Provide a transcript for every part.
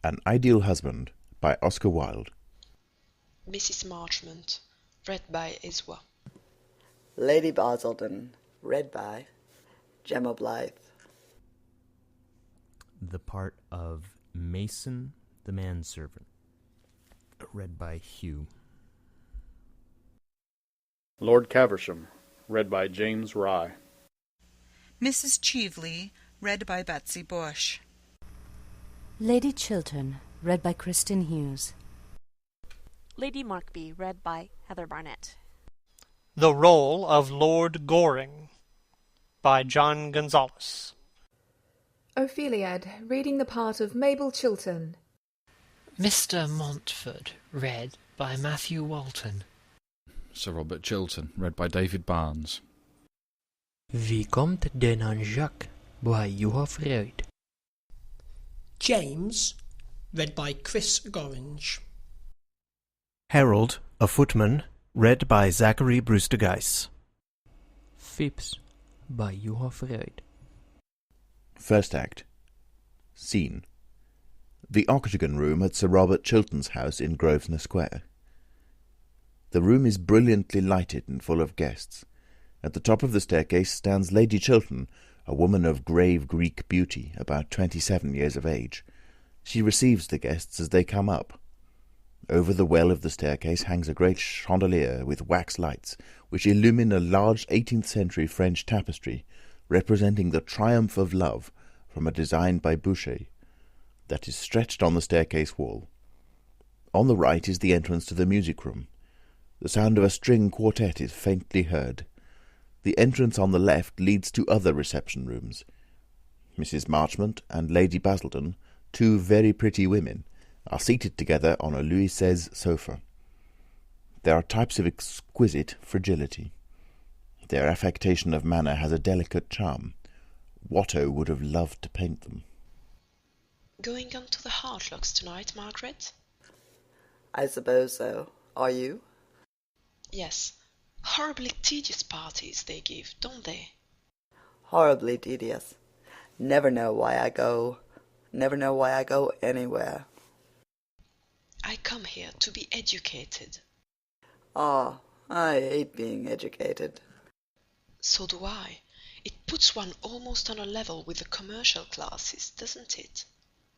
An Ideal Husband by Oscar Wilde. Mrs. Marchmont, read by Ezwa. Lady Basildon, read by Gemma Blythe. The part of Mason the manservant, read by Hugh. Lord Caversham, read by James Rye. Mrs. Cheveley, read by Betsy Bush. Lady Chiltern, read by Kristin Hughes. Lady Markby, read by Heather Barnett. The Role of Lord Goring by John Gonzalez. Ophelia, reading the part of Mabel Chiltern. Mr. Montford, read by Matthew Walton. Sir Robert Chiltern, read by David Barnes. Vicomte De Nanjac by Juho Fröjd. James, read by Chris GoringeHarold. Harold, a Footman, read by Zachary Brewster-GeiszLady Phipps by Juho Fröjd. First Act. Scene: the Octagon Room at Sir Robert Chiltern's house in Grosvenor Square. The room is brilliantly lighted and full of guests. At the top of the staircase stands Lady Chiltern, a woman of grave Greek beauty, about 27 years of age. She receives the guests as they come up. Over the well of the staircase hangs a great chandelier with wax lights, which illumine a large 18th-century French tapestry, representing the triumph of love, from a design by Boucher, that is stretched on the staircase wall. On the right is the entrance to the music-room. The sound of a string quartet is faintly heard. The entrance on the left leads to other reception rooms. Mrs. Marchmont and Lady Basildon, two very pretty women, are seated together on a Louis XVI sofa. They are types of exquisite fragility. Their affectation of manner has a delicate charm. Watteau would have loved to paint them. Going on to the Hartlocks tonight, Margaret? I suppose so. Are you? Yes. Horribly tedious parties they give, don't they? Horribly tedious. Never know why I go. Never know why I go anywhere. I come here to be educated. Ah, I hate being educated. So do I. It puts one almost on a level with the commercial classes, doesn't it?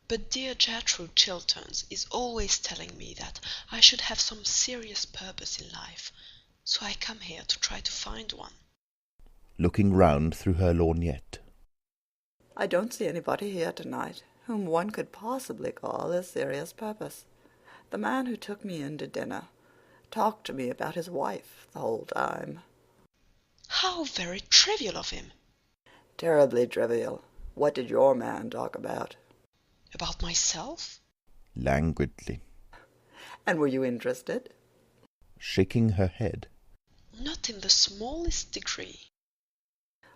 But dear Gertrude Chilterns is always telling me that I should have some serious purpose in life, so I come here to try to find one. Looking round through her lorgnette. I don't see anybody here tonight whom one could possibly call a serious purpose. The man who took me in to dinner talked to me about his wife the whole time. How very trivial of him. Terribly trivial. What did your man talk about? About myself? Languidly. And were you interested? Shaking her head. Not in the smallest degree.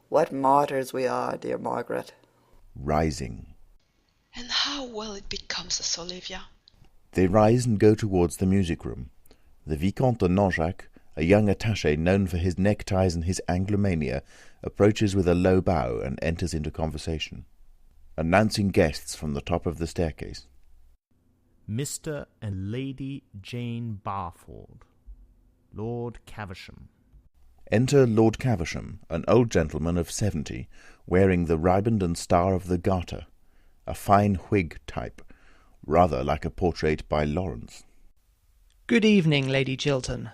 What martyrs we are, dear Margaret. Rising. And how well it becomes us, Olivia. They rise and go towards the music-room. The Vicomte de Nanjac, a young attache known for his neckties and his Anglomania, approaches with a low bow and enters into conversation, announcing guests from the top of the staircase. Mr. and Lady Jane Barford, Lord Caversham. Enter Lord Caversham, an old gentleman of 70, wearing the riband and star of the Garter, a fine Whig type, rather like a portrait by Lawrence. Good evening, Lady Chiltern.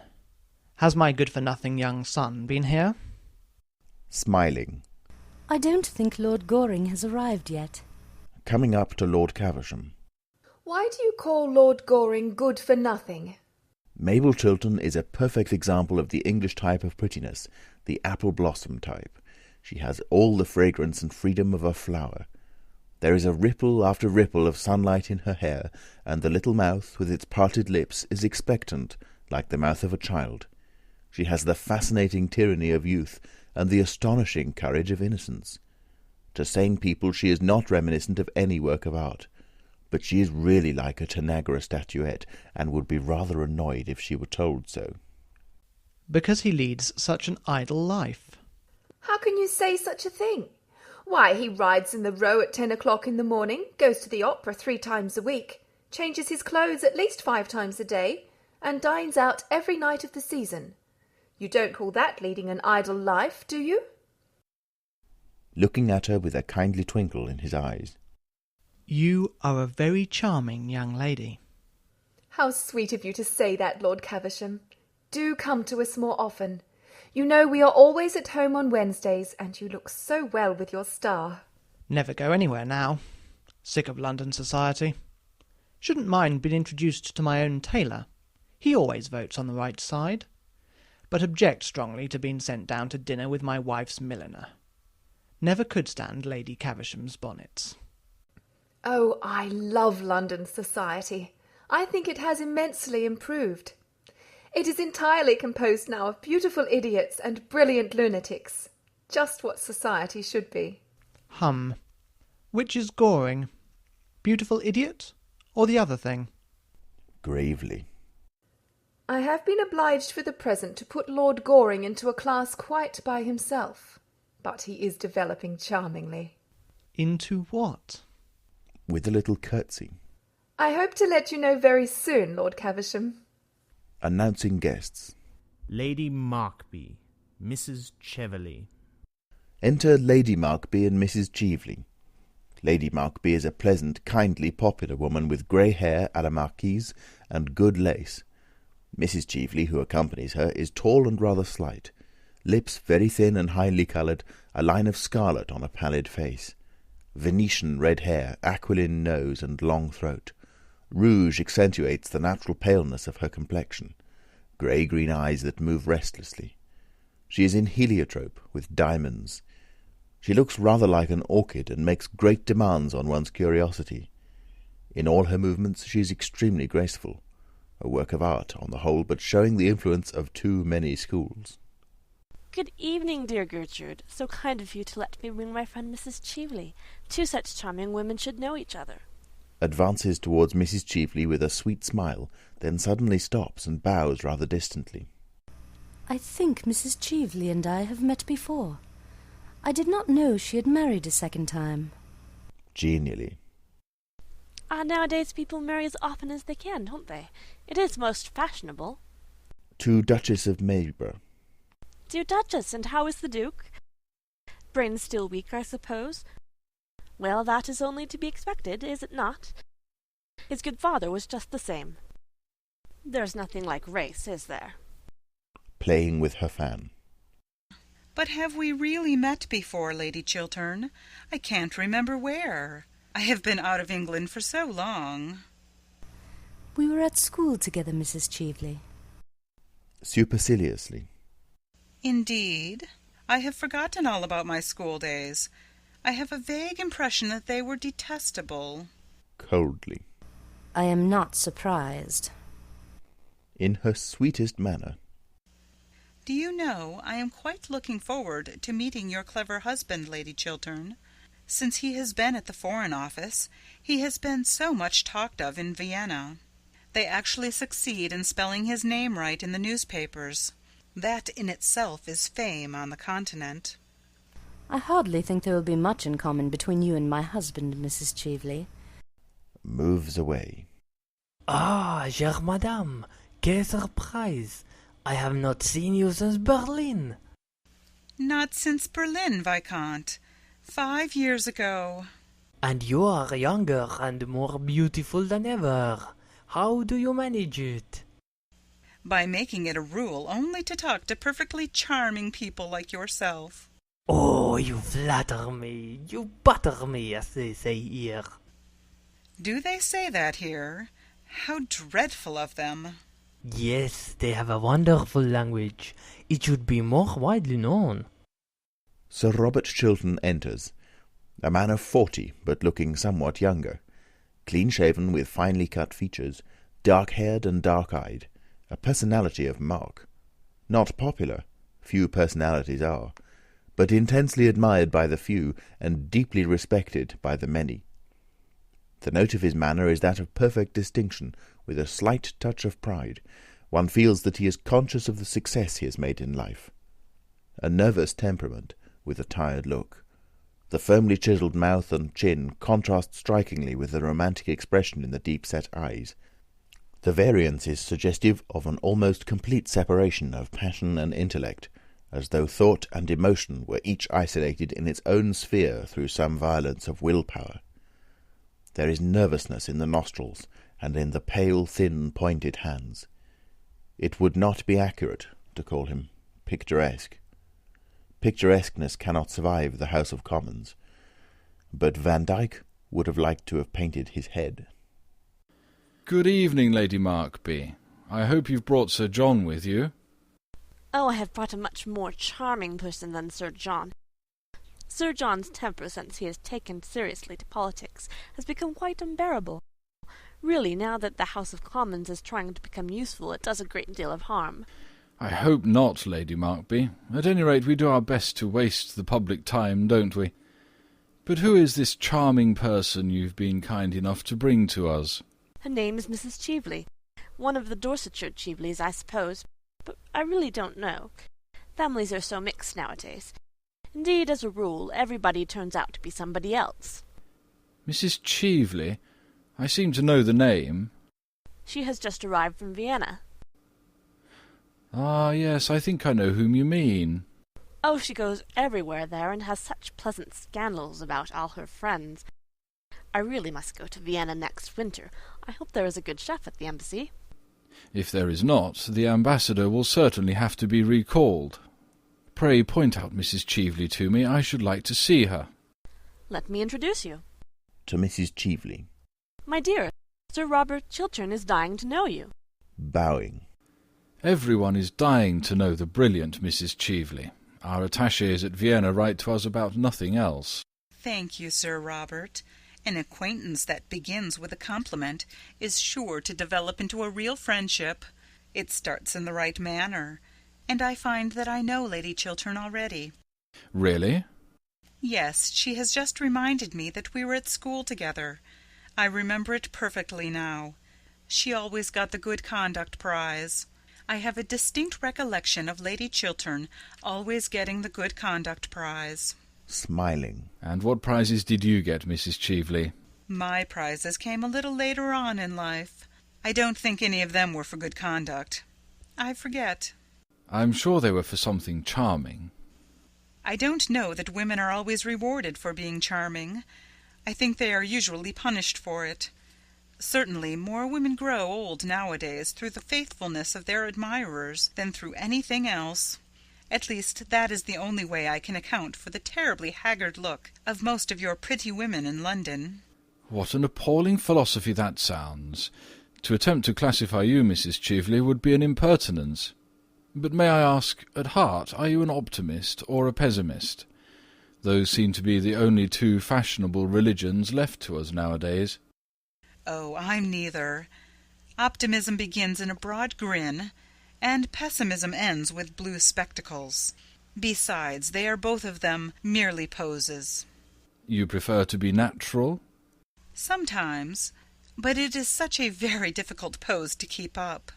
Has my good-for-nothing young son been here? Smiling. I don't think Lord Goring has arrived yet. Coming up to Lord Caversham. Why do you call Lord Goring good-for-nothing? Mabel Chiltern is a perfect example of the English type of prettiness, the apple-blossom type. She has all the fragrance and freedom of a flower. There is a ripple after ripple of sunlight in her hair, and the little mouth, with its parted lips, is expectant, like the mouth of a child. She has the fascinating tyranny of youth, and the astonishing courage of innocence. To sane people she is not reminiscent of any work of art, but she is really like a Tanagra statuette, and would be rather annoyed if she were told so. Because he leads such an idle life. How can you say such a thing? Why, he rides in the Row at 10 o'clock in the morning, goes to the opera 3 times a week, changes his clothes at least 5 times a day, and dines out every night of the season. You don't call that leading an idle life, do you?" Looking at her with a kindly twinkle in his eyes. "You are a very charming young lady." "How sweet of you to say that, Lord Caversham. Do come to us more often. You know we are always at home on Wednesdays, and you look so well with your star." "Never go anywhere now. Sick of London society. Shouldn't mind being introduced to my own tailor. He always votes on the right side. But object strongly to being sent down to dinner with my wife's milliner. Never could stand Lady Caversham's bonnets." "Oh, I love London society. I think it has immensely improved. It is entirely composed now of beautiful idiots and brilliant lunatics. Just what society should be." Which is Goring? Beautiful idiot, or the other thing? Gravely. "I have been obliged for the present to put Lord Goring into a class quite by himself, but he is developing charmingly." "Into what?" With a little curtsy. "I hope to let you know very soon, Lord Caversham." Announcing guests. Lady Markby, Mrs. Cheveley. Enter Lady Markby and Mrs. Cheveley. Lady Markby is a pleasant, kindly, popular woman with grey hair à la marquise and good lace. Mrs. Cheveley, who accompanies her, is tall and rather slight, lips very thin and highly coloured, a line of scarlet on a pallid face, Venetian red hair, aquiline nose, and long throat. Rouge accentuates the natural paleness of her complexion, grey-green eyes that move restlessly. She is in heliotrope, with diamonds. She looks rather like an orchid, and makes great demands on one's curiosity. In all her movements she is extremely graceful, a work of art on the whole, but showing the influence of too many schools. Good evening, dear Gertrude. So kind of you to let me bring my friend Mrs. Cheveley. 2 such charming women should know each other. Advances towards Mrs. Cheveley with a sweet smile, then suddenly stops and bows rather distantly. "I think Mrs. Cheveley and I have met before. I did not know she had married a second time." Genially. Nowadays people marry as often as they can, don't they? It is most fashionable. To Duchess of Marlborough. "Dear Duchess, and how is the Duke? Brains still weak, I suppose? Well, that is only to be expected, is it not? His good father was just the same. There's nothing like race, is there?" Playing with her fan. "But have we really met before, Lady Chiltern? I can't remember where. I have been out of England for so long." "We were at school together, Mrs. Cheveley." Superciliously. "Indeed? I have forgotten all about my school days. I have a vague impression that they were detestable." Coldly. "I am not surprised." In her sweetest manner. "Do you know, I am quite looking forward to meeting your clever husband, Lady Chiltern. Since he has been at the Foreign Office, he has been so much talked of in Vienna. They actually succeed in spelling his name right in the newspapers. That in itself is fame on the Continent." "I hardly think there will be much in common between you and my husband, Mrs. Cheveley." Moves away. Ah, chère madame, quelle surprise! I have not seen you since Berlin. "Not since Berlin, Viscount. 5 years ago." And you are younger and more beautiful than ever. How do you manage it?" "By making it a rule only to talk to perfectly charming people like yourself." Oh, you flatter me. You butter me, as they say here. "Do they say that here? How dreadful of them." Yes, they have a wonderful language. It should be more widely known. Sir Robert Chiltern enters, a man of 40, but looking somewhat younger, clean-shaven with finely cut features, dark-haired and dark-eyed, a personality of mark. Not popular, few personalities are, but intensely admired by the few and deeply respected by the many. The note of his manner is that of perfect distinction, with a slight touch of pride. One feels that he is conscious of the success he has made in life. A nervous temperament, with a tired look. The firmly chiselled mouth and chin contrast strikingly with the romantic expression in the deep-set eyes. The variance is suggestive of an almost complete separation of passion and intellect, as though thought and emotion were each isolated in its own sphere through some violence of will-power. There is nervousness in the nostrils and in the pale, thin, pointed hands. It would not be accurate to call him picturesque. Picturesqueness cannot survive the House of Commons, but Van Dyck would have liked to have painted his head. Good evening, Lady Markby. I hope you've brought Sir John with you. Oh, I have brought a much more charming person than Sir John. Sir John's temper, since he has taken seriously to politics, has become quite unbearable. Really, now that the House of Commons is trying to become useful, it does a great deal of harm. I hope not, Lady Markby. At any rate, we do our best to waste the public time, don't we? But who is this charming person you've been kind enough to bring to us? Her name is Mrs. Cheveley. One of the Dorsetshire Cheveleys, I suppose, but I really don't know. Families are so mixed nowadays. Indeed, as a rule, everybody turns out to be somebody else. Mrs. Cheveley? I seem to know the name. She has just arrived from Vienna. Ah, yes, I think I know whom you mean. Oh, she goes everywhere there, and has such pleasant scandals about all her friends. I really must go to Vienna next winter. I hope there is a good chef at the embassy. If there is not, the ambassador will certainly have to be recalled. Pray point out Mrs. Cheveley to me. I should like to see her. Let me introduce you. To Mrs. Cheveley. My dear, Sir Robert Chiltern is dying to know you. Bowing. Everyone is dying to know the brilliant Mrs. Cheveley. Our attaches at Vienna write to us about nothing else. Thank you, Sir Robert. An acquaintance that begins with a compliment is sure to develop into a real friendship. It starts in the right manner, and I find that I know Lady Chiltern already. Really? Yes, she has just reminded me that we were at school together. I remember it perfectly now. She always got the Good Conduct Prize. I have a distinct recollection of Lady Chiltern always getting the Good Conduct Prize. Smiling. And what prizes did you get, Mrs. Cheveley? My prizes came a little later on in life. I don't think any of them were for good conduct. I forget. I'm sure they were for something charming. I don't know that women are always rewarded for being charming. I think they are usually punished for it. Certainly more women grow old nowadays through the faithfulness of their admirers than through anything else. At least that is the only way I can account for the terribly haggard look of most of your pretty women in London. What an appalling philosophy that sounds. To attempt to classify you, Mrs. Cheveley, would be an impertinence. But may I ask, at heart, are you an optimist or a pessimist? Those seem to be the only two fashionable religions left to us nowadays. Oh, I'm neither. Optimism begins in a broad grin, and pessimism ends with blue spectacles. Besides, they are both of them merely poses. You prefer to be natural? Sometimes, but it is such a very difficult pose to keep up.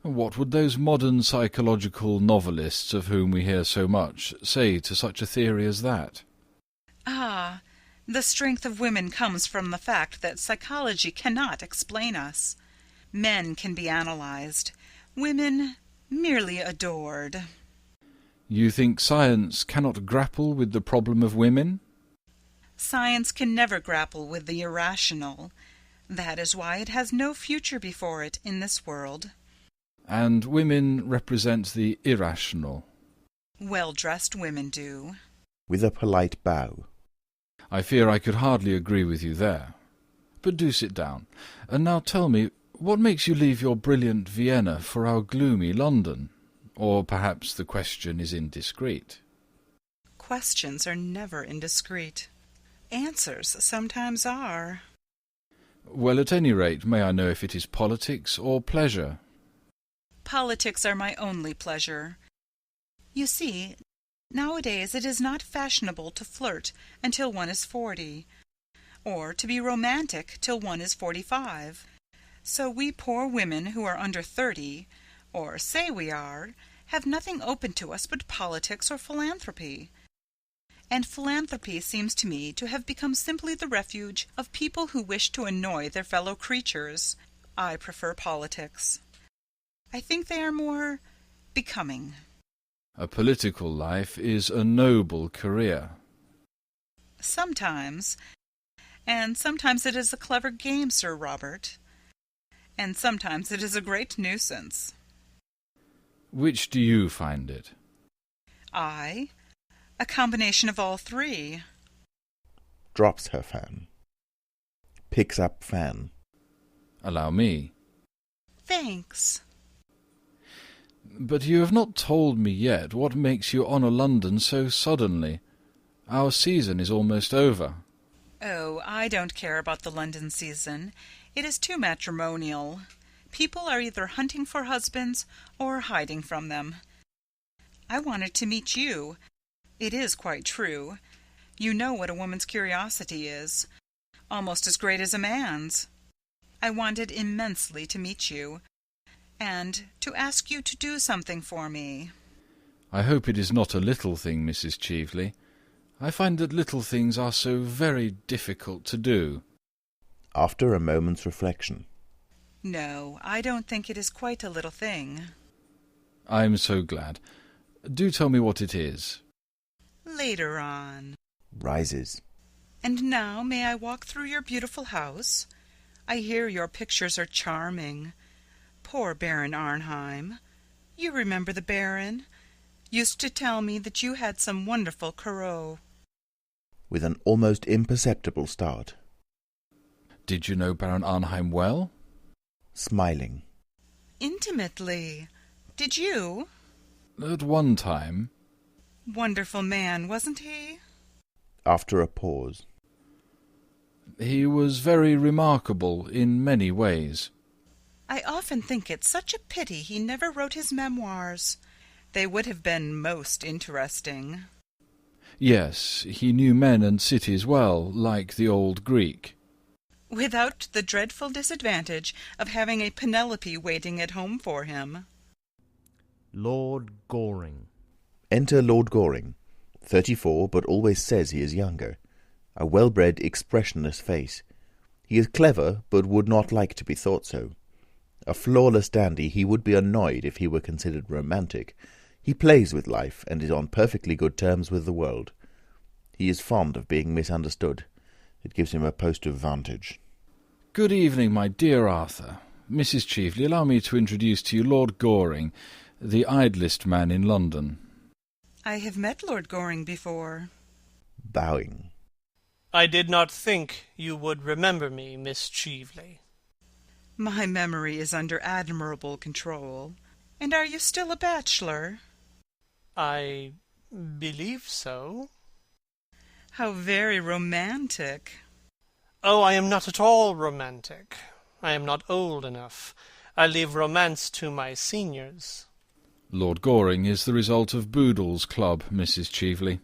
What would those modern psychological novelists of whom we hear so much say to such a theory as that? Ah, the strength of women comes from the fact that psychology cannot explain us. Men can be analyzed, women merely adored. You think science cannot grapple with the problem of women? Science can never grapple with the irrational. That is why it has no future before it in this world. And women represent the irrational. Well-dressed women do. With a polite bow. I fear I could hardly agree with you there. But do sit down. And now tell me, what makes you leave your brilliant Vienna for our gloomy London? Or perhaps the question is indiscreet. Questions are never indiscreet. Answers sometimes are. Well, at any rate, may I know if it is politics or pleasure? Politics are my only pleasure. You see, nowadays it is not fashionable to flirt until one is 40, or to be romantic till one is 45. So we poor women who are under 30, or say we are, have nothing open to us but politics or philanthropy. and philanthropy seems to me to have become simply the refuge of people who wish to annoy their fellow creatures. I prefer politics. I think they are more becoming. A political life is a noble career. Sometimes. And sometimes it is a clever game, Sir Robert. And sometimes it is a great nuisance. Which do you find it? I? A combination of all three. Drops her fan. Picks up fan. Allow me. Thanks. But you have not told me yet what makes you honour London so suddenly. Our season is almost over. Oh, I don't care about the London season. It is too matrimonial. People are either hunting for husbands or hiding from them. I wanted to meet you. It is quite true. You know what a woman's curiosity is. Almost as great as a man's. I wanted immensely to meet you, and to ask you to do something for me. I hope it is not a little thing, Mrs. Cheveley. I find that little things are so very difficult to do. After a moment's reflection. No, I don't think it is quite a little thing. I am so glad. Do tell me what it is. Later on. Rises. And now may I walk through your beautiful house? I hear your pictures are charming. Poor Baron Arnheim. You remember the Baron? Used to tell me that you had some wonderful Corot. With an almost imperceptible start. Did you know Baron Arnheim well? Smiling. Intimately. Did you? At one time. Wonderful man, wasn't he? After a pause. He was very remarkable in many ways. I often think it such a pity he never wrote his memoirs. They would have been most interesting. Yes, he knew men and cities well, like the old Greek. Without the dreadful disadvantage of having a Penelope waiting at home for him. Lord Goring. Enter Lord Goring, 34, but always says he is younger. A well-bred, expressionless face. He is clever, but would not like to be thought so. A flawless dandy, he would be annoyed if he were considered romantic. He plays with life, and is on perfectly good terms with the world. He is fond of being misunderstood. It gives him a post of vantage. Good evening, my dear Arthur. Mrs. Cheveley, allow me to introduce to you Lord Goring, the idlest man in London. I have met Lord Goring before. Bowing. I did not think you would remember me, Miss Cheveley. My memory is under admirable control. And are you still a bachelor? I believe so. How very romantic. Oh, I am not at all romantic. I am not old enough. I leave romance to my seniors. Lord Goring is the result of Boodle's club, Mrs. Cheveley.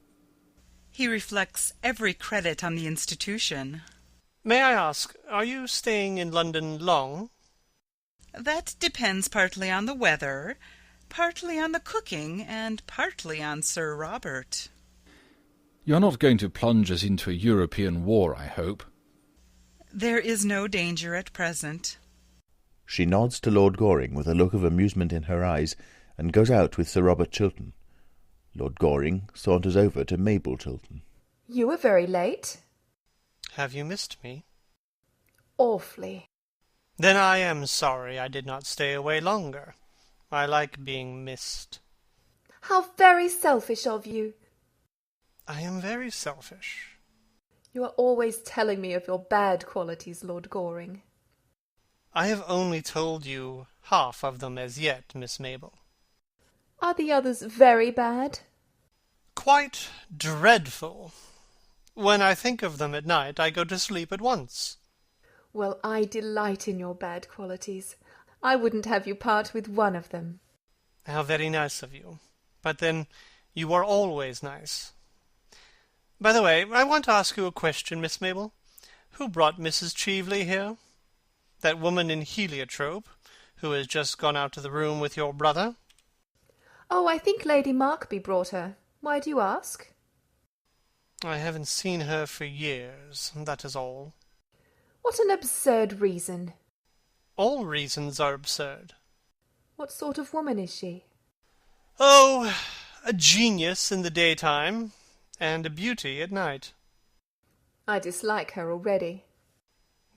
He reflects every credit on the institution. May I ask, are you staying in London long? That depends partly on the weather, partly on the cooking, and partly on Sir Robert. You are not going to plunge us into a European war, I hope. There is no danger at present. She nods to Lord Goring with a look of amusement in her eyes, and goes out with Sir Robert Chiltern. Lord Goring saunters over to Mabel Chiltern. You were very late. Have you missed me? Awfully. Then I am sorry I did not stay away longer. I like being missed. How very selfish of you. I am very selfish. You are always telling me of your bad qualities, Lord Goring. I have only told you half of them as yet, Miss Mabel. Are the others very bad? Quite dreadful. When I think of them at night, I go to sleep at once. Well, I delight in your bad qualities. I wouldn't have you part with one of them. How very nice of you. But then, you are always nice. By the way, I want to ask you a question, Miss Mabel. Who brought Mrs. Cheveley here? That woman in heliotrope, who has just gone out to the room with your brother? Oh, I think Lady Markby brought her. Why do you ask? I haven't seen her for years, that is all. What an absurd reason. All reasons are absurd. What sort of woman is she? Oh, a genius in the daytime, and a beauty at night. I dislike her already.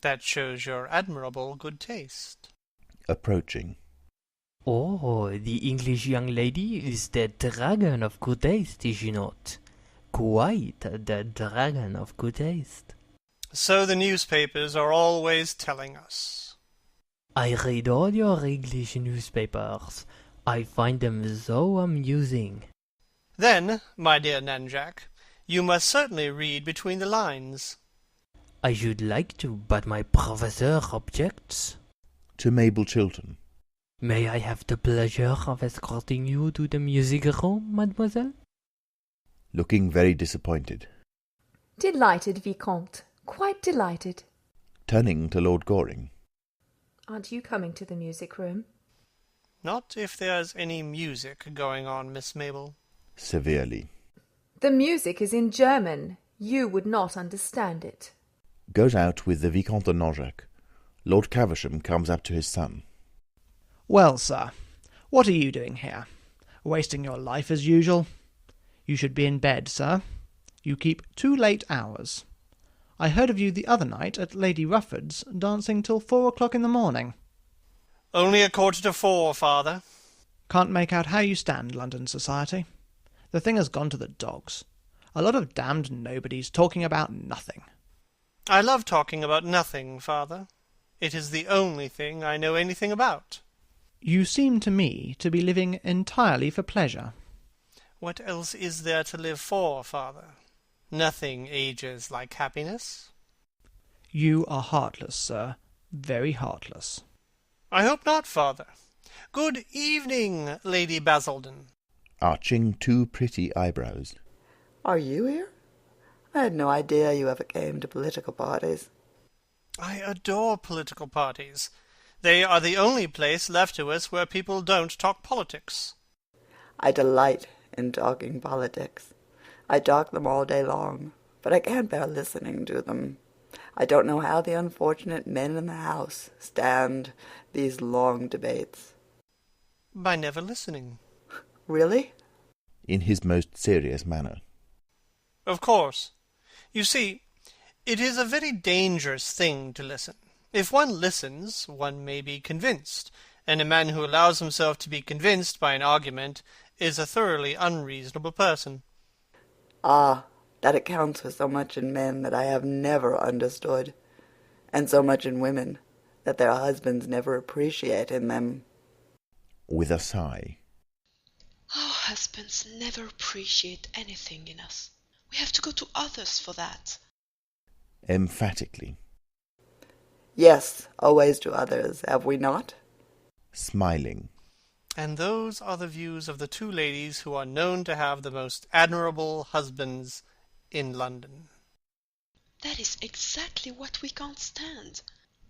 That shows your admirable good taste. Approaching. Oh, the English young lady is the dragon of good taste, is she not? Quite the dragon of good taste. So the newspapers are always telling us. I read all your English newspapers. I find them so amusing. Then, my dear Nanjac, you must certainly read between the lines. I should like to, but my professor objects. To Mabel Chiltern. May I have the pleasure of escorting you to the music room, mademoiselle? Looking very disappointed. Delighted, Vicomte. Quite delighted. Turning to Lord Goring. Aren't you coming to the music room? Not if there's any music going on, Miss Mabel. Severely. The music is in German. You would not understand it. Goes out with the Vicomte de Nanjac. Lord Caversham comes up to his son. Well, sir, what are you doing here? Wasting your life as usual? You should be in bed, sir. You keep too late hours. I heard of you the other night at Lady Rufford's, dancing till 4 o'clock in the morning. Only 3:45, father. Can't make out how you stand London society. The thing has gone to the dogs. A lot of damned nobodies talking about nothing. I love talking about nothing, father. It is the only thing I know anything about. You seem to me to be living entirely for pleasure. What else is there to live for, father? Nothing ages like happiness. You are heartless, sir. Very heartless. I hope not, father. Good evening, Lady Basildon. Arching two pretty eyebrows. Are you here? I had no idea you ever came to political parties. I adore political parties. They are the only place left to us where people don't talk politics. I delight in talking politics. I talk them all day long, but I can't bear listening to them. I don't know how the unfortunate men in the House stand these long debates. By never listening. Really? In his most serious manner. Of course. You see, it is a very dangerous thing to listen. If one listens, one may be convinced, and a man who allows himself to be convinced by an argument is a thoroughly unreasonable person. Ah, that accounts for so much in men that I have never understood, and so much in women that their husbands never appreciate in them. With a sigh. Our husbands never appreciate anything in us. We have to go to others for that. Emphatically. Yes, always to others, have we not? Smiling. And those are the views of the two ladies who are known to have the most admirable husbands in London. That is exactly what we can't stand.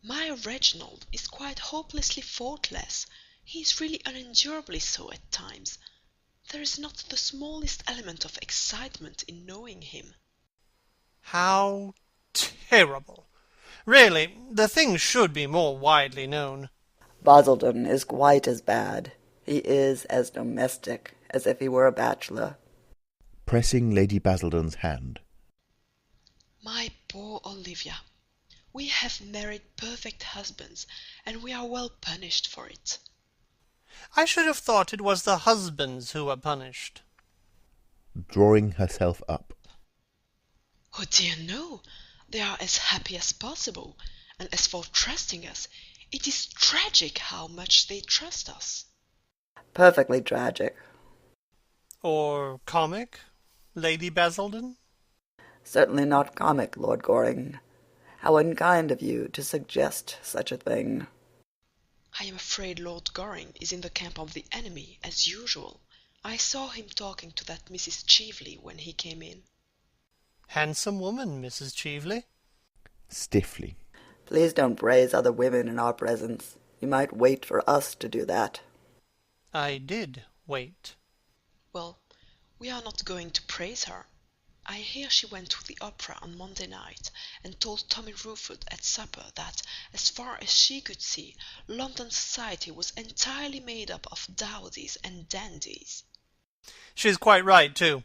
My Reginald is quite hopelessly faultless. He is really unendurably so at times. There is not the smallest element of excitement in knowing him. How terrible! Really, the thing should be more widely known. Basildon is quite as bad. He is as domestic as if he were a bachelor. Pressing Lady Basildon's hand. My poor Olivia, we have married perfect husbands, and we are well punished for it. I should have thought it was the husbands who were punished. Drawing herself up. Oh dear no, they are as happy as possible, and as for trusting us, it is tragic how much they trust us. Perfectly tragic. Or comic, Lady Basildon? Certainly not comic, Lord Goring. How unkind of you to suggest such a thing. I am afraid Lord Goring is in the camp of the enemy, as usual. I saw him talking to that Mrs. Cheveley when he came in. Handsome woman, Mrs. Cheveley. Stiffly. Please don't praise other women in our presence. You might wait for us to do that. I did wait. Well, we are not going to praise her. I hear she went to the opera on Monday night and told Tommy Ruford at supper that, as far as she could see, London society was entirely made up of dowdies and dandies. She's quite right, too.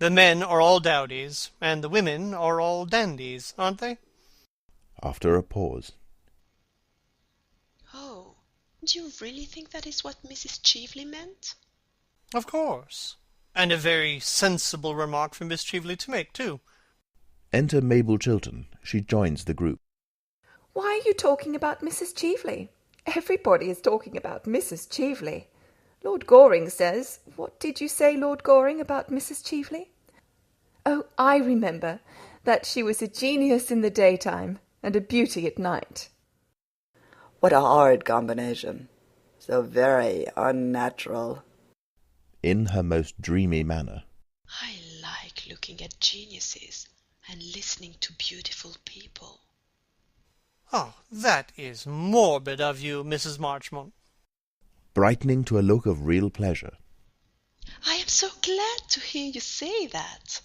The men are all dowdies, and the women are all dandies, aren't they? After a pause. Oh, do you really think that is what Mrs. Cheveley meant? Of course. And a very sensible remark for Miss Cheveley to make, too. Enter Mabel Chiltern. She joins the group. Why are you talking about Mrs. Cheveley? Everybody is talking about Mrs. Cheveley. Lord Goring says... What did you say, Lord Goring, about Mrs. Cheveley? Oh, I remember that she was a genius in the daytime and a beauty at night. What a horrid combination. So very unnatural. In her most dreamy manner. I like looking at geniuses and listening to beautiful people. Oh, that is morbid of you, Mrs. Marchmont. Brightening to a look of real pleasure. I am so glad to hear you say that.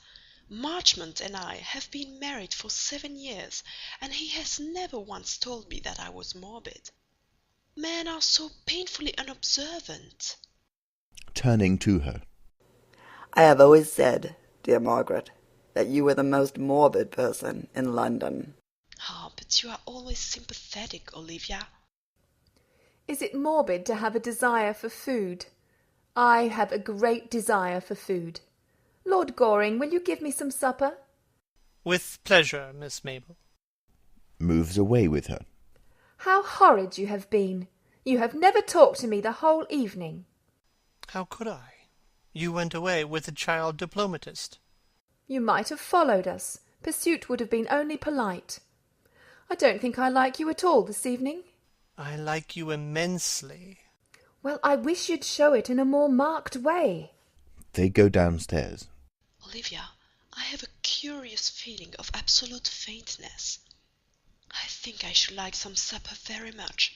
Marchmont and I have been married for 7 years, and he has never once told me that I was morbid. Men are so painfully unobservant. Turning to her. I have always said, dear Margaret, that you were the most morbid person in London. Ah, but you are always sympathetic, Olivia. Is it morbid to have a desire for food? I have a great desire for food. Lord Goring, will you give me some supper? With pleasure, Miss Mabel. Moves away with her. How horrid you have been. You have never talked to me the whole evening. How could I? You went away with the child diplomatist. You might have followed us. Pursuit would have been only polite. I don't think I like you at all this evening. I like you immensely. Well, I wish you'd show it in a more marked way. They go downstairs. Olivia, I have a curious feeling of absolute faintness. I think I should like some supper very much.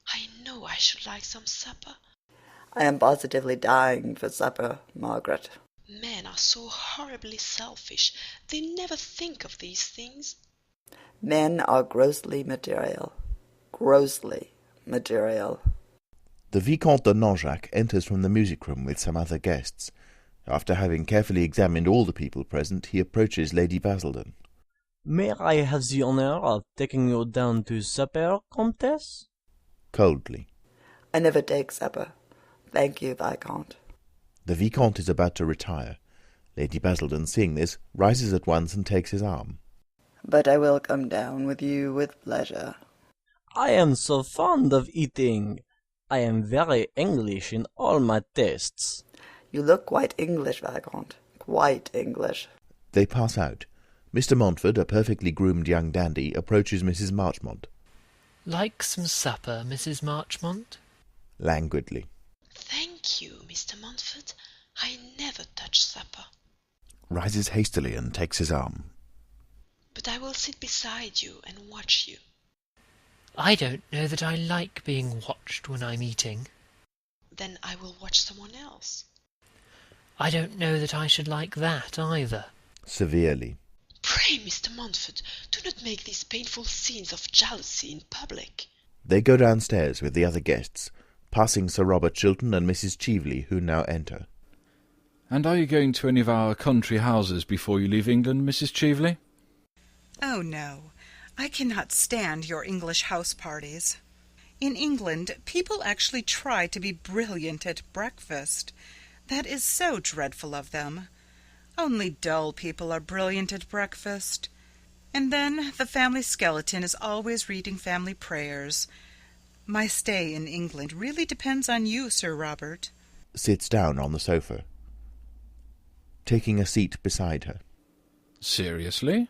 I know I should like some supper. I am positively dying for supper, Margaret. Men are so horribly selfish. They never think of these things. Men are grossly material. Grossly material. The Vicomte de Nanjac enters from the music-room with some other guests. After having carefully examined all the people present, he approaches Lady Basildon. May I have the honour of taking you down to supper, Comtesse? Coldly. I never take supper. Thank you, Viscount. The Vicomte is about to retire. Lady Basildon, seeing this, rises at once and takes his arm. But I will come down with you with pleasure. I am so fond of eating. I am very English in all my tastes. You look quite English, Viscount. Quite English. They pass out. Mr. Montford, a perfectly groomed young dandy, approaches Mrs. Marchmont. Like some supper, Mrs. Marchmont? Languidly. Thank you, Mr. Montford. I never touch supper. Rises hastily and takes his arm. But I will sit beside you and watch you. I don't know that I like being watched when I'm eating. Then I will watch someone else. I don't know that I should like that either. Severely. Pray, Mr. Montford, do not make these painful scenes of jealousy in public. They go downstairs with the other guests, passing Sir Robert Chiltern and Mrs. Cheveley, who now enter. And are you going to any of our country houses before you leave England, Mrs. Cheveley? Oh, no. I cannot stand your English house parties. In England, people actually try to be brilliant at breakfast. That is so dreadful of them. Only dull people are brilliant at breakfast. And then the family skeleton is always reading family prayers. My stay in England really depends on you, Sir Robert. Sits down on the sofa, taking a seat beside her. Seriously?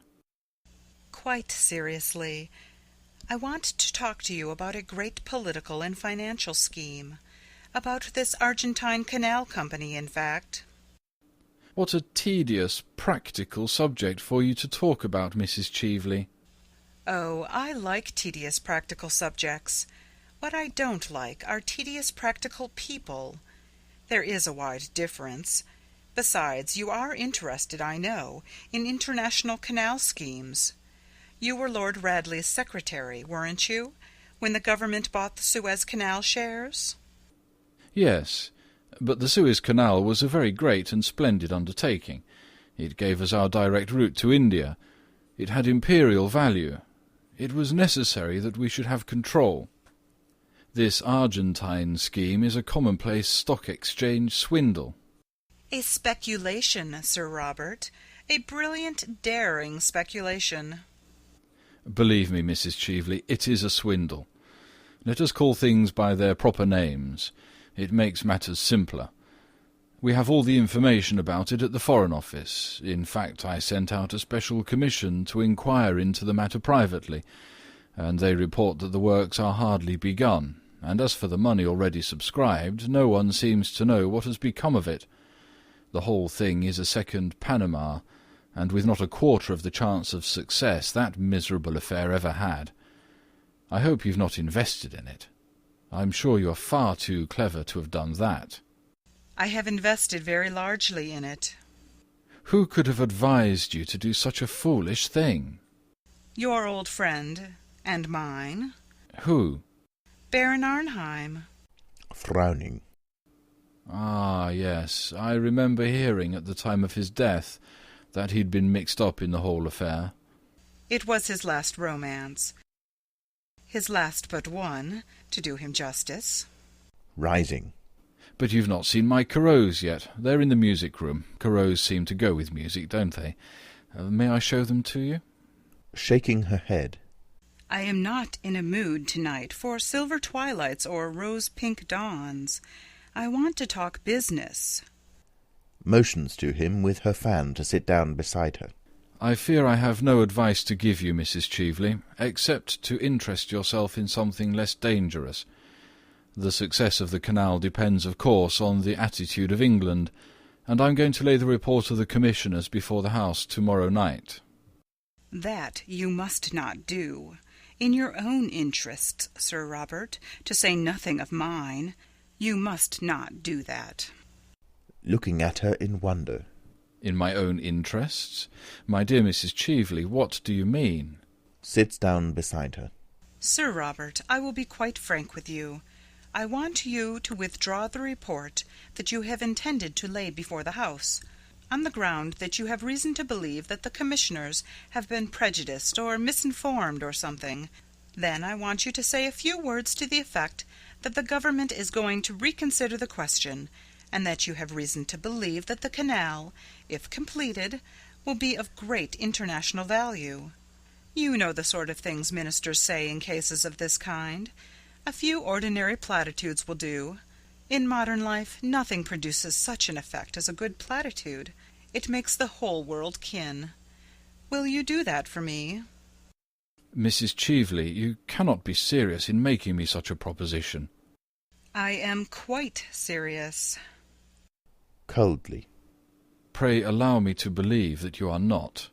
Quite seriously. I want to talk to you about a great political and financial scheme. About this Argentine Canal Company, in fact. What a tedious, practical subject for you to talk about, Mrs. Cheveley. Oh, I like tedious practical subjects. What I don't like are tedious practical people. There is a wide difference. Besides, you are interested, I know, in international canal schemes. You were Lord Radley's secretary, weren't you, when the government bought the Suez Canal shares? Yes, but the Suez Canal was a very great and splendid undertaking. It gave us our direct route to India. It had imperial value. It was necessary that we should have control. This Argentine scheme is a commonplace stock exchange swindle. A speculation, Sir Robert. A brilliant, daring speculation. Believe me, Mrs. Cheveley, it is a swindle. Let us call things by their proper names. It makes matters simpler. We have all the information about it at the Foreign Office. In fact, I sent out a special commission to inquire into the matter privately, and they report that the works are hardly begun, and as for the money already subscribed, no one seems to know what has become of it. The whole thing is a second Panama, and with not a quarter of the chance of success that miserable affair ever had. I hope you've not invested in it. I'm sure you're far too clever to have done that. I have invested very largely in it. Who could have advised you to do such a foolish thing? Your old friend, and mine. Who? Baron Arnheim. Frowning. Ah, yes, I remember hearing at the time of his death that he'd been mixed up in the whole affair. It was his last romance. His last but one, to do him justice. Rising. But you've not seen my Corot's yet. They're in the music room. Corot's seem to go with music, don't they? May I show them to you? Shaking her head. I am not in a mood tonight for silver twilights or rose-pink dawns. I want to talk business. Motions to him with her fan to sit down beside her. I fear I have no advice to give you, Mrs. Cheveley, except to interest yourself in something less dangerous. The success of the canal depends, of course, on the attitude of England, and I'm going to lay the report of the commissioners before the House tomorrow night. That you must not do. In your own interests, Sir Robert, to say nothing of mine, you must not do that. Looking at her in wonder. In my own interests? My dear Mrs. Cheveley, what do you mean? Sits down beside her. Sir Robert, I will be quite frank with you. I want you to withdraw the report that you have intended to lay before the House, on the ground that you have reason to believe that the commissioners have been prejudiced or misinformed or something. Then I want you to say a few words to the effect that the government is going to reconsider the question, and that you have reason to believe that the canal, if completed, will be of great international value. You know the sort of things ministers say in cases of this kind. A few ordinary platitudes will do. In modern life, nothing produces such an effect as a good platitude. It makes the whole world kin. Will you do that for me? Mrs. Cheveley, you cannot be serious in making me such a proposition. I am quite serious. Coldly. Pray allow me to believe that you are not.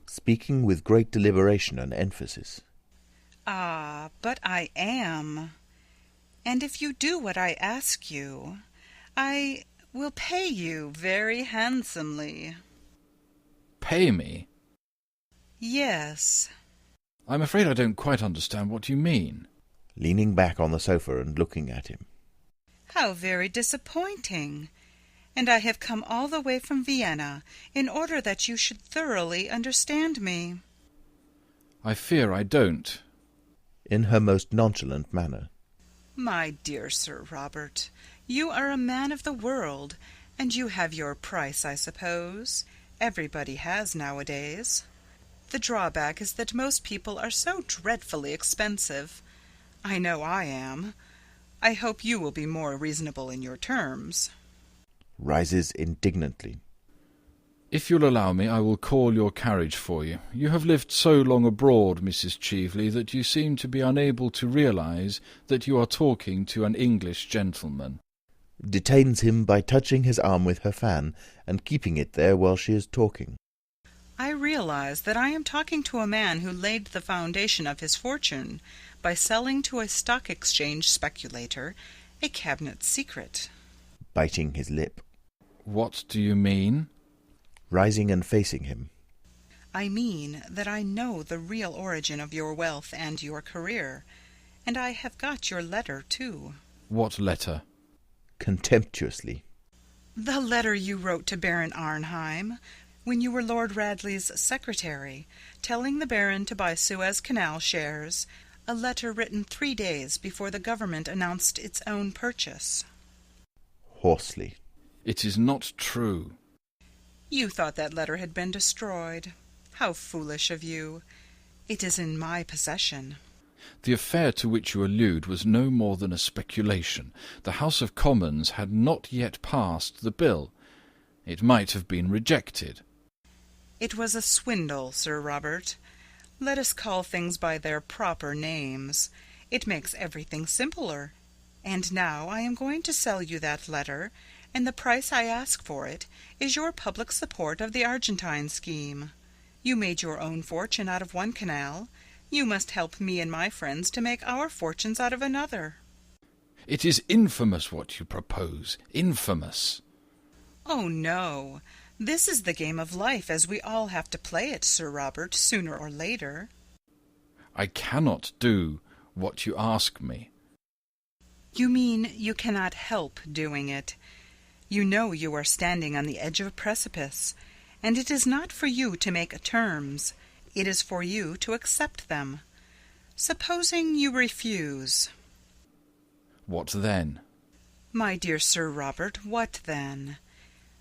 Speaking with great deliberation and emphasis. Ah, but I am. And if you do what I ask you, I will pay you very handsomely. Pay me? Yes. I'm afraid I don't quite understand what you mean. Leaning back on the sofa and looking at him. How very disappointing. And I have come all the way from Vienna in order that you should thoroughly understand me. I fear I don't. In her most nonchalant manner. My dear Sir Robert, you are a man of the world, and you have your price, I suppose. Everybody has nowadays. The drawback is that most people are so dreadfully expensive. I know I am. I hope you will be more reasonable in your terms. Rises indignantly. If you'll allow me, I will call your carriage for you. You have lived so long abroad, Mrs. Cheveley, that you seem to be unable to realize that you are talking to an English gentleman. Detains him by touching his arm with her fan and keeping it there while she is talking. I realize that I am talking to a man who laid the foundation of his fortune by selling to a stock exchange speculator a cabinet secret. Biting his lip. What do you mean? Rising and facing him. I mean that I know the real origin of your wealth and your career, and I have got your letter, too. What letter? Contemptuously. The letter you wrote to Baron Arnheim, when you were Lord Radley's secretary, telling the Baron to buy Suez Canal shares, a letter written 3 days before the government announced its own purchase. Hoarsely. It is not true. You thought that letter had been destroyed. How foolish of you. It is in my possession. The affair to which you allude was no more than a speculation. The House of Commons had not yet passed the bill. It might have been rejected. It was a swindle, Sir Robert. Let us call things by their proper names. It makes everything simpler. And now I am going to sell you that letter, and the price I ask for it is your public support of the Argentine scheme. You made your own fortune out of one canal. You must help me and my friends to make our fortunes out of another. It is infamous what you propose. Infamous. Oh, no. This is the game of life as we all have to play it, Sir Robert, sooner or later. I cannot do what you ask me. You mean you cannot help doing it. You know you are standing on the edge of a precipice, and it is not for you to make terms. It is for you to accept them. Supposing you refuse. What then? My dear Sir Robert, what then?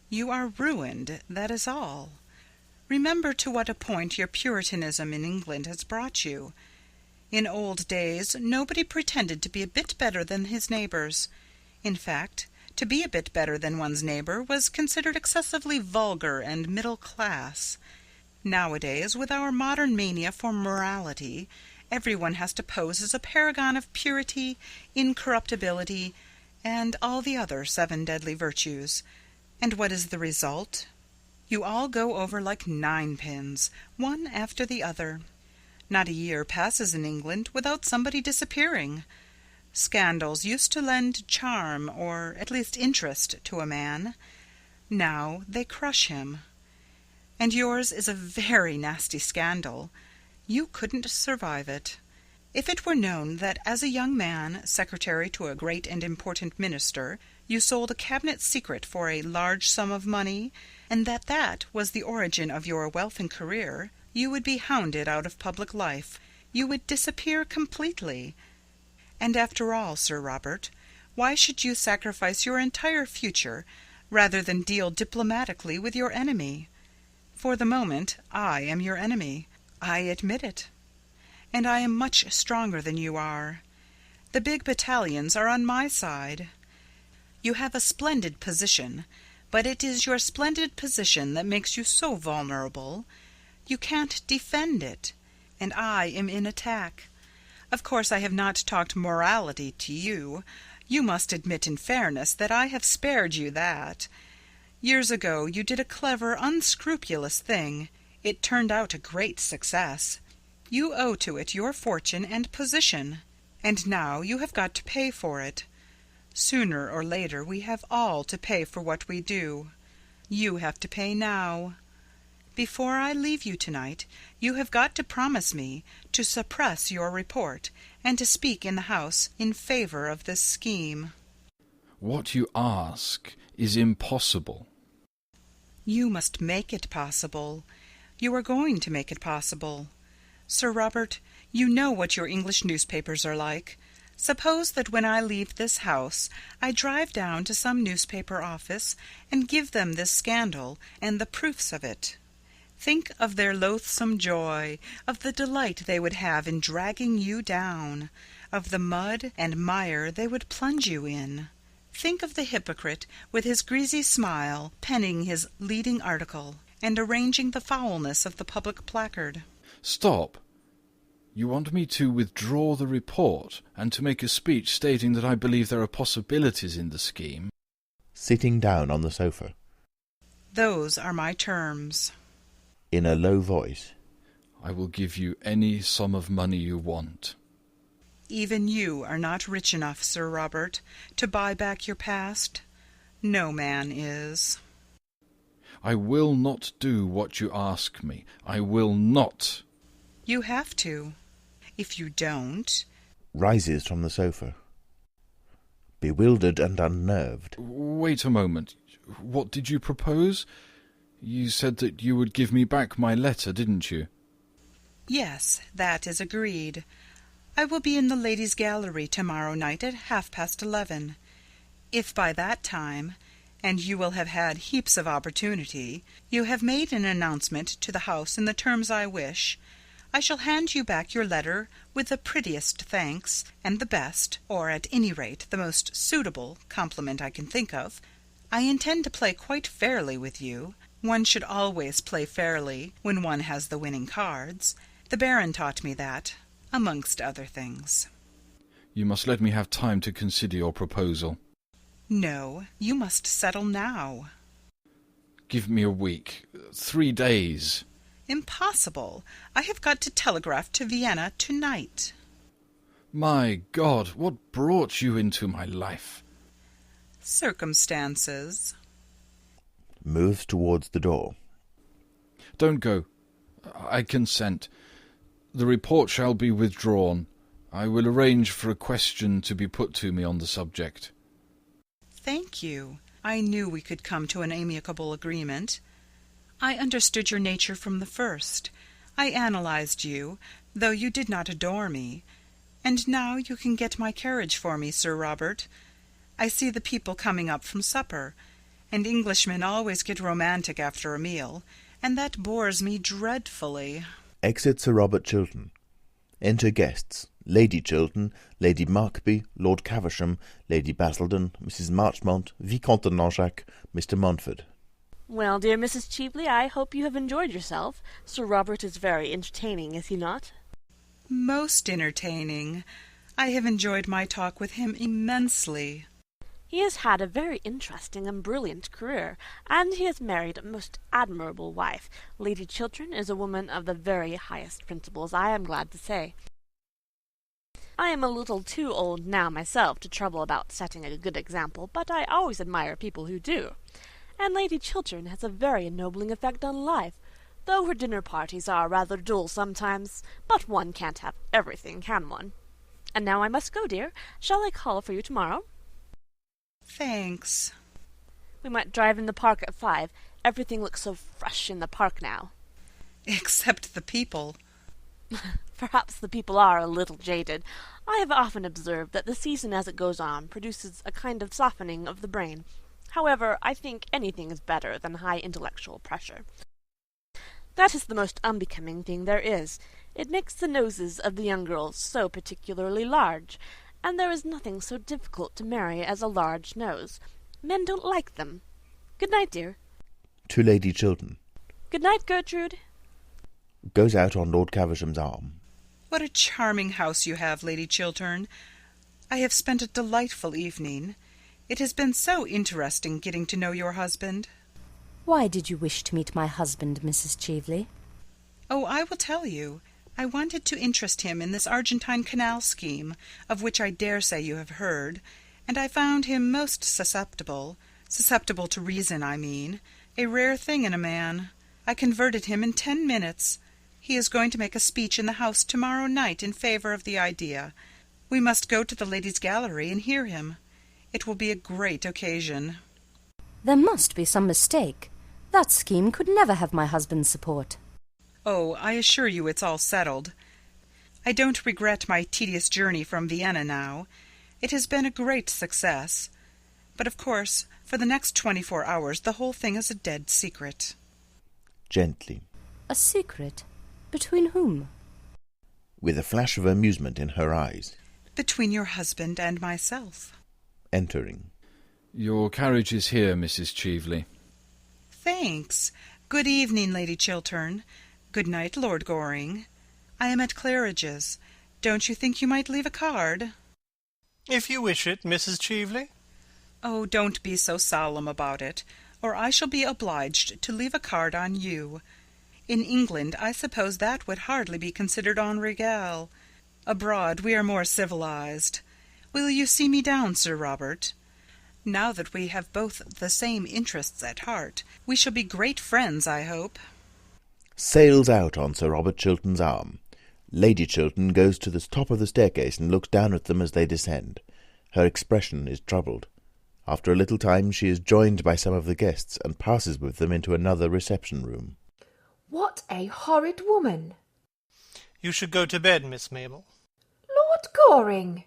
You are ruined, that is all. Remember to what a point your Puritanism in England has brought you. In old days nobody pretended to be a bit better than his neighbours. In fact, to be a bit better than one's neighbour was considered excessively vulgar and middle class. Nowadays, with our modern mania for morality, everyone has to pose as a paragon of purity, incorruptibility, and all the other 7 deadly virtues. And what is the result? You all go over like ninepins, one after the other. Not a year passes in England without somebody disappearing. Scandals used to lend charm, or at least interest, to a man. Now they crush him. And yours is a very nasty scandal. You couldn't survive it. If it were known that as a young man, secretary to a great and important minister, you sold a cabinet secret for a large sum of money, and that that was the origin of your wealth and career, you would be hounded out of public life. You would disappear completely. And after all, Sir Robert, why should you sacrifice your entire future rather than deal diplomatically with your enemy? For the moment, I am your enemy. I admit it. And I am much stronger than you are. The big battalions are on my side. You have a splendid position, but it is your splendid position that makes you so vulnerable. You can't defend it, and I am in attack. Of course I have not talked morality to you. You must admit in fairness that I have spared you that. Years ago you did a clever, unscrupulous thing. It turned out a great success. You owe to it your fortune and position, and now you have got to pay for it. Sooner or later we have all to pay for what we do. You have to pay now. Before I leave you tonight, you have got to promise me to suppress your report and to speak in the House in favour of this scheme. What you ask is impossible. You must make it possible. You are going to make it possible. Sir Robert, you know what your English newspapers are like. Suppose that when I leave this house I drive down to some newspaper office and give them this scandal and the proofs of it. Think of their loathsome joy, of the delight they would have in dragging you down, of the mud and mire they would plunge you in. Think of the hypocrite, with his greasy smile, penning his leading article, and arranging the foulness of the public placard. Stop. You want me to withdraw the report, and to make a speech stating that I believe there are possibilities in the scheme? Sitting down on the sofa. Those are my terms. In a low voice. I will give you any sum of money you want. Even you are not rich enough, Sir Robert, to buy back your past. No man is. I will not do what you ask me. I will not. You have to. If you don't... Rises from the sofa. Bewildered and unnerved. Wait a moment. What did you propose? You said that you would give me back my letter, didn't you? Yes, that is agreed. I will be in the ladies' gallery tomorrow night at 11:30. If by that time, and you will have had heaps of opportunity, you have made an announcement to the house in the terms I wish, I shall hand you back your letter with the prettiest thanks, and the best, or at any rate the most suitable, compliment I can think of. I intend to play quite fairly with you. One should always play fairly when one has the winning cards. The Baron taught me that, amongst other things. You must let me have time to consider your proposal. No, you must settle now. Give me a week. 3 days. Impossible. I have got to telegraph to Vienna tonight. My God, what brought you into my life? Circumstances. Moves towards the door. Don't go. I consent. The report shall be withdrawn. I will arrange for a question to be put to me on the subject. Thank you. I knew we could come to an amicable agreement. I understood your nature from the first. I analysed you, though you did not adore me. And now you can get my carriage for me, Sir Robert. I see the people coming up from supper, and Englishmen always get romantic after a meal, and that bores me dreadfully. Exit Sir Robert Chiltern. Enter guests. Lady Chiltern, Lady Markby, Lord Caversham, Lady Basildon, Mrs. Marchmont, Vicomte de Nanjac, Mr. Montford. Well, dear Mrs. Cheveley, I hope you have enjoyed yourself. Sir Robert is very entertaining, is he not? Most entertaining. I have enjoyed my talk with him immensely. He has had a very interesting and brilliant career, and he has married a most admirable wife. Lady Chiltern is a woman of the very highest principles, I am glad to say. I am a little too old now myself to trouble about setting a good example, but I always admire people who do. And Lady Chiltern has a very ennobling effect on life, though her dinner parties are rather dull sometimes. But one can't have everything, can one? And now I must go, dear. Shall I call for you tomorrow? Thanks. We might drive in the park at 5. Everything looks so fresh in the park now. Except the people. Perhaps the people are a little jaded. I have often observed that the season as it goes on produces a kind of softening of the brain. However, I think anything is better than high intellectual pressure. That is the most unbecoming thing there is. It makes the noses of the young girls so particularly large, and there is nothing so difficult to marry as a large nose. Men don't like them. Good night, dear. To Lady Chiltern. Good night, Gertrude. Goes out on Lord Caversham's arm. What a charming house you have, Lady Chiltern. I have spent a delightful evening. It has been so interesting getting to know your husband. Why did you wish to meet my husband, Mrs. Cheveley? Oh, I will tell you. I wanted to interest him in this Argentine Canal scheme, of which I dare say you have heard, and I found him most susceptible to reason, I mean, a rare thing in a man. I converted him in 10 minutes. He is going to make a speech in the House tomorrow night in favour of the idea. We must go to the ladies' gallery and hear him. It will be a great occasion. There must be some mistake. That scheme could never have my husband's support. Oh, I assure you it's all settled. I don't regret my tedious journey from Vienna now. It has been a great success. But of course, for the next 24 hours the whole thing is a dead secret. Gently. A secret? Between whom? With a flash of amusement in her eyes. Between your husband and myself. Entering. Your carriage is here, Mrs. Cheveley. Thanks. Good evening, Lady Chiltern. Good night, Lord Goring. I am at Claridge's. Don't you think you might leave a card? If you wish it, Mrs. Cheveley. Oh, don't be so solemn about it, or I shall be obliged to leave a card on you. In England, I suppose that would hardly be considered en règle. Abroad, we are more civilized. Will you see me down, Sir Robert? Now that we have both the same interests at heart, we shall be great friends, I hope. Sails out on Sir Robert Chiltern's arm. Lady Chiltern goes to the top of the staircase and looks down at them as they descend. Her expression is troubled. After a little time she is joined by some of the guests and passes with them into another reception room. What a horrid woman! You should go to bed, Miss Mabel. Lord Goring!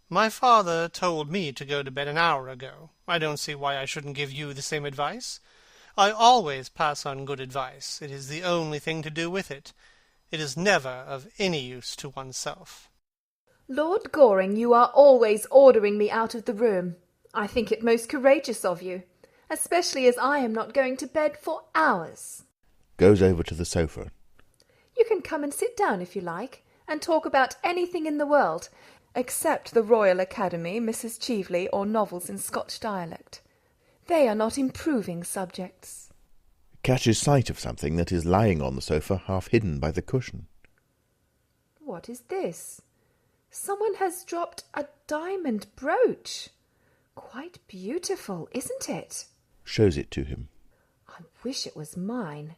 My father told me to go to bed an hour ago. I don't see why I shouldn't give you the same advice. I always pass on good advice. It is the only thing to do with it. It is never of any use to oneself. Lord Goring, you are always ordering me out of the room. I think it most courageous of you, especially as I am not going to bed for hours. Goes over to the sofa. You can come and sit down if you like, and talk about anything in the world, except the Royal Academy, Mrs. Cheveley, or novels in Scotch dialect. They are not improving subjects. Catches sight of something that is lying on the sofa, half hidden by the cushion. What is this? Someone has dropped a diamond brooch. Quite beautiful, isn't it? Shows it to him. I wish it was mine.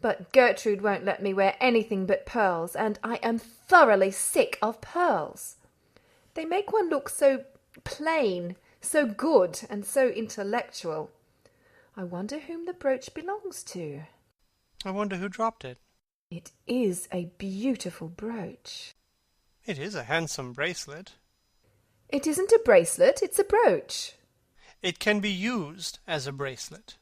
But Gertrude won't let me wear anything but pearls, and I am thoroughly sick of pearls. They make one look so plain, so good, and so intellectual. I wonder whom the brooch belongs to. I wonder who dropped it. It is a beautiful brooch. It is a handsome bracelet. It isn't a bracelet, it's a brooch. It can be used as a bracelet.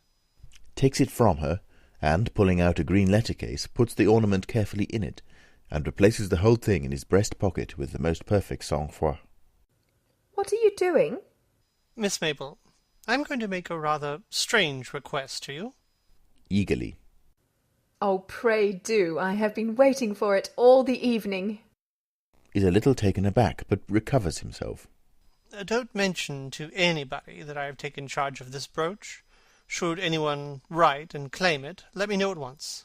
Takes it from her, and, pulling out a green letter case, puts the ornament carefully in it, and replaces the whole thing in his breast pocket with the most perfect sang-froid. What are you doing? Miss Mabel, I'm going to make a rather strange request to you. Eagerly. Oh, pray do. I have been waiting for it all the evening. Is a little taken aback, but recovers himself. Don't mention to anybody that I have taken charge of this brooch. Should anyone write and claim it, let me know at once.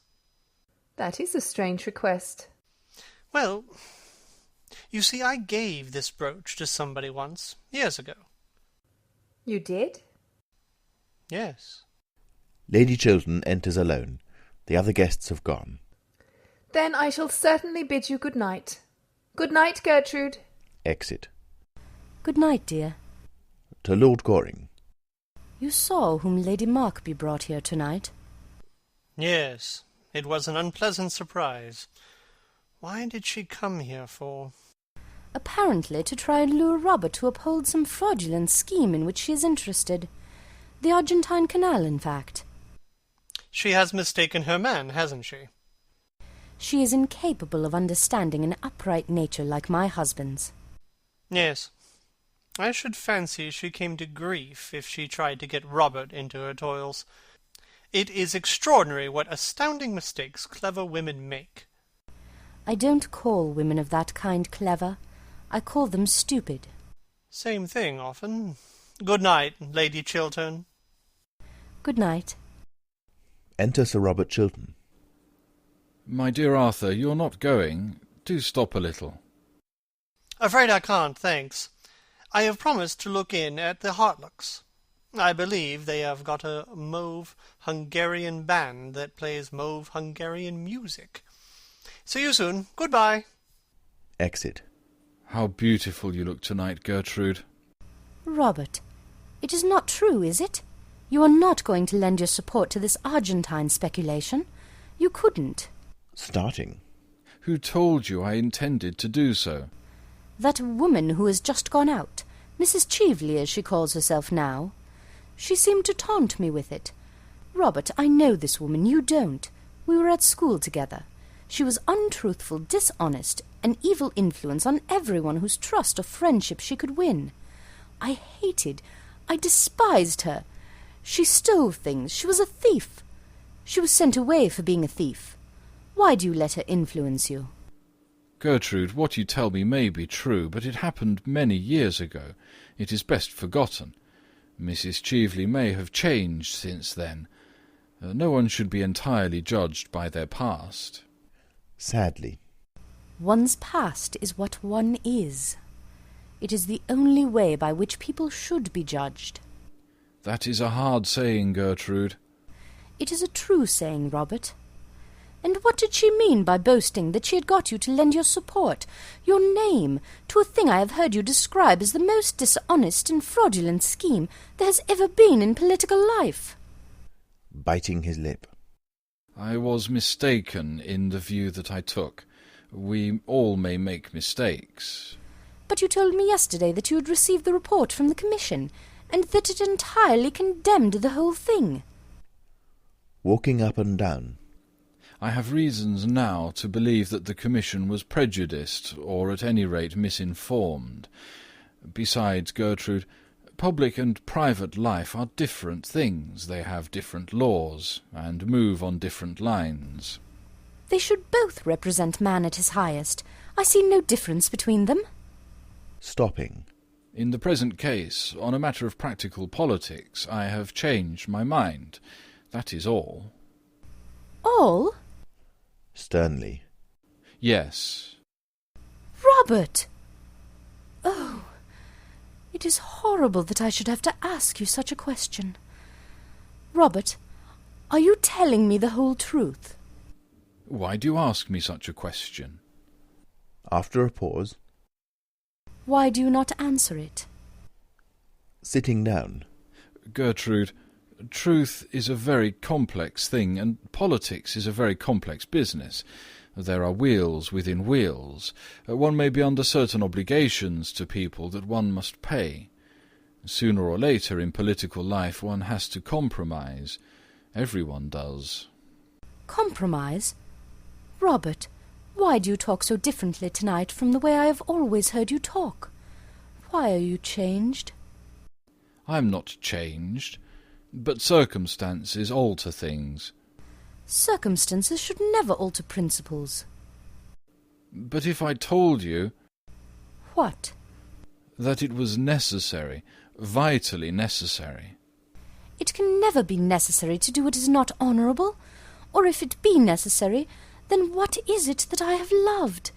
That is a strange request. Well, you see, I gave this brooch to somebody once, years ago. You did? Yes. Lady Chiltern enters alone. The other guests have gone. Then I shall certainly bid you good night. Good night, Gertrude. Exit. Good night, dear. To Lord Goring. You saw whom Lady Markby brought here tonight? Yes, it was an unpleasant surprise. Why did she come here for? Apparently to try and lure Robert to uphold some fraudulent scheme in which she is interested. The Argentine Canal, in fact. She has mistaken her man, hasn't she? She is incapable of understanding an upright nature like my husband's. Yes. I should fancy she came to grief if she tried to get Robert into her toils. It is extraordinary what astounding mistakes clever women make. I don't call women of that kind clever. I call them stupid. Same thing, often. Good night, Lady Chiltern. Good night. Enter Sir Robert Chiltern. My dear Arthur, you're not going. Do stop a little. Afraid I can't, thanks. I have promised to look in at the Hartlocks. I believe they have got a mauve Hungarian band that plays mauve Hungarian music. See you soon. Goodbye. Exit. How beautiful you look tonight, Gertrude. Robert, it is not true, is it? You are not going to lend your support to this Argentine speculation? You couldn't. Starting. Who told you I intended to do so? That woman who has just gone out, Mrs. Cheveley as she calls herself now. She seemed to taunt me with it. Robert, I know this woman, you don't. We were at school together. She was untruthful, dishonest, an evil influence on everyone whose trust or friendship she could win. I despised her. She stole things. She was a thief. She was sent away for being a thief. Why do you let her influence you? Gertrude, what you tell me may be true, but it happened many years ago. It is best forgotten. Mrs. Cheveley may have changed since then. No one should be entirely judged by their past. Sadly. One's past is what one is. It is the only way by which people should be judged. That is a hard saying, Gertrude. It is a true saying, Robert. And what did she mean by boasting that she had got you to lend your support, your name, to a thing I have heard you describe as the most dishonest and fraudulent scheme there has ever been in political life? Biting his lip. I was mistaken in the view that I took. We all may make mistakes. But you told me yesterday that you had received the report from the Commission, and that it entirely condemned the whole thing. Walking up and down. I have reasons now to believe that the Commission was prejudiced, or at any rate misinformed. Besides, Gertrude, public and private life are different things. They have different laws, and move on different lines. They should both represent man at his highest. I see no difference between them. Stopping. In the present case, on a matter of practical politics, I have changed my mind. That is all. All? Sternly. Yes. Robert! Oh, it is horrible that I should have to ask you such a question. Robert, are you telling me the whole truth? Why do you ask me such a question? After a pause. Why do you not answer it? Sitting down. Gertrude, truth is a very complex thing, and politics is a very complex business. There are wheels within wheels. One may be under certain obligations to people that one must pay. Sooner or later in political life one has to compromise. Everyone does. Compromise? Robert, why do you talk so differently tonight from the way I have always heard you talk? Why are you changed? I am not changed, but circumstances alter things. Circumstances should never alter principles. But if I told you... What? That it was necessary, vitally necessary. It can never be necessary to do what is not honourable. Or if it be necessary, then what is it that I have loved?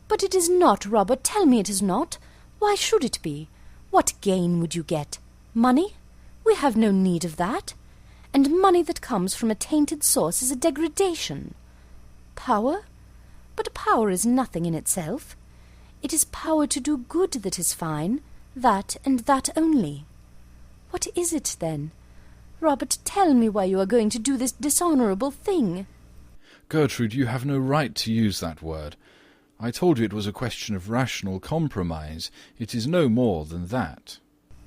But it is not, Robert. Tell me it is not. Why should it be? What gain would you get? Money? We have no need of that. And money that comes from a tainted source is a degradation. Power? But power is nothing in itself. It is power to do good that is fine, that and that only. What is it, then? Robert, tell me why you are going to do this dishonourable thing. Gertrude, you have no right to use that word. I told you it was a question of rational compromise. It is no more than that.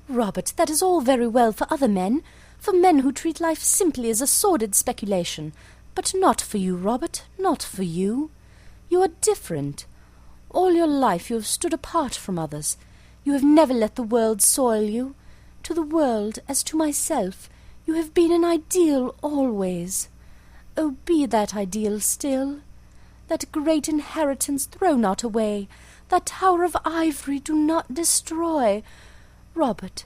Robert, that is all very well for other men, for men who treat life simply as a sordid speculation, but not for you, Robert, not for you. You are different. All your life you have stood apart from others. You have never let the world soil you. To the world, as to myself, you have been an ideal always. Oh, be that ideal still. That great inheritance throw not away. That tower of ivory do not destroy. Robert,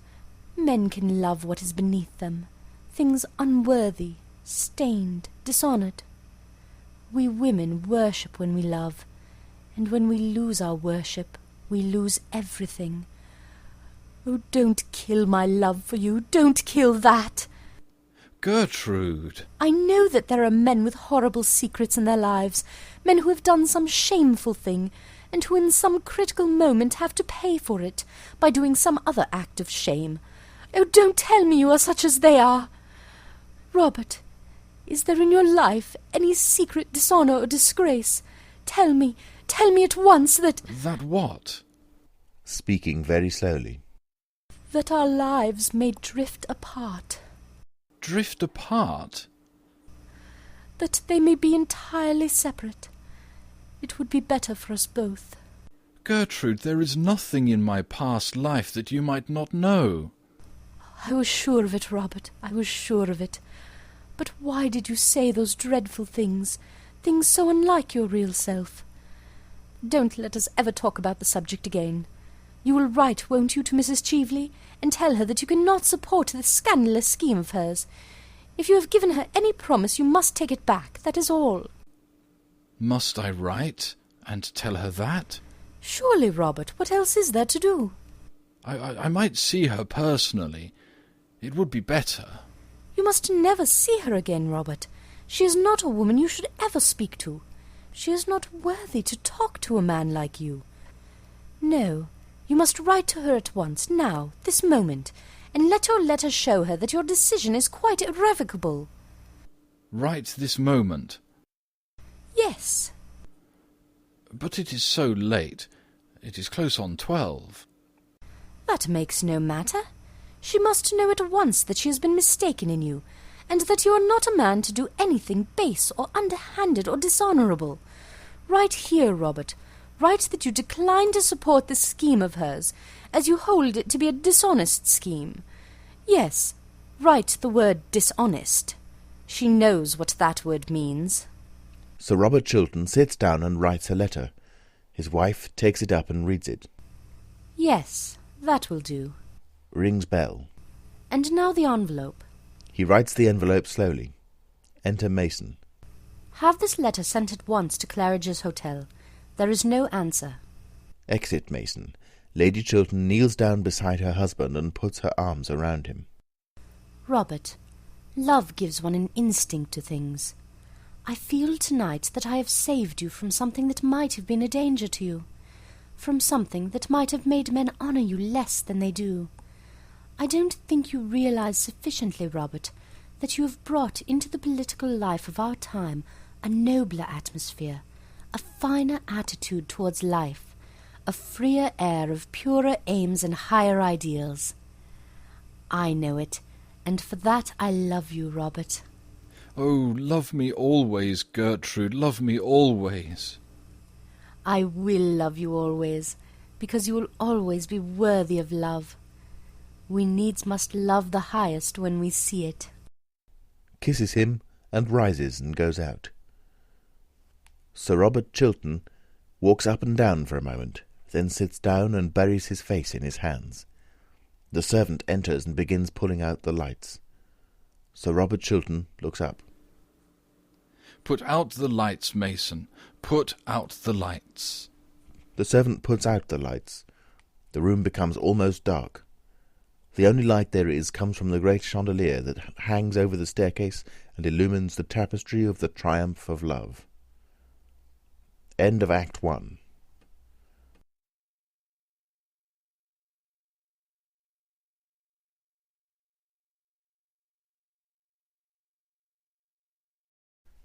men can love what is beneath them, things unworthy, stained, dishonoured. We women worship when we love, and when we lose our worship, we lose everything. Oh, don't kill my love for you, don't kill that! Gertrude! I know that there are men with horrible secrets in their lives, men who have done some shameful thing, and who in some critical moment have to pay for it by doing some other act of shame. Oh, don't tell me you are such as they are! Robert, is there in your life any secret dishonour or disgrace? Tell me at once that... That what? Speaking very slowly. That our lives may drift apart. Drift apart? That they may be entirely separate. It would be better for us both. Gertrude, there is nothing in my past life that you might not know. I was sure of it, Robert, I was sure of it. But why did you say those dreadful things, things so unlike your real self? Don't let us ever talk about the subject again. You will write, won't you, to Mrs. Cheveley, and tell her that you cannot support this scandalous scheme of hers. If you have given her any promise, you must take it back, that is all. Must I write and tell her that? Surely, Robert, what else is there to do? I might see her personally. It would be better. You must never see her again, Robert. She is not a woman you should ever speak to. She is not worthy to talk to a man like you. No, you must write to her at once, now, this moment, and let your letter show her that your decision is quite irrevocable. Right this moment? Yes. But it is so late. It is close on 12. That makes no matter. She must know at once that she has been mistaken in you, and that you are not a man to do anything base or underhanded or dishonourable. Write here, Robert. Write that you decline to support this scheme of hers, as you hold it to be a dishonest scheme. Yes, write the word dishonest. She knows what that word means. Sir Robert Chiltern sits down and writes a letter. His wife takes it up and reads it. Yes, that will do. Rings bell. And now the envelope. He writes the envelope slowly. Enter Mason. Have this letter sent at once to Claridge's Hotel. There is no answer. Exit Mason. Lady Chiltern kneels down beside her husband and puts her arms around him. Robert, love gives one an instinct to things. I feel tonight that I have saved you from something that might have been a danger to you, from something that might have made men honour you less than they do. I don't think you realize sufficiently, Robert, that you have brought into the political life of our time a nobler atmosphere, a finer attitude towards life, a freer air of purer aims and higher ideals. I know it, and for that I love you, Robert. Oh, love me always, Gertrude, love me always. I will love you always, because you will always be worthy of love. We needs must love the highest when we see it. Kisses him and rises and goes out. Sir Robert Chiltern walks up and down for a moment, then sits down and buries his face in his hands. The servant enters and begins pulling out the lights. Sir Robert Chiltern looks up. Put out the lights, Mason. Put out the lights. The servant puts out the lights. The room becomes almost dark. The only light there is comes from the great chandelier that hangs over the staircase and illumines the tapestry of the triumph of love. End of Act 1.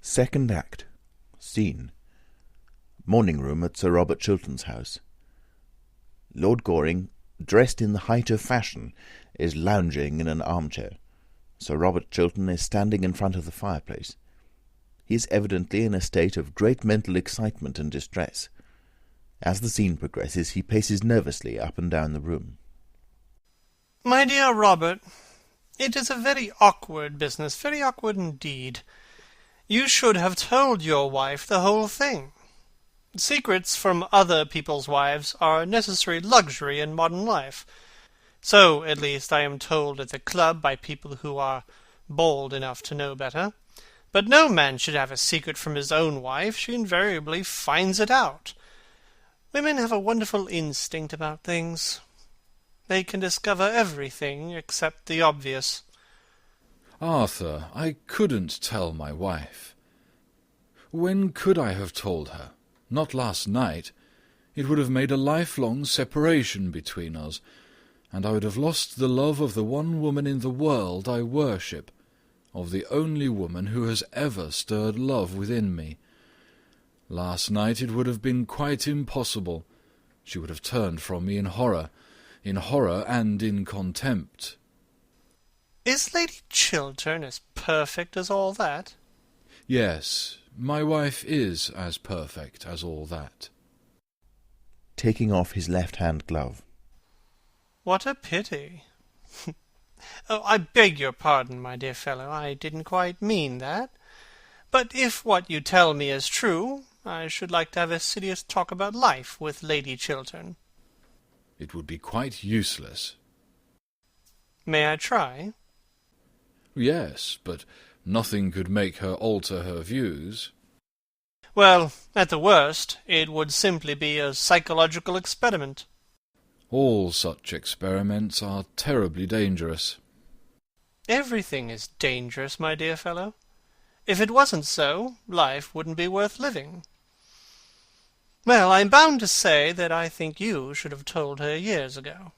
Second Act. Scene. Morning room at Sir Robert Chiltern's house. Lord Goring, dressed in the height of fashion, is lounging in an armchair. Sir Robert Chiltern is standing in front of the fireplace. He is evidently in a state of great mental excitement and distress. As the scene progresses, he paces nervously up and down the room. My dear Robert, it is a very awkward business, very awkward indeed. You should have told your wife the whole thing. Secrets from other people's wives are a necessary luxury in modern life. So, at least, I am told at the club by people who are bold enough to know better. But no man should have a secret from his own wife. She invariably finds it out. Women have a wonderful instinct about things. They can discover everything except the obvious. Arthur, I couldn't tell my wife. When could I have told her? Not last night. It would have made a lifelong separation between us, and I would have lost the love of the one woman in the world I worship, of the only woman who has ever stirred love within me. Last night it would have been quite impossible. She would have turned from me in horror and in contempt. Is Lady Chiltern as perfect as all that? Yes, my wife is as perfect as all that. Taking off his left-hand glove. What a pity. Oh, I beg your pardon, my dear fellow. I didn't quite mean that. But if what you tell me is true, I should like to have a serious talk about life with Lady Chiltern. It would be quite useless. May I try? Yes, but nothing could make her alter her views. Well, at the worst, it would simply be a psychological experiment. All such experiments are terribly dangerous. Everything is dangerous, my dear fellow. If it wasn't so, life wouldn't be worth living. Well, I'm bound to say that I think you should have told her years ago.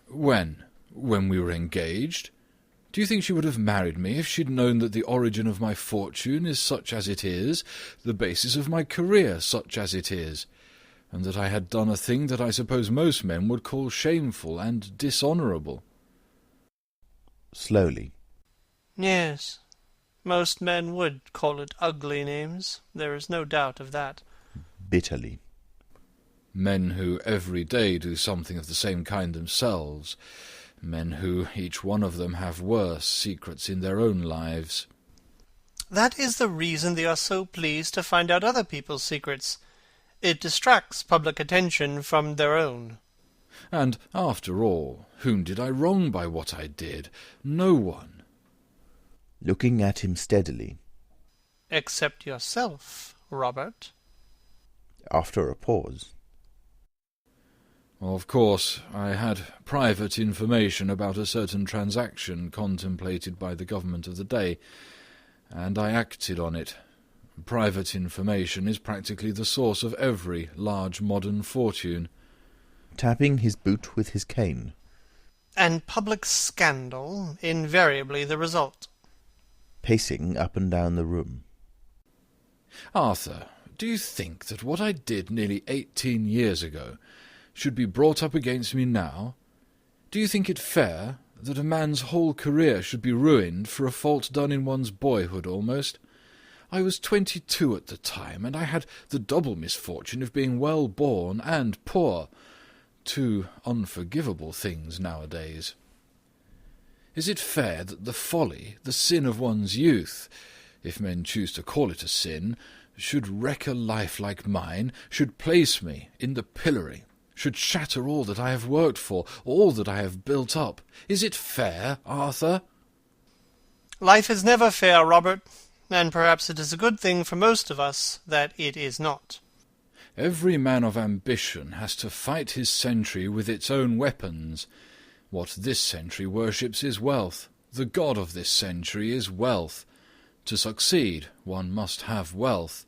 When? When we were engaged? Do you think she would have married me if she'd known that the origin of my fortune is such as it is, the basis of my career such as it is, and that I had done a thing that I suppose most men would call shameful and dishonourable? Slowly. Yes, most men would call it ugly names. There is no doubt of that. Bitterly. Men who every day do something of the same kind themselves. Men who, each one of them, have worse secrets in their own lives. That is the reason they are so pleased to find out other people's secrets. It distracts public attention from their own. And, after all, whom did I wrong by what I did? No one. Looking at him steadily. Except yourself, Robert. After a pause. Of course, I had private information about a certain transaction contemplated by the government of the day, and I acted on it. Private information is practically the source of every large modern fortune. Tapping his boot with his cane. And public scandal invariably the result. Pacing up and down the room. Arthur, do you think that what I did nearly 18 years ago should be brought up against me now? Do you think it fair that a man's whole career should be ruined for a fault done in one's boyhood almost? I was 22 at the time, and I had the double misfortune of being well born and poor. Two unforgivable things nowadays. Is it fair that the folly, the sin of one's youth, if men choose to call it a sin, should wreck a life like mine, should place me in the pillory, should shatter all that I have worked for, all that I have built up? Is it fair, Arthur? Life is never fair, Robert, and perhaps it is a good thing for most of us that it is not. Every man of ambition has to fight his century with its own weapons. What this century worships is wealth. The god of this century is wealth. To succeed, one must have wealth.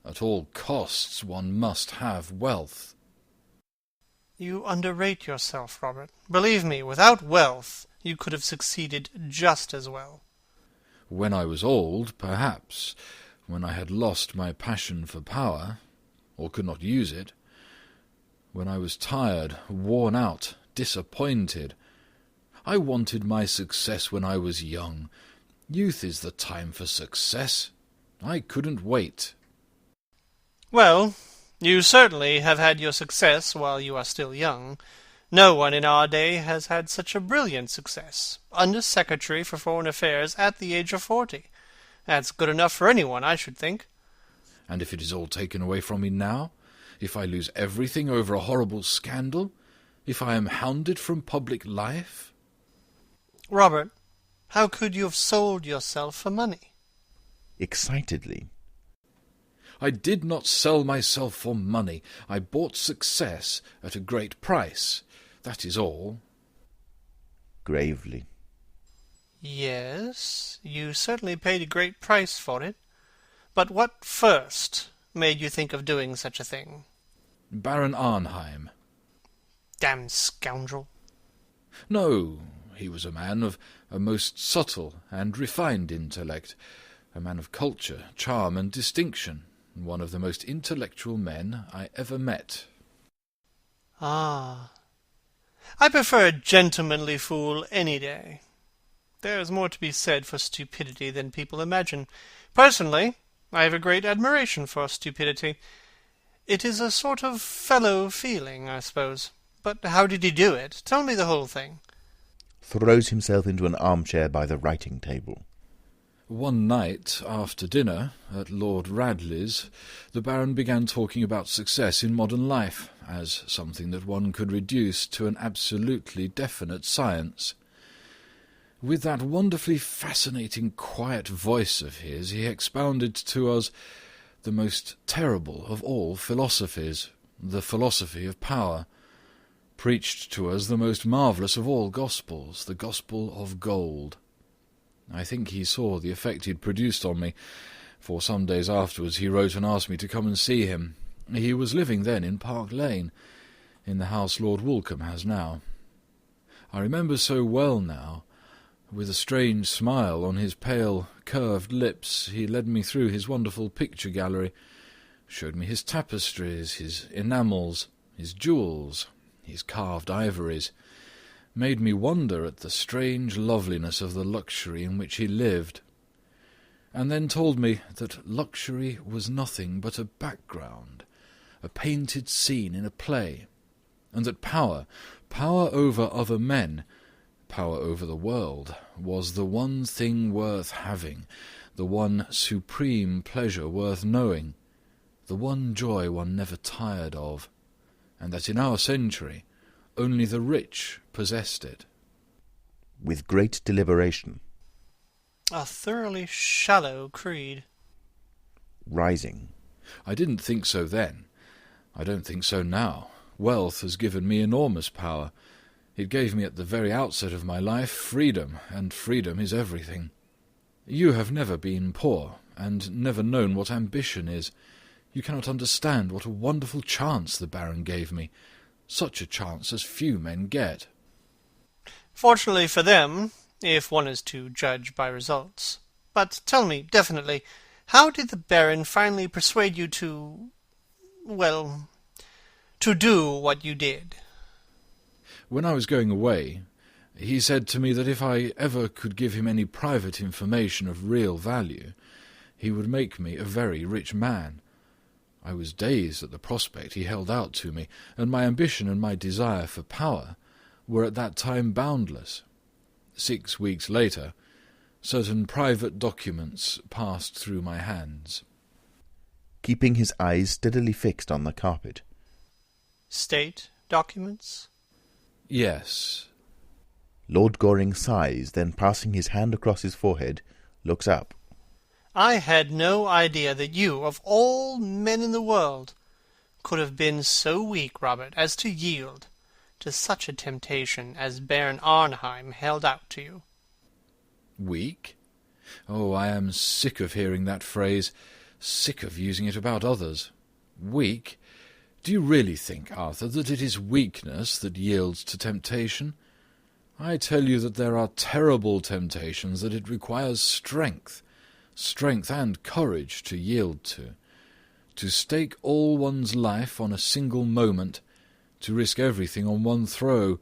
At all costs, one must have wealth. You underrate yourself, Robert. Believe me, without wealth, you could have succeeded just as well. When I was old, perhaps, when I had lost my passion for power, or could not use it, when I was tired, worn out, disappointed. I wanted my success when I was young. Youth is the time for success. I couldn't wait. Well, you certainly have had your success while you are still young. No one in our day has had such a brilliant success. Under Secretary for Foreign Affairs at the age of 40. That's good enough for anyone, I should think. And if it is all taken away from me now? If I lose everything over a horrible scandal? If I am hounded from public life? Robert, how could you have sold yourself for money? Excitedly. I did not sell myself for money. I bought success at a great price. That is all. Gravely. Yes, you certainly paid a great price for it. But what first made you think of doing such a thing? Baron Arnheim. Damned scoundrel. No, he was a man of a most subtle and refined intellect, a man of culture, charm, and distinction, one of the most intellectual men I ever met. Ah, I prefer a gentlemanly fool any day. There is more to be said for stupidity than people imagine. Personally, I have a great admiration for stupidity. It is a sort of fellow feeling, I suppose. But how did he do it? Tell me the whole thing. Throws himself into an armchair by the writing table. One night, after dinner, at Lord Radley's, the Baron began talking about success in modern life, as something that one could reduce to an absolutely definite science. With that wonderfully fascinating quiet voice of his, he expounded to us the most terrible of all philosophies, the philosophy of power. preached to us the most marvellous of all gospels, the gospel of gold. I think he saw the effect he had produced on me, for some days afterwards he wrote and asked me to come and see him. He was living then in Park Lane, in the house Lord Woolcombe has now. I remember so well now. With a strange smile on his pale, curved lips, he led me through his wonderful picture gallery, showed me his tapestries, his enamels, his jewels, his carved ivories, made me wonder at the strange loveliness of the luxury in which he lived, and then told me that luxury was nothing but a background, a painted scene in a play, and that power over other men, power over the world, was the one thing worth having, the one supreme pleasure worth knowing, the one joy one never tired of, and that in our century only the rich possessed it. With great deliberation. A thoroughly shallow creed. Rising. I didn't think so then. I don't think so now. Wealth has given me enormous power. It gave me at the very outset of my life freedom, and freedom is everything. You have never been poor, and never known what ambition is. You cannot understand what a wonderful chance the Baron gave me, such a chance as few men get. Fortunately for them, if one is to judge by results. But tell me, definitely, how did the Baron finally persuade you to do what you did? When I was going away, he said to me that if I ever could give him any private information of real value, he would make me a very rich man. I was dazed at the prospect he held out to me, and my ambition and my desire for power were at that time boundless. 6 weeks later, certain private documents passed through my hands. Keeping his eyes steadily fixed on the carpet. State documents? Yes. Lord Goring sighs, then passing his hand across his forehead, looks up. I had no idea that you, of all men in the world, could have been so weak, Robert, as to yield to such a temptation as Baron Arnheim held out to you. Weak? Oh, I am sick of hearing that phrase, sick of using it about others. Weak? Do you really think, Arthur, that it is weakness that yields to temptation? I tell you that there are terrible temptations that it requires strength and courage to yield to. To stake all one's life on a single moment, to risk everything on one throw,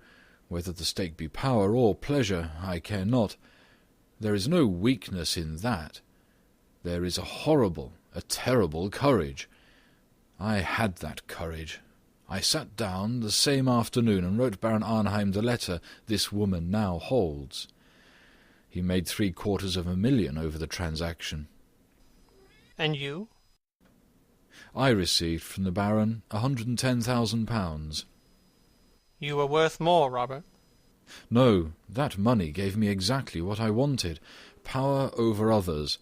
whether the stake be power or pleasure, I care not. There is no weakness in that. There is a horrible, a terrible courage. I had that courage. I sat down the same afternoon and wrote Baron Arnheim the letter this woman now holds. He made $750,000 over the transaction. And you? I received from the Baron £110,000. You were worth more, Robert. No, that money gave me exactly what I wanted, power over others.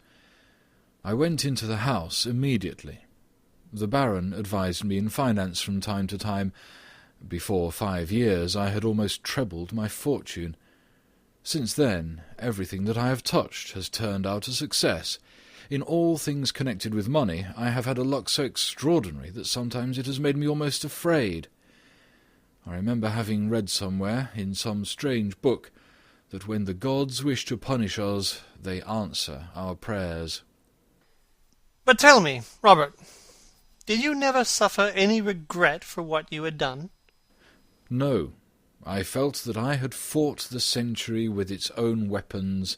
I went into the house immediately. The Baron advised me in finance from time to time. Before 5 years I had almost trebled my fortune. Since then, everything that I have touched has turned out a success. In all things connected with money, I have had a luck so extraordinary that sometimes it has made me almost afraid. I remember having read somewhere, in some strange book, that when the gods wish to punish us, they answer our prayers. But tell me, Robert, did you never suffer any regret for what you had done? No. I felt that I had fought the century with its own weapons,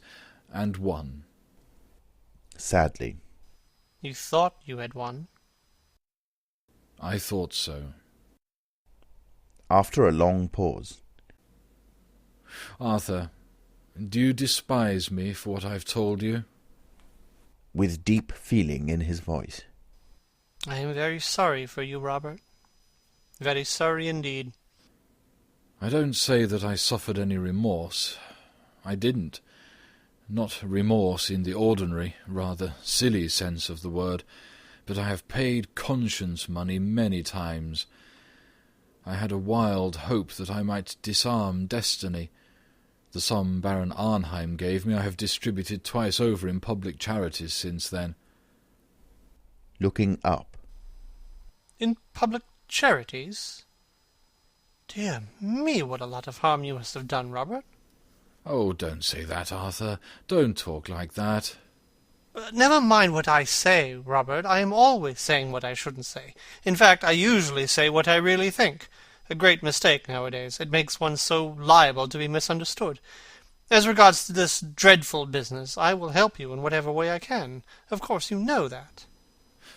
and won. Sadly. You thought you had won? I thought so. After a long pause. Arthur, do you despise me for what I've told you? With deep feeling in his voice. I am very sorry for you, Robert. Very sorry indeed. I don't say that I suffered any remorse. I didn't. Not remorse in the ordinary, rather silly sense of the word, but I have paid conscience money many times. I had a wild hope that I might disarm destiny. The sum Baron Arnheim gave me I have distributed twice over in public charities since then. Looking up. In public charities? Dear me, what a lot of harm you must have done, Robert. Oh, don't say that, Arthur. Don't talk like that. Never mind what I say, Robert. I am always saying what I shouldn't say. In fact, I usually say what I really think. A great mistake nowadays. It makes one so liable to be misunderstood. As regards to this dreadful business, I will help you in whatever way I can. Of course, you know that.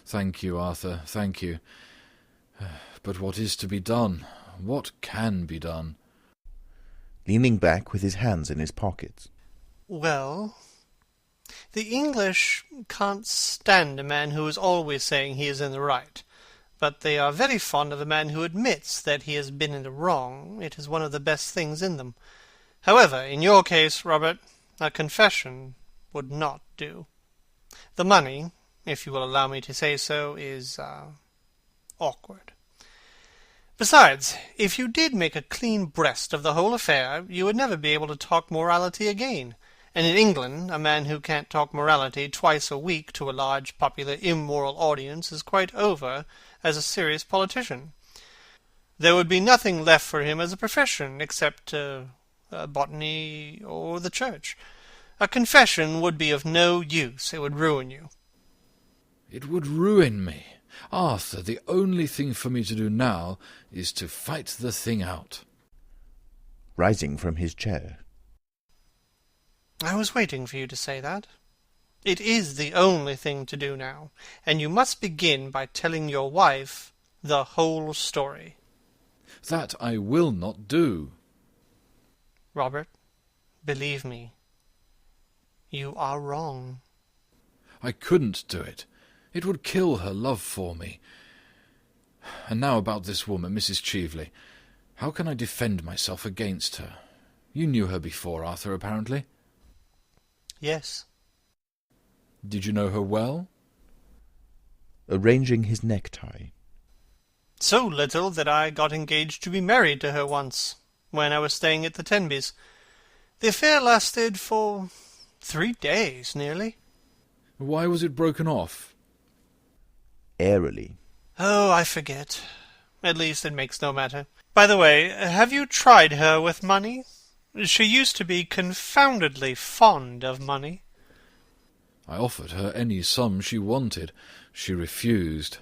Thank you, Arthur, thank you. But what is to be done? What can be done? Leaning back with his hands in his pockets. Well, the English can't stand a man who is always saying he is in the right. But they are very fond of a man who admits that he has been in the wrong. It is one of the best things in them. However, in your case, Robert, a confession would not do. The money, if you will allow me to say so, is awkward. Besides, if you did make a clean breast of the whole affair, you would never be able to talk morality again. And in England, a man who can't talk morality twice a week to a large, popular, immoral audience is quite over as a serious politician. There would be nothing left for him as a profession except botany or the church. A confession would be of no use. It would ruin you. It would ruin me. Arthur, the only thing for me to do now is to fight the thing out. Rising from his chair. I was waiting for you to say that. It is the only thing to do now, and you must begin by telling your wife the whole story. That I will not do. Robert, believe me, you are wrong. I couldn't do it. It would kill her love for me. And now about this woman, Mrs. Cheveley. How can I defend myself against her? You knew her before, Arthur, apparently. Yes. Did you know her well? Arranging his necktie. So little that I got engaged to be married to her once, when I was staying at the Tenbys. The affair lasted for 3 days, nearly. Why was it broken off? Airily. Oh, I forget. At least it makes no matter. By the way, have you tried her with money? She used to be confoundedly fond of money. I offered her any sum she wanted. She refused.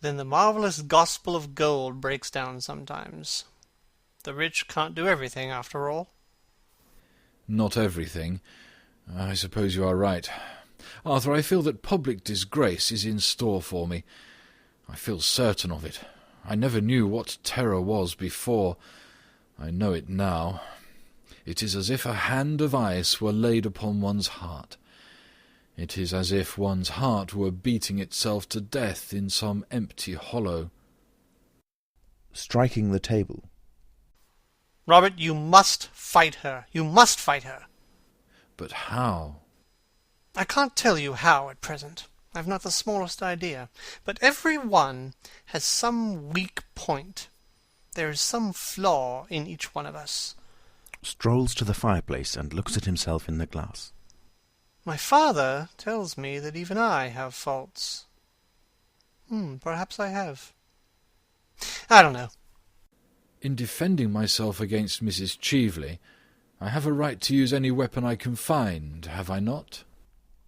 Then the marvellous gospel of gold breaks down sometimes. The rich can't do everything, after all. Not everything. I suppose you are right. Arthur, I feel that public disgrace is in store for me. I feel certain of it. I never knew what terror was before. I know it now. It is as if a hand of ice were laid upon one's heart. It is as if one's heart were beating itself to death in some empty hollow. Striking the table. Robert, you must fight her. You must fight her. But how? I can't tell you how at present. I've not the smallest idea. But every one has some weak point. There is some flaw in each one of us. Strolls to the fireplace and looks at himself in the glass. My father tells me that even I have faults. Perhaps I have. I don't know. In defending myself against Mrs. Cheveley, I have a right to use any weapon I can find, have I not?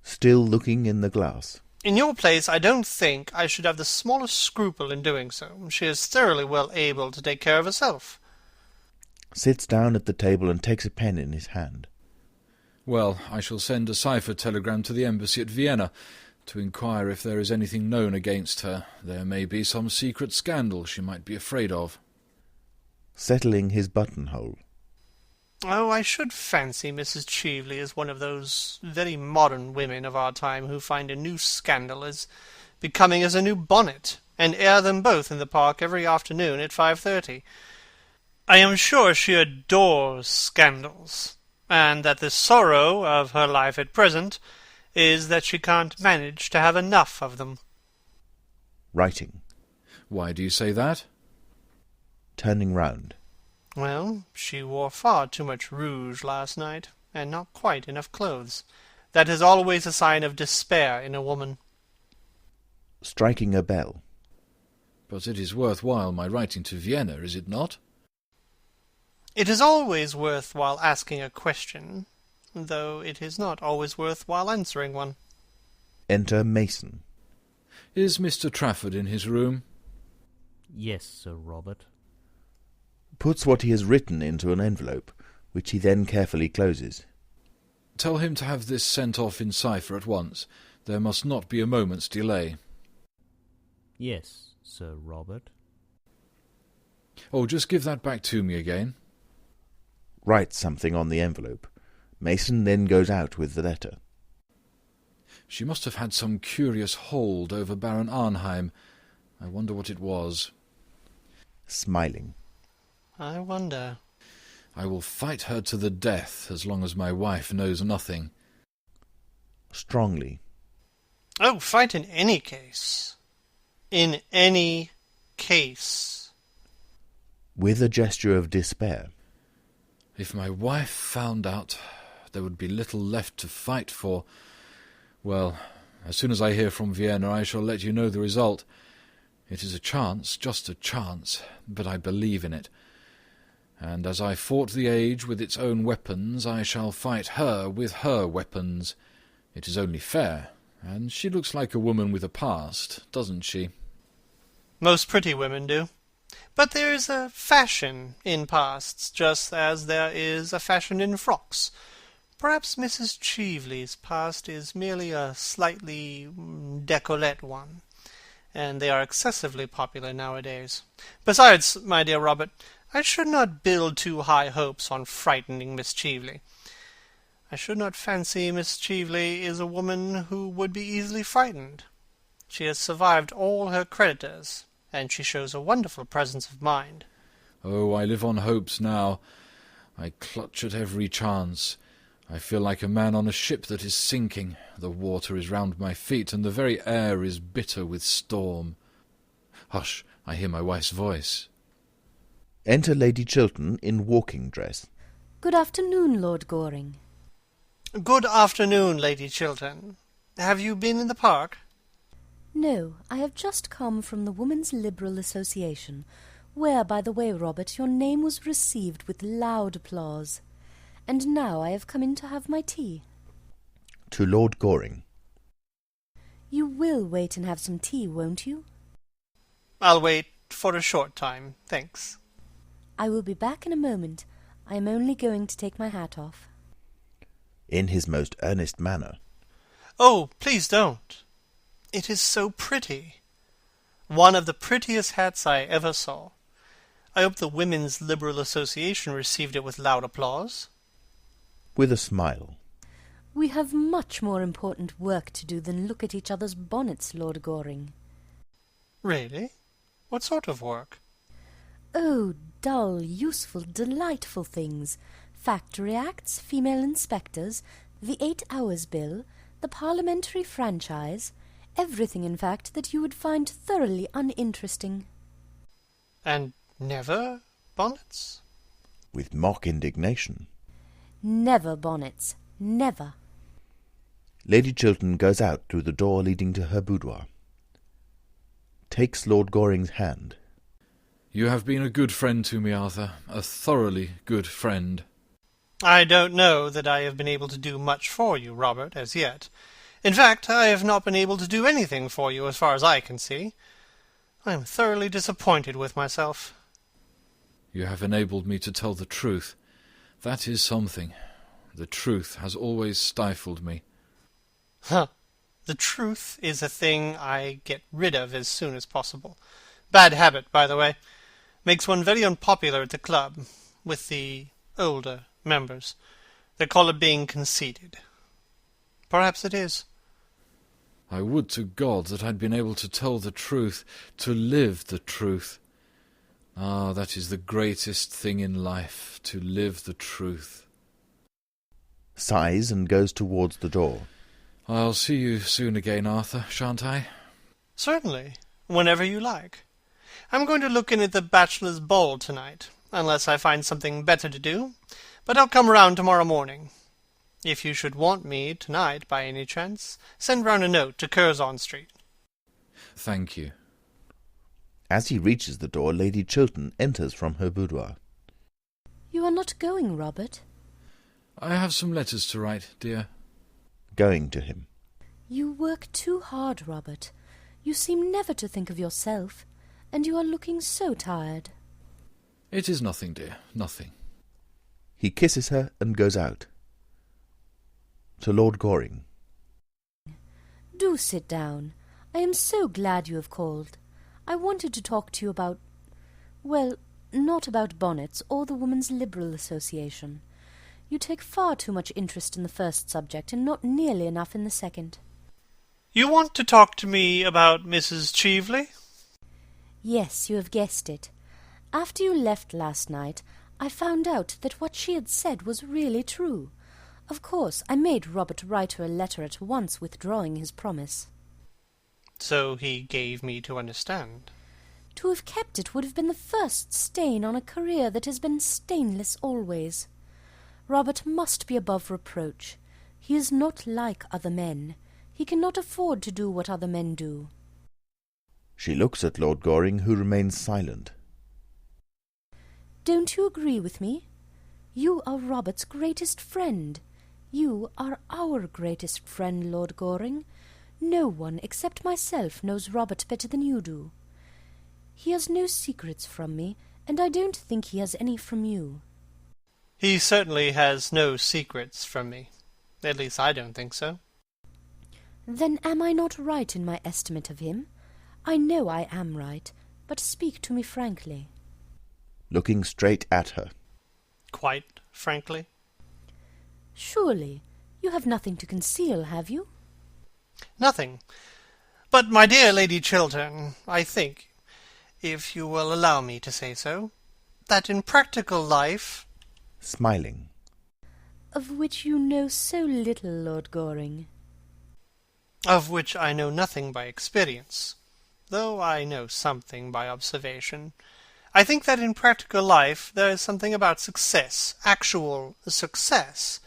Still looking in the glass. In your place, I don't think I should have the smallest scruple in doing so. She is thoroughly well able to take care of herself. Sits down at the table and takes a pen in his hand. Well, I shall send a cipher telegram to the embassy at Vienna to inquire if there is anything known against her. There may be some secret scandal she might be afraid of. Settling his buttonhole. Oh, I should fancy Mrs. Cheveley is one of those very modern women of our time who find a new scandal as becoming as a new bonnet, and air them both in the park every afternoon at 5:30. I am sure she adores scandals, and that the sorrow of her life at present is that she can't manage to have enough of them. Writing. Why do you say that? turning round. Well, she wore far too much rouge last night, and not quite enough clothes. That is always a sign of despair in a woman. Striking a bell. But it is worthwhile my writing to Vienna, is it not? It is always worthwhile asking a question, though it is not always worthwhile answering one. Enter Mason. Is Mr. Trafford in his room? Yes, Sir Robert. Puts what he has written into an envelope, which he then carefully closes. Tell him to have this sent off in cipher at once. There must not be a moment's delay. Yes, Sir Robert. Oh, just give that back to me again. Writes something on the envelope. Mason then goes out with the letter. She must have had some curious hold over Baron Arnheim. I wonder what it was. Smiling. I wonder. I will fight her to the death as long as my wife knows nothing. Strongly. Oh, fight in any case. In any case. With a gesture of despair. If my wife found out, there would be little left to fight for. Well, as soon as I hear from Vienna, I shall let you know the result. It is a chance, just a chance, but I believe in it. And as I fought the age with its own weapons, I shall fight her with her weapons. It is only fair, and she looks like a woman with a past, doesn't she? Most pretty women do. But there is a fashion in pasts, just as there is a fashion in frocks. Perhaps Mrs. Cheveley's past is merely a slightly décolleté one, and they are excessively popular nowadays. Besides, my dear Robert, I should not build too high hopes on frightening Miss Cheveley. I should not fancy Miss Cheveley is a woman who would be easily frightened. She has survived all her creditors, and she shows a wonderful presence of mind. Oh, I live on hopes now. I clutch at every chance. I feel like a man on a ship that is sinking. The water is round my feet, and the very air is bitter with storm. Hush, I hear my wife's voice. Enter Lady Chiltern in walking dress. Good afternoon, Lord Goring. Good afternoon, Lady Chiltern. Have you been in the park? No, I have just come from the Women's Liberal Association, where, by the way, Robert, your name was received with loud applause. And now I have come in to have my tea. To Lord Goring. You will wait and have some tea, won't you? I'll wait for a short time, thanks. I will be back in a moment. I am only going to take my hat off. In his most earnest manner. Oh, please don't. It is so pretty. One of the prettiest hats I ever saw. I hope the Women's Liberal Association received it with loud applause. With a smile. We have much more important work to do than look at each other's bonnets, Lord Goring. Really? What sort of work? Oh, dull, useful, delightful things. Factory Acts, female inspectors, the 8 Hours Bill, the parliamentary franchise, everything, in fact, that you would find thoroughly uninteresting. And never bonnets? With mock indignation. Never bonnets. Never. Lady Chiltern goes out through the door leading to her boudoir. Takes Lord Goring's hand. You have been a good friend to me, Arthur, a thoroughly good friend. I don't know that I have been able to do much for you, Robert, as yet. In fact, I have not been able to do anything for you as far as I can see. I am thoroughly disappointed with myself. You have enabled me to tell the truth. That is something. The truth has always stifled me. Huh. The truth is a thing I get rid of as soon as possible. Bad habit, by the way. Makes one very unpopular at the club, with the older members. They call it being conceited. Perhaps it is. I would to God that I'd been able to tell the truth, to live the truth. Ah, that is the greatest thing in life, to live the truth. Sighs and goes towards the door. I'll see you soon again, Arthur, shan't I? Certainly, whenever you like. I'm going to look in at the bachelor's ball tonight, unless I find something better to do, but I'll come round tomorrow morning. If you should want me tonight by any chance, send round a note to Curzon Street. Thank you. As he reaches the door, Lady Chiltern enters from her boudoir. You are not going, Robert? I have some letters to write, dear. Going to him. You work too hard, Robert. You seem never to think of yourself, and you are looking so tired. It is nothing, dear, nothing. He kisses her and goes out. To Lord Goring. Do sit down. I am so glad you have called. I wanted to talk to you about... well, not about bonnets or the Women's Liberal Association. You take far too much interest in the first subject and not nearly enough in the second. You want to talk to me about Mrs. Cheveley? Yes, you have guessed it. After you left last night, I found out that what she had said was really true. Of course, I made Robert write her a letter at once withdrawing his promise. So he gave me to understand. To have kept it would have been the first stain on a career that has been stainless always. Robert must be above reproach. He is not like other men. He cannot afford to do what other men do. She looks at Lord Goring, who remains silent. Don't you agree with me? You are Robert's greatest friend. You are our greatest friend, Lord Goring. No one except myself knows Robert better than you do. He has no secrets from me, and I don't think he has any from you. He certainly has no secrets from me. At least I don't think so. Then am I not right in my estimate of him? I know I am right, but speak to me frankly. Looking straight at her. Quite frankly? Surely, you have nothing to conceal, have you? Nothing. But, my dear Lady Chiltern, I think, if you will allow me to say so, that in practical life... Smiling. Of which you know so little, Lord Goring. Of which I know nothing by experience, though I know something by observation. I think that in practical life there is something about success, actual success,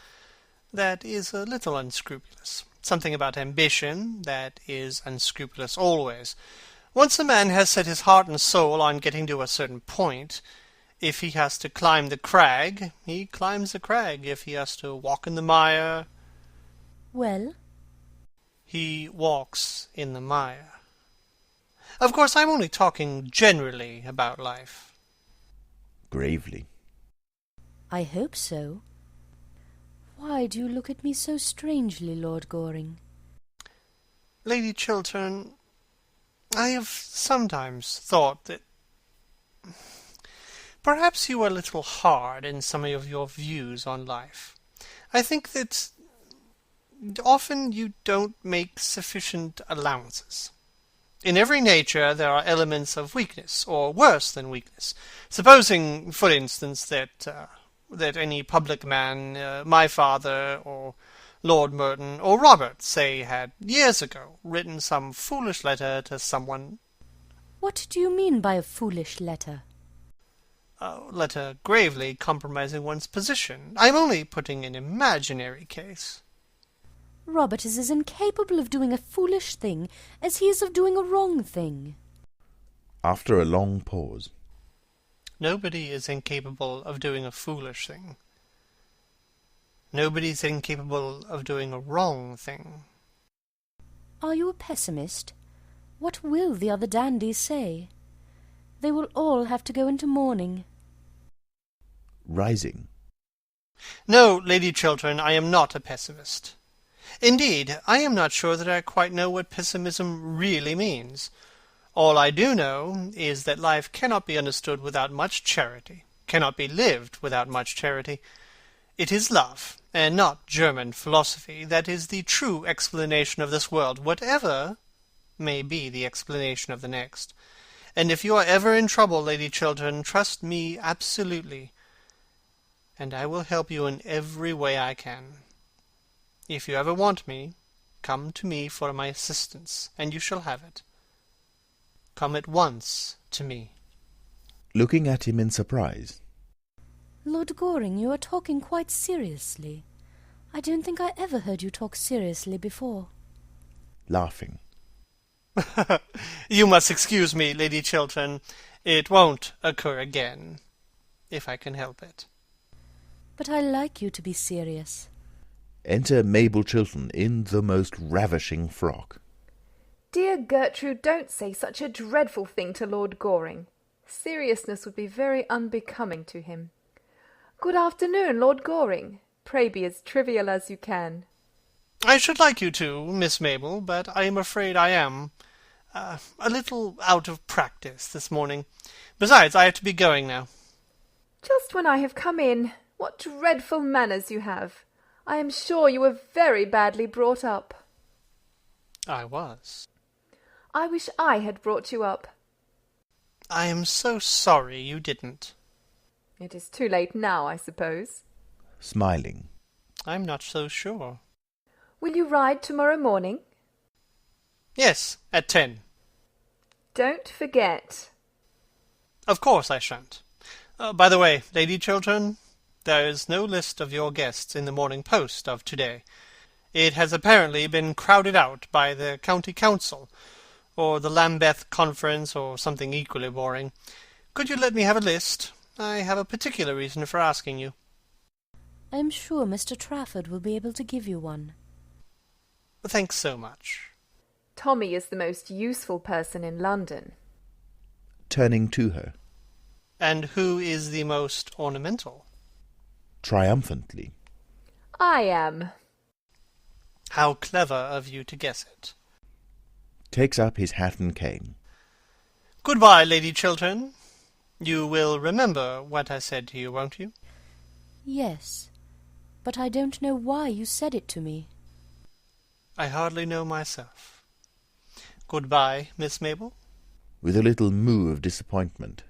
that is a little unscrupulous. Something about ambition that is unscrupulous always. Once a man has set his heart and soul on getting to a certain point, if he has to climb the crag, he climbs the crag. If he has to walk in the mire... Well? He walks in the mire. Of course, I'm only talking generally about life. Gravely. I hope so. Why do you look at me so strangely, Lord Goring? Lady Chiltern, I have sometimes thought that perhaps you are a little hard in some of your views on life. I think that often you don't make sufficient allowances. In every nature there are elements of weakness, or worse than weakness. Supposing, for instance, that any public man, my father, or Lord Merton, or Robert, say, had years ago written some foolish letter to someone. What do you mean by a foolish letter? A letter gravely compromising one's position. I am only putting an imaginary case. Robert is as incapable of doing a foolish thing as he is of doing a wrong thing. After a long pause. Nobody is incapable of doing a foolish thing. Nobody is incapable of doing a wrong thing. Are you a pessimist? What will the other dandies say? They will all have to go into mourning. Rising. No, Lady Chiltern, I am not a pessimist. Indeed, I am not sure that I quite know what pessimism really means. All I do know is that life cannot be understood without much charity, cannot be lived without much charity. It is love, and not German philosophy, that is the true explanation of this world, whatever may be the explanation of the next. And if you are ever in trouble, Lady Chiltern, trust me absolutely, and I will help you in every way I can. If you ever want me, come to me for my assistance, and you shall have it. Come at once to me. Looking at him in surprise. Lord Goring, you are talking quite seriously. I don't think I ever heard you talk seriously before. Laughing. You must excuse me, Lady Chiltern. It won't occur again, if I can help it. But I like you to be serious. Enter Mabel Chiltern in the most ravishing frock. Dear Gertrude, don't say such a dreadful thing to Lord Goring. Seriousness would be very unbecoming to him. Good afternoon, Lord Goring. Pray be as trivial as you can. I should like you to, Miss Mabel, but I am afraid I am a little out of practice this morning. Besides, I have to be going now. Just when I have come in. What dreadful manners you have. I am sure you were very badly brought up. I was. I wish I had brought you up. I am so sorry you didn't. It is too late now, I suppose. Smiling. I'm not so sure. Will you ride tomorrow morning? Yes, at 10. Don't forget. Of course I shan't. By the way, Lady Chiltern, there is no list of your guests in the Morning Post of today. It has apparently been crowded out by the County Council, or the Lambeth Conference, or something equally boring. Could you let me have a list? I have a particular reason for asking you. I am sure Mr. Trafford will be able to give you one. Thanks so much. Tommy is the most useful person in London. Turning to her. And who is the most ornamental? Triumphantly. I am. How clever of you to guess it. Takes up his hat and cane. Goodbye, Lady Chiltern. You will remember what I said to you, won't you? Yes, but I don't know why you said it to me. I hardly know myself. Goodbye, Miss Mabel. With a little moo of disappointment.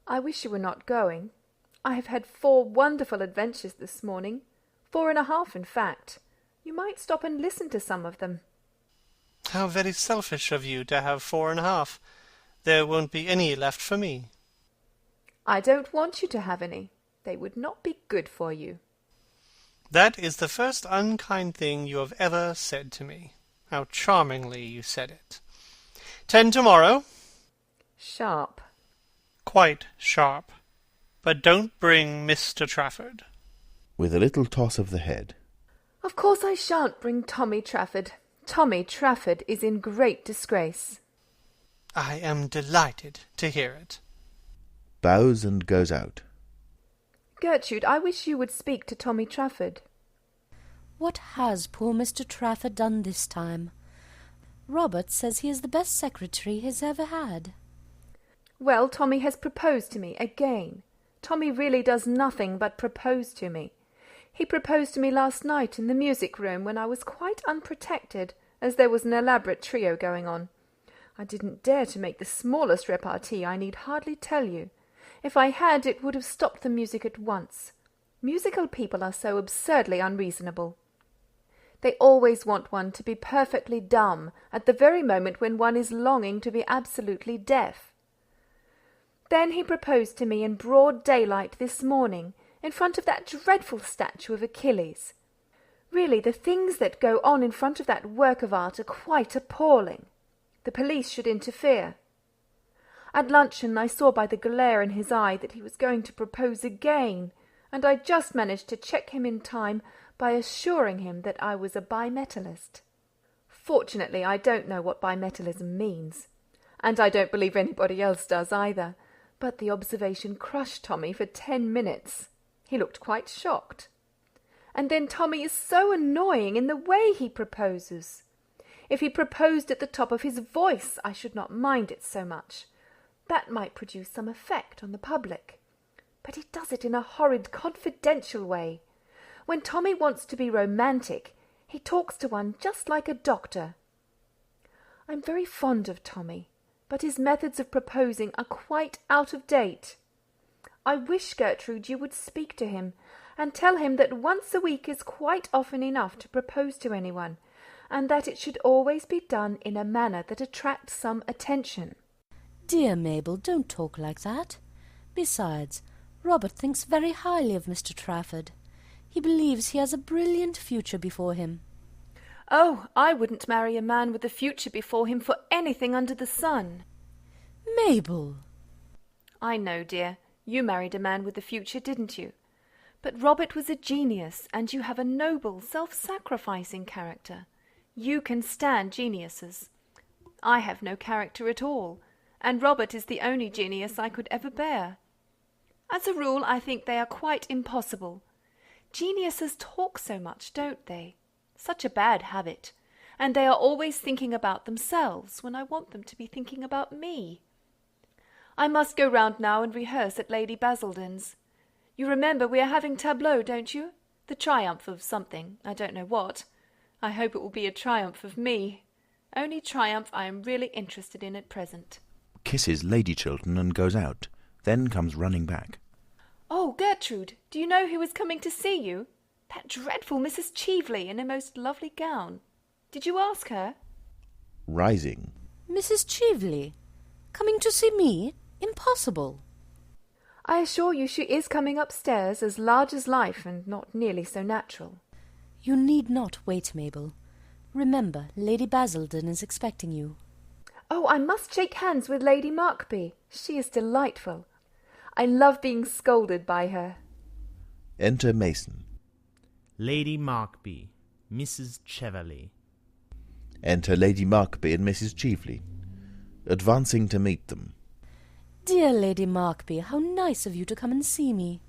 I wish you were not going. I have had 4 wonderful adventures this morning. 4.5, in fact. You might stop and listen to some of them. How very selfish of you to have 4.5. There won't be any left for me. I don't want you to have any. They would not be good for you. That is the first unkind thing you have ever said to me. How charmingly you said it. 10 tomorrow. Sharp. Quite sharp. But don't bring Mr. Trafford. With a little toss of the head. Of course I shan't bring Tommy Trafford. Tommy Trafford is in great disgrace. I am delighted to hear it. Bows and goes out. Gertrude, I wish you would speak to Tommy Trafford. What has poor Mr. Trafford done this time? Robert says he is the best secretary he has ever had. Well, Tommy has proposed to me again. Tommy really does nothing but propose to me. He proposed to me last night in the music room when I was quite unprotected, as there was an elaborate trio going on. I didn't dare to make the smallest repartee, I need hardly tell you. If I had, it would have stopped the music at once. Musical people are so absurdly unreasonable. They always want one to be perfectly dumb at the very moment when one is longing to be absolutely deaf. Then he proposed to me in broad daylight this morning, in front of that dreadful statue of Achilles. Really, the things that go on in front of that work of art are quite appalling. The police should interfere. At luncheon I saw by the glare in his eye that he was going to propose again, and I just managed to check him in time by assuring him that I was a bimetallist. Fortunately, I don't know what bimetallism means, and I don't believe anybody else does either, but the observation crushed Tommy for 10 minutes. He looked quite shocked. And then Tommy is so annoying in the way he proposes. If he proposed at the top of his voice, I should not mind it so much. That might produce some effect on the public. But he does it in a horrid confidential way. When Tommy wants to be romantic, he talks to one just like a doctor. I'm very fond of Tommy, but his methods of proposing are quite out of date. I wish, Gertrude, you would speak to him, and tell him that once a week is quite often enough to propose to anyone, and that it should always be done in a manner that attracts some attention. Dear Mabel, don't talk like that. Besides, Robert thinks very highly of Mr. Trafford. He believes he has a brilliant future before him. Oh, I wouldn't marry a man with a future before him for anything under the sun. Mabel! I know, dear. You married a man with a future, didn't you? But Robert was a genius, and you have a noble, self-sacrificing character. You can stand geniuses. I have no character at all, and Robert is the only genius I could ever bear. As a rule, I think they are quite impossible. Geniuses talk so much, don't they? Such a bad habit. And they are always thinking about themselves, when I want them to be thinking about me. I must go round now and rehearse at Lady Basildon's. You remember we are having tableau, don't you? The triumph of something, I don't know what. I hope it will be a triumph of me. Only triumph I am really interested in at present. Kisses Lady Chiltern and goes out, then comes running back. Oh, Gertrude, do you know who is coming to see you? That dreadful Mrs. Cheveley in a most lovely gown. Did you ask her? Rising. Mrs. Cheveley? Coming to see me? Impossible. I assure you she is coming upstairs, as large as life and not nearly so natural. You need not wait, Mabel. Remember, Lady Basildon is expecting you. Oh, I must shake hands with Lady Markby. She is delightful. I love being scolded by her. Enter Mason. Lady Markby, Mrs. Cheveley. Enter Lady Markby and Mrs. Cheveley, advancing to meet them. Dear Lady Markby, how nice of you to come and see me.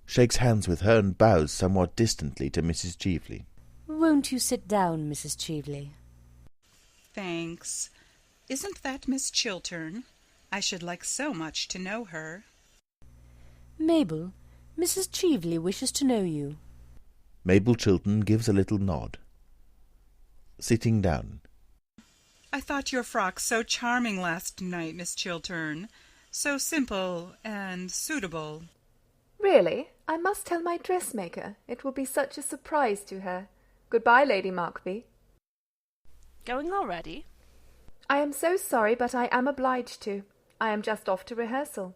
Shakes hands with her and bows somewhat distantly to Mrs. Cheveley. Won't you sit down, Mrs. Cheveley? Thanks. Isn't that Miss Chiltern? I should like so much to know her. Mabel, Mrs. Cheveley wishes to know you. Mabel Chiltern gives a little nod. Sitting down. I thought your frock so charming last night, Miss Chiltern. So simple and suitable. Really? I must tell my dressmaker. It will be such a surprise to her. Goodbye, Lady Markby. Going already? I am so sorry, but I am obliged to. I am just off to rehearsal.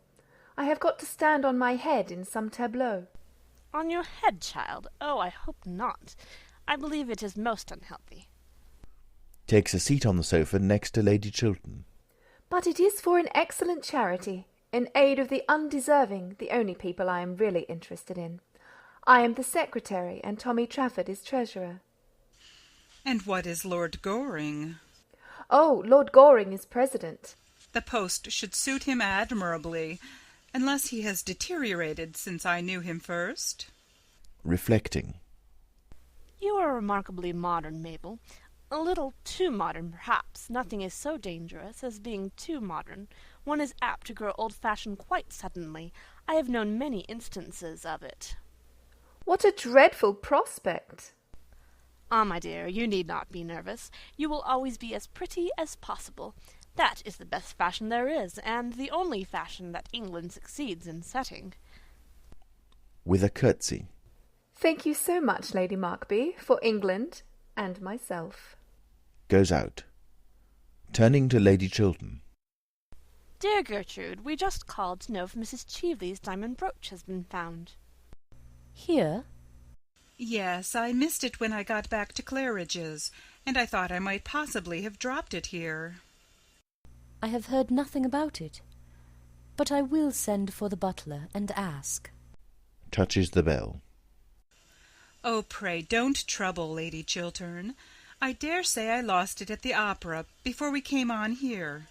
I have got to stand on my head in some tableau. On your head, child? Oh, I hope not. I believe it is most unhealthy. Takes a seat on the sofa next to Lady Chiltern. But it is for an excellent charity, in aid of the undeserving, the only people I am really interested in. I am the secretary, and Tommy Trafford is treasurer. And what is Lord Goring? Oh, Lord Goring is president. The post should suit him admirably, unless he has deteriorated since I knew him first. Reflecting. You are remarkably modern, Mabel. A little too modern, perhaps. Nothing is so dangerous as being too modern. One is apt to grow old-fashioned quite suddenly. I have known many instances of it. What a dreadful prospect! Ah, my dear, you need not be nervous. You will always be as pretty as possible. That is the best fashion there is, and the only fashion that England succeeds in setting. With a curtsy. Thank you so much, Lady Markby, for England and myself. Goes out. Turning to Lady Chiltern. Dear Gertrude, we just called to know if Mrs. Cheveley's diamond brooch has been found. Here? Yes, I missed it when I got back to Claridge's, and I thought I might possibly have dropped it here. I have heard nothing about it, but I will send for the butler and ask. Touches the bell. Oh, pray don't trouble, Lady Chiltern. I dare say I lost it at the opera before we came on here.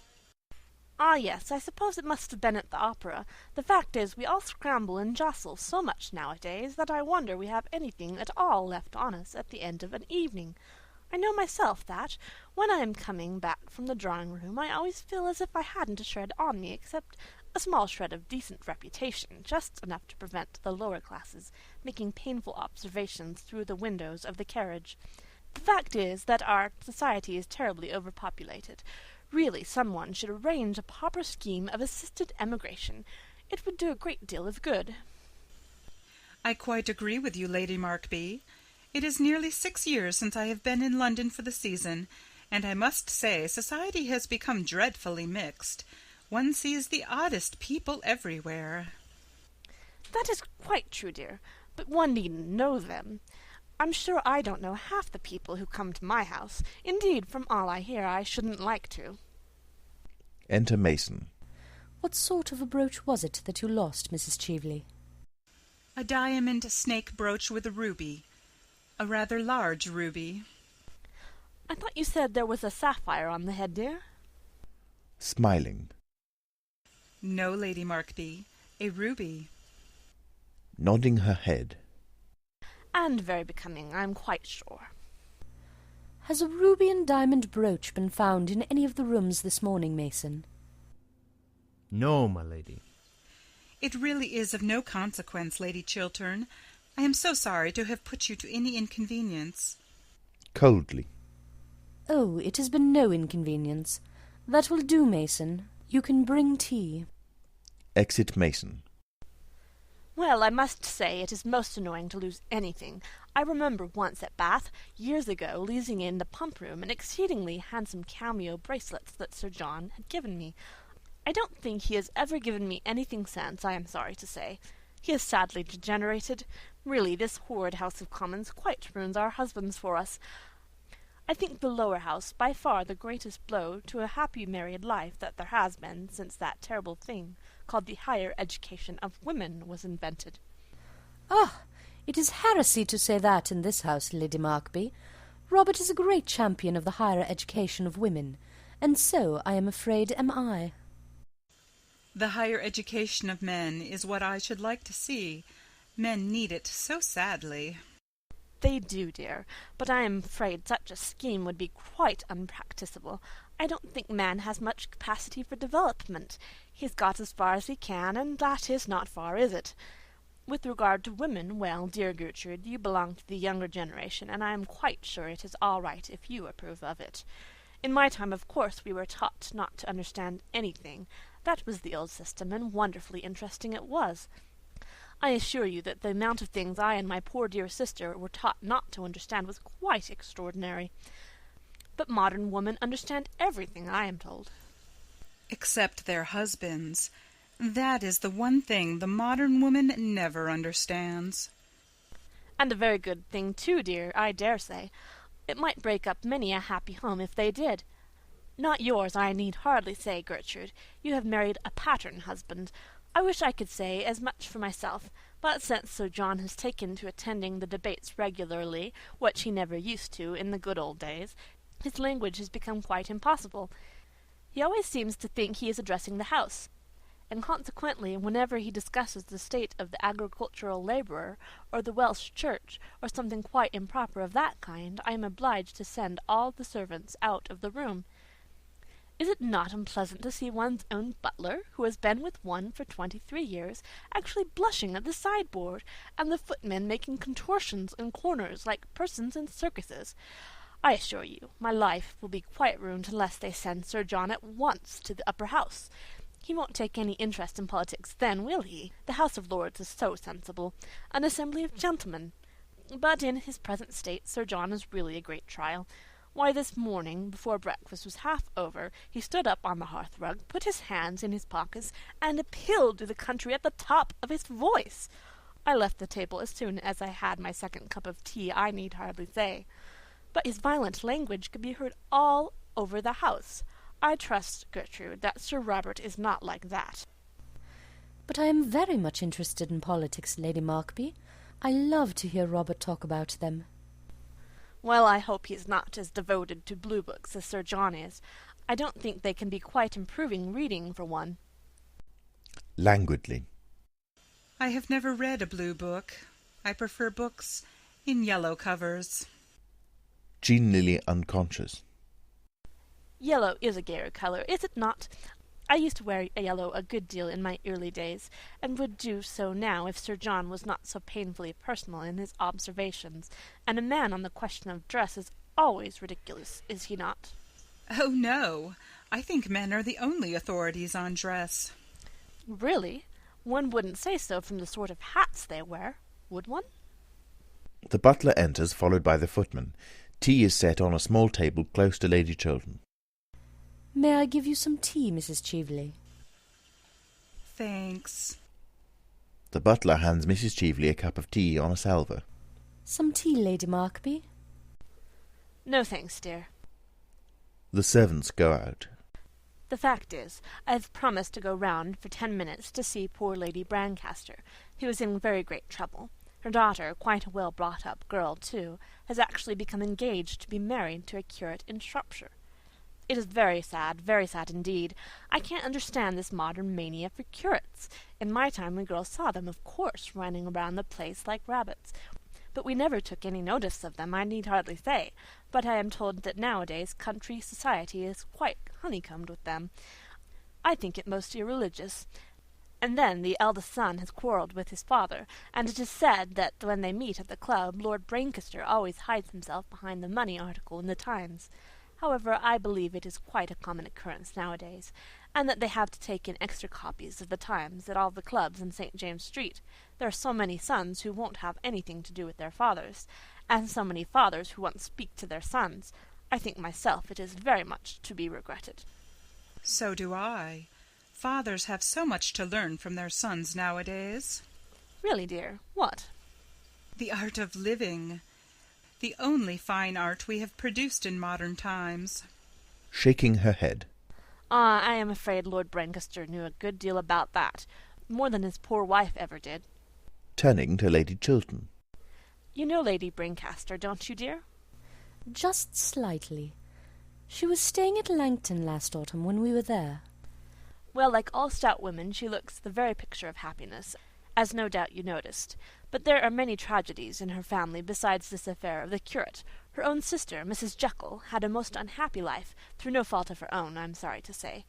Ah, yes, I suppose it must have been at the opera. The fact is, we all scramble and jostle so much nowadays that I wonder we have anything at all left on us at the end of an evening. I know myself that, when I am coming back from the drawing-room, I always feel as if I hadn't a shred on me except a small shred of decent reputation, just enough to prevent the lower classes making painful observations through the windows of the carriage. The fact is that our society is terribly overpopulated. Really, someone should arrange a proper scheme of assisted emigration. It would do a great deal of good. I quite agree with you, Lady Markby. It is nearly 6 years since I have been in London for the season, and I must say society has become dreadfully mixed. One sees the oddest people everywhere. That is quite true, dear, but one needn't know them. I'm sure I don't know half the people who come to my house. Indeed, from all I hear, I shouldn't like to. Enter Mason. What sort of a brooch was it that you lost, Mrs. Cheveley? A diamond snake brooch with a ruby. A rather large ruby. I thought you said there was a sapphire on the head, dear? Smiling. No, Lady Markby, a ruby. Nodding her head. And very becoming, I'm quite sure. Has a ruby and diamond brooch been found in any of the rooms this morning, Mason? No, my lady. It really is of no consequence, Lady Chiltern. I am so sorry to have put you to any inconvenience. Coldly. Oh, it has been no inconvenience. That will do, Mason. You can bring tea. Exit Mason. Well, I must say it is most annoying to lose anything. I remember once at Bath, years ago, losing in the pump room an exceedingly handsome cameo bracelets that Sir John had given me. I don't think he has ever given me anything since, I am sorry to say. He is sadly degenerated. Really, this horrid House of Commons quite ruins our husbands for us. I think the Lower House by far the greatest blow to a happy married life that there has been since that terrible thing called the higher education of women was invented. Ah, it is heresy to say that in this house, Lady Markby. Robert is a great champion of the higher education of women, and so, I am afraid, am I. The higher education of men is what I should like to see. Men need it so sadly. They do, dear, but I am afraid such a scheme would be quite unpracticable. I don't think man has much capacity for development. He's got as far as he can, and that is not far, is it? With regard to women, well, dear Gertrude, you belong to the younger generation, and I am quite sure it is all right if you approve of it. In my time, of course, we were taught not to understand anything. That was the old system, and wonderfully interesting it was. I assure you that the amount of things I and my poor dear sister were taught not to understand was quite extraordinary. But modern women understand everything, I am told. Except their husbands. That is the one thing the modern woman never understands. And a very good thing, too, dear, I dare say. It might break up many a happy home if they did. Not yours, I need hardly say, Gertrude. You have married a pattern husband. I wish I could say as much for myself, but since Sir John has taken to attending the debates regularly, which he never used to in the good old days, his language has become quite impossible. He always seems to think he is addressing the House, and consequently, whenever he discusses the state of the agricultural labourer, or the Welsh Church, or something quite improper of that kind, I am obliged to send all the servants out of the room. Is it not unpleasant to see one's own butler, who has been with one for 23 years, actually blushing at the sideboard, and the footmen making contortions in corners like persons in circuses? I assure you, my life will be quite ruined unless they send Sir John at once to the upper house. He won't take any interest in politics then, will he? The House of Lords is so sensible, an assembly of gentlemen. But in his present state Sir John is really a great trial. Why, this morning, before breakfast was half over, he stood up on the hearth-rug, put his hands in his pockets, and appealed to the country at the top of his voice. I left the table as soon as I had my second cup of tea, I need hardly say. But his violent language could be heard all over the house. I trust, Gertrude, that Sir Robert is not like that. But I am very much interested in politics, Lady Markby. I love to hear Robert talk about them. Well, I hope he is not as devoted to blue books as Sir John is. I don't think they can be quite improving reading, for one. Languidly. I have never read a blue book. I prefer books in yellow covers. Genially unconscious. Yellow is a gayer colour, is it not? I used to wear yellow a good deal in my early days, and would do so now if Sir John was not so painfully personal in his observations, and a man on the question of dress is always ridiculous, is he not? Oh, no. I think men are the only authorities on dress. Really? One wouldn't say so from the sort of hats they wear, would one? The butler enters, followed by the footman. Tea is set on a small table close to Lady Chiltern. May I give you some tea, Mrs. Cheveley? Thanks. The butler hands Mrs. Cheveley a cup of tea on a salver. Some tea, Lady Markby? No thanks, dear. The servants go out. The fact is, I've promised to go round for 10 minutes to see poor Lady Brancaster, who is in very great trouble. Her daughter, quite a well-brought-up girl, too, has actually become engaged to be married to a curate in Shropshire. It is very sad indeed. I can't understand this modern mania for curates. In my time we girls saw them, of course, running around the place like rabbits. But we never took any notice of them, I need hardly say. But I am told that nowadays country society is quite honeycombed with them. I think it most irreligious. And then the eldest son has quarrelled with his father, and it is said that when they meet at the club, Lord Brancaster always hides himself behind the money article in the Times. However, I believe it is quite a common occurrence nowadays, and that they have to take in extra copies of the Times at all the clubs in St. James's Street. There are so many sons who won't have anything to do with their fathers, and so many fathers who won't speak to their sons. I think myself it is very much to be regretted. So do I. Fathers have so much to learn from their sons nowadays. Really, dear, what? The art of living. The only fine art we have produced in modern times. Shaking her head. I am afraid Lord Brancaster knew a good deal about that, more than his poor wife ever did. Turning to Lady Chiltern. You know Lady Brancaster, don't you, dear? Just slightly. She was staying at Langton last autumn when we were there. Well, like all stout women, she looks the very picture of happiness, as no doubt you noticed. But there are many tragedies in her family besides this affair of the curate. Her own sister, Mrs. Jekyll, had a most unhappy life, through no fault of her own, I'm sorry to say.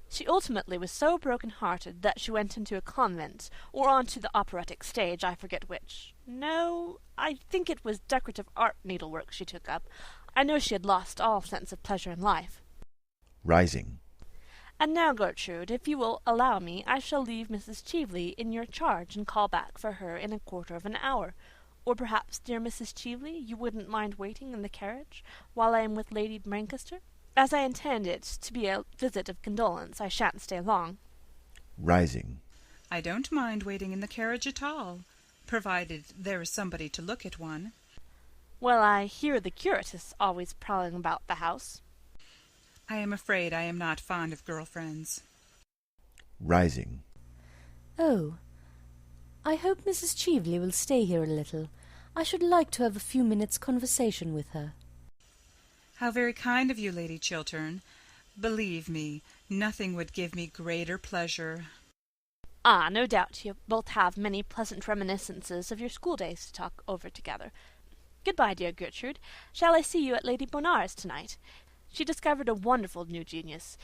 She ultimately was so broken-hearted that she went into a convent, or on to the operatic stage, I forget which. No, I think it was decorative art needlework she took up. I know she had lost all sense of pleasure in life. Rising. And now, Gertrude, if you will allow me, I shall leave Mrs. Cheveley in your charge and call back for her in a quarter of an hour. Or perhaps, dear Mrs. Cheveley, you wouldn't mind waiting in the carriage while I am with Lady Brancaster? As I intend it to be a visit of condolence, I shan't stay long. Rising. I don't mind waiting in the carriage at all, provided there is somebody to look at one. Well, I hear the curate is always prowling about the house. I am afraid I am not fond of girl friends. Rising. Oh, I hope Mrs. Cheveley will stay here a little. I should like to have a few minutes' conversation with her. How very kind of you, Lady Chiltern. Believe me, nothing would give me greater pleasure. Ah, no doubt you both have many pleasant reminiscences of your schooldays to talk over together. Goodbye, dear Gertrude. Shall I see you at Lady Bonar's tonight? She discovered a wonderful new genius.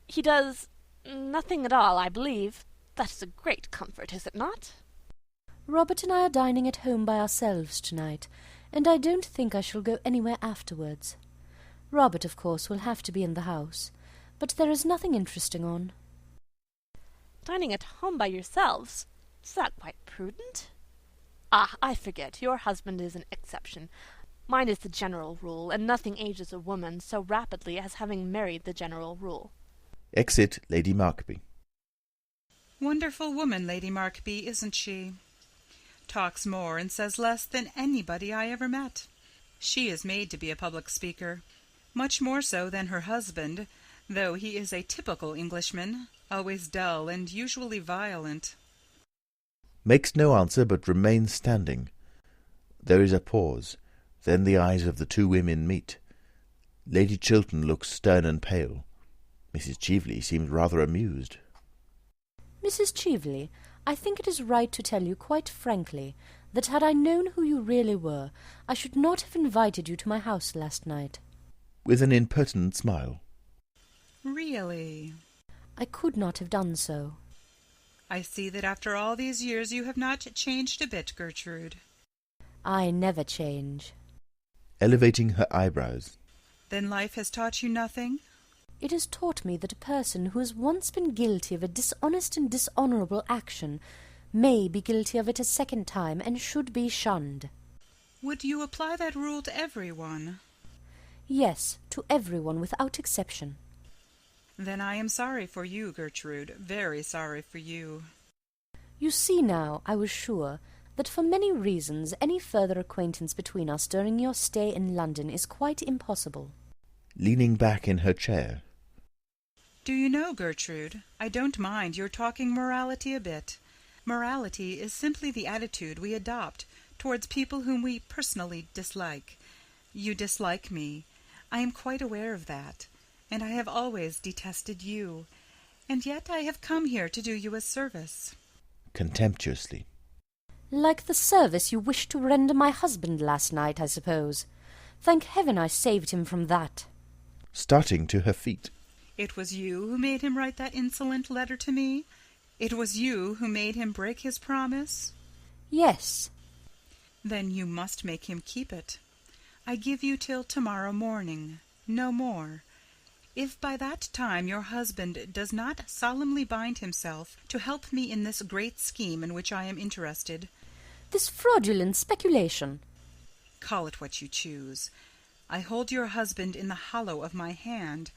He does nothing at all, I believe. That is a great comfort, is it not? Robert and I are dining at home by ourselves tonight, and I don't think I shall go anywhere afterwards. Robert, of course, will have to be in the house, but there is nothing interesting on. Dining at home by yourselves? Is that quite prudent? Ah, I forget. Your husband is an exception. Mine is the general rule, and nothing ages a woman so rapidly as having married the general rule. Exit Lady Markby. Wonderful woman, Lady Markby, isn't she? Talks more and says less than anybody I ever met. She is made to be a public speaker, much more so than her husband, though he is a typical Englishman, always dull and usually violent. Makes no answer, but remains standing. There is a pause. Then the eyes of the two women meet. Lady Chiltern looks stern and pale. Mrs. Cheveley seems rather amused. Mrs. Cheveley, I think it is right to tell you quite frankly that had I known who you really were, I should not have invited you to my house last night. With an impertinent smile. Really? I could not have done so. I see that after all these years you have not changed a bit, Gertrude. I never change. Elevating her eyebrows. Then life has taught you nothing? It has taught me that a person who has once been guilty of a dishonest and dishonourable action may be guilty of it a second time and should be shunned. Would you apply that rule to everyone? Yes, to everyone without exception. Then I am sorry for you, Gertrude, very sorry for you. You see now, I was sure that for many reasons any further acquaintance between us during your stay in London is quite impossible. Leaning back in her chair. Do you know, Gertrude, I don't mind your talking morality a bit. Morality is simply the attitude we adopt towards people whom we personally dislike. You dislike me. I am quite aware of that, and I have always detested you. And yet I have come here to do you a service. Contemptuously. Like the service you wished to render my husband last night, I suppose. Thank heaven I saved him from that. Starting to her feet. It was you who made him write that insolent letter to me? It was you who made him break his promise? Yes. Then you must make him keep it. I give you till tomorrow morning, no more. If by that time your husband does not solemnly bind himself to help me in this great scheme in which I am interested— This fraudulent speculation. Call it what you choose. I hold your husband in the hollow of my hand,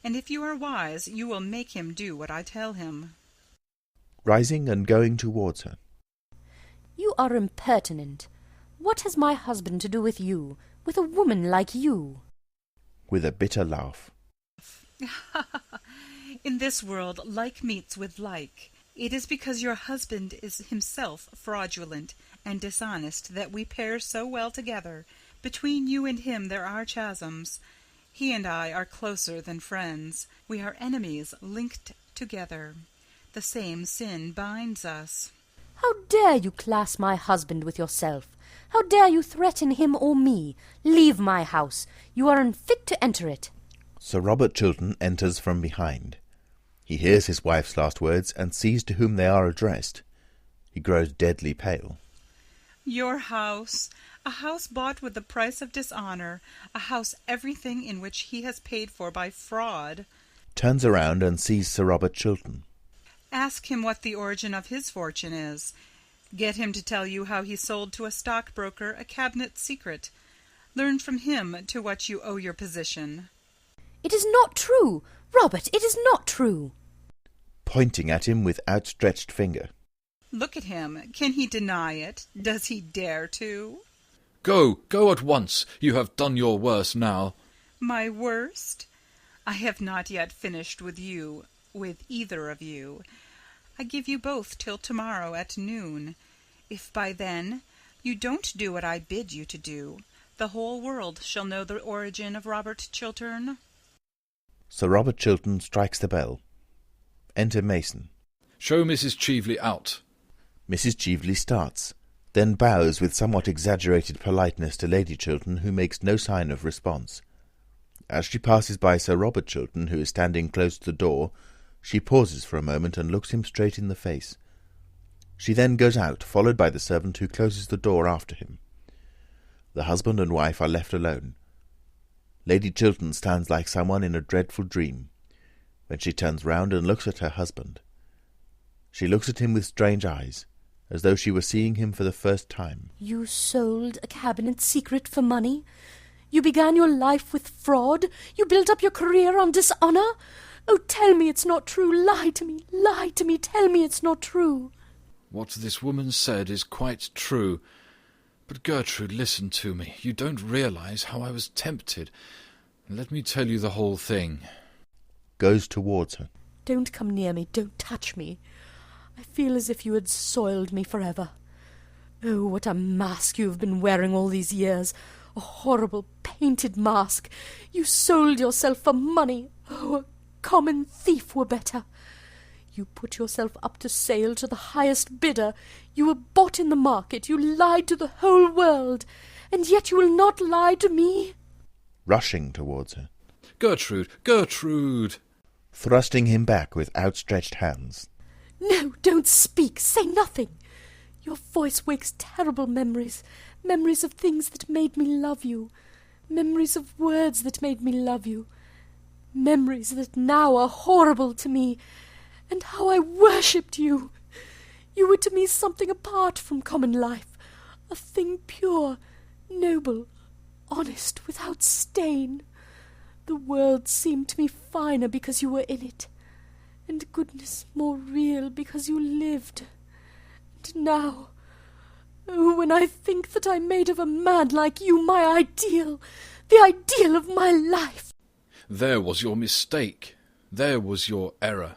and if you are wise, you will make him do what I tell him. Rising and going towards her. You are impertinent. What has my husband to do with you, with a woman like you? With a bitter laugh. In this world, like meets with like. It is because your husband is himself fraudulent and dishonest that we pair so well together. Between you and him there are chasms. He and I are closer than friends. We are enemies linked together. The same sin binds us. How dare you class my husband with yourself? How dare you threaten him or me? Leave my house. You are unfit to enter it. Sir Robert Chiltern enters from behind. He hears his wife's last words and sees to whom they are addressed. He grows deadly pale. Your house, a house bought with the price of dishonour, a house everything in which he has paid for by fraud. Turns around and sees Sir Robert Chiltern. Ask him what the origin of his fortune is. Get him to tell you how he sold to a stockbroker a cabinet secret. Learn from him to what you owe your position. It is not true! Robert, it is not true! Pointing at him with outstretched finger. Look at him. Can he deny it? Does he dare to? Go at once. You have done your worst now. My worst? I have not yet finished with you, with either of you. I give you both till tomorrow at noon. If by then you don't do what I bid you to do, the whole world shall know the origin of Robert Chiltern. Sir Robert Chiltern strikes the bell. Enter Mason. Show Mrs. Cheveley out. Mrs. Cheveley starts, then bows with somewhat exaggerated politeness to Lady Chiltern, who makes no sign of response. As she passes by Sir Robert Chiltern, who is standing close to the door, she pauses for a moment and looks him straight in the face. She then goes out, followed by the servant, who closes the door after him. The husband and wife are left alone. Lady Chiltern stands like someone in a dreadful dream. When she turns round and looks at her husband, she looks at him with strange eyes, as though she were seeing him for the first time. You sold a cabinet secret for money? You began your life with fraud? You built up your career on dishonour? Oh, tell me it's not true. Lie to me, tell me it's not true. What this woman said is quite true. But Gertrude, listen to me. You don't realize how I was tempted. Let me tell you the whole thing. Goes towards her. Don't come near me, don't touch me. I feel as if you had soiled me forever. Oh, what a mask you have been wearing all these years. A horrible painted mask. You sold yourself for money. Oh, a common thief were better. You put yourself up to sale to the highest bidder. You were bought in the market. You lied to the whole world. And yet you will not lie to me. Rushing towards her. Gertrude! Gertrude! Thrusting him back with outstretched hands. No, don't speak. Say nothing. Your voice wakes terrible memories. Memories of things that made me love you. Memories of words that made me love you. Memories that now are horrible to me. And how I worshipped you. You were to me something apart from common life. A thing pure, noble, honest, without stain. The The world seemed to me finer because you were in it, and goodness more real because you lived. And now, oh, when I think that I made of a man like you my ideal, the ideal of my life. There was your mistake. There was your error.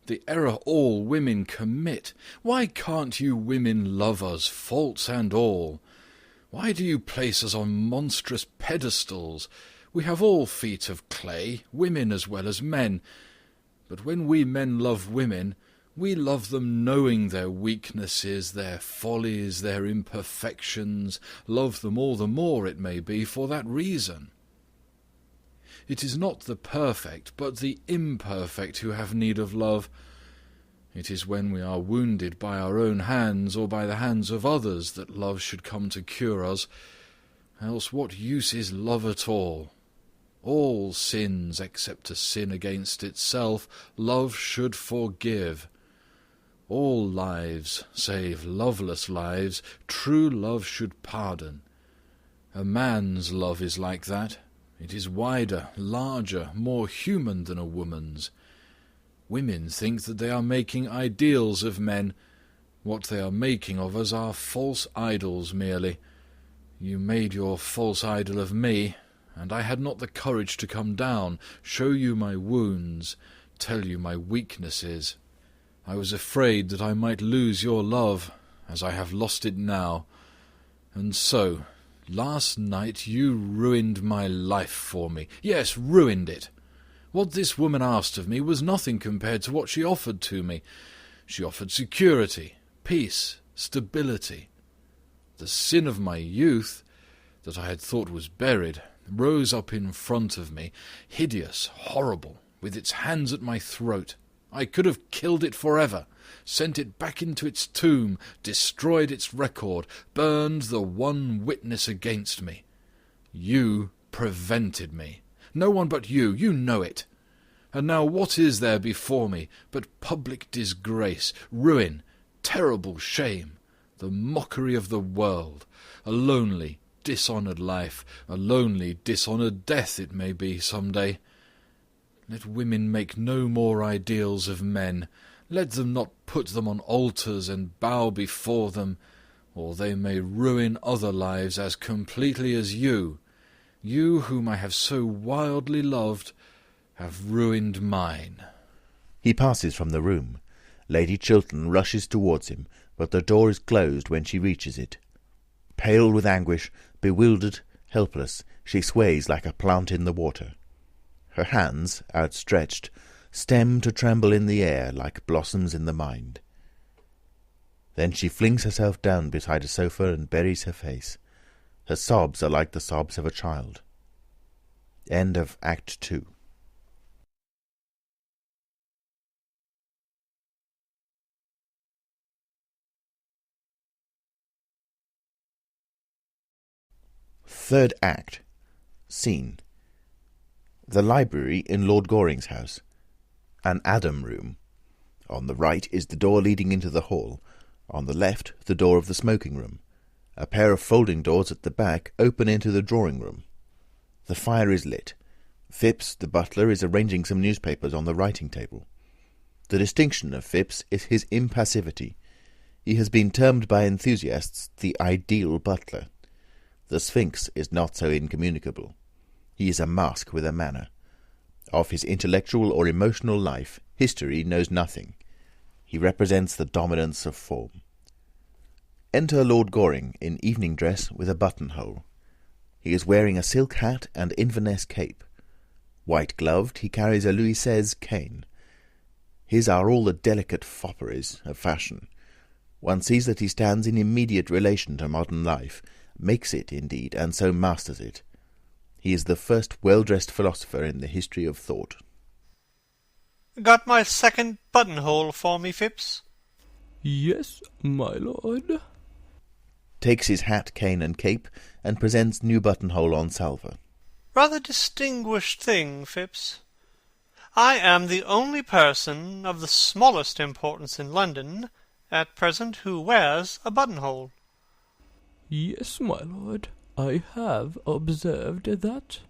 The error all women commit. Why can't you women love us, faults and all? Why do you place us on monstrous pedestals? We have all feet of clay, women as well as men. But when we men love women, we love them knowing their weaknesses, their follies, their imperfections, love them all the more, it may be, for that reason. It is not the perfect, but the imperfect who have need of love. It is when we are wounded by our own hands, or by the hands of others, that love should come to cure us. Else what use is love at all? All sins, except a sin against itself, love should forgive. All lives, save loveless lives, true love should pardon. A man's love is like that. It is wider, larger, more human than a woman's. Women think that they are making ideals of men. What they are making of us are false idols merely. You made your false idol of me, and I had not the courage to come down, show you my wounds, tell you my weaknesses. I was afraid that I might lose your love, as I have lost it now. And so, last night you ruined my life for me. Yes, ruined it. What this woman asked of me was nothing compared to what she offered to me. She offered security, peace, stability. The sin of my youth, that I had thought was buried, rose up in front of me, hideous, horrible, with its hands at my throat. I could have killed it forever, sent it back into its tomb, destroyed its record, burned the one witness against me. You prevented me. No one but you know it. And now what is there before me but public disgrace, ruin, terrible shame, the mockery of the world, a lonely, dishonoured life, a lonely, dishonoured death it may be some day. Let women make no more ideals of men. Let them not put them on altars and bow before them, or they may ruin other lives as completely as you whom I have so wildly loved, have ruined mine. He passes from the room. Lady Chiltern rushes towards him, but the door is closed when she reaches it. Pale with anguish, bewildered, helpless, she sways like a plant in the water. Her hands, outstretched, stem to tremble in the air like blossoms in the mind. Then she flings herself down beside a sofa and buries her face. Her sobs are like the sobs of a child. End of Act 2. Third Act. Scene: the library in Lord Goring's house. An Adam room. On the right is the door leading into the hall. On the left, the door of the smoking room. A pair of folding doors at the back open into the drawing room. The fire is lit. Phipps, the butler, is arranging some newspapers on the writing table. The distinction of Phipps is his impassivity. He has been termed by enthusiasts the ideal butler. The Sphinx is not so incommunicable. He is a mask with a manner. Of his intellectual or emotional life, history knows nothing. He represents the dominance of form. Enter Lord Goring in evening dress with a buttonhole. He is wearing a silk hat and Inverness cape. White-gloved, he carries a Louis XVI cane. His are all the delicate fopperies of fashion. One sees that he stands in immediate relation to modern life, makes it, indeed, and so masters it. He is the first well-dressed philosopher in the history of thought. Got my second buttonhole for me, Phipps? Yes, my lord. Takes his hat, cane, and cape, and presents new buttonhole on salver. Rather distinguished thing, Phipps. I am the only person of the smallest importance in London at present who wears a buttonhole. Yes, my lord, I have observed that.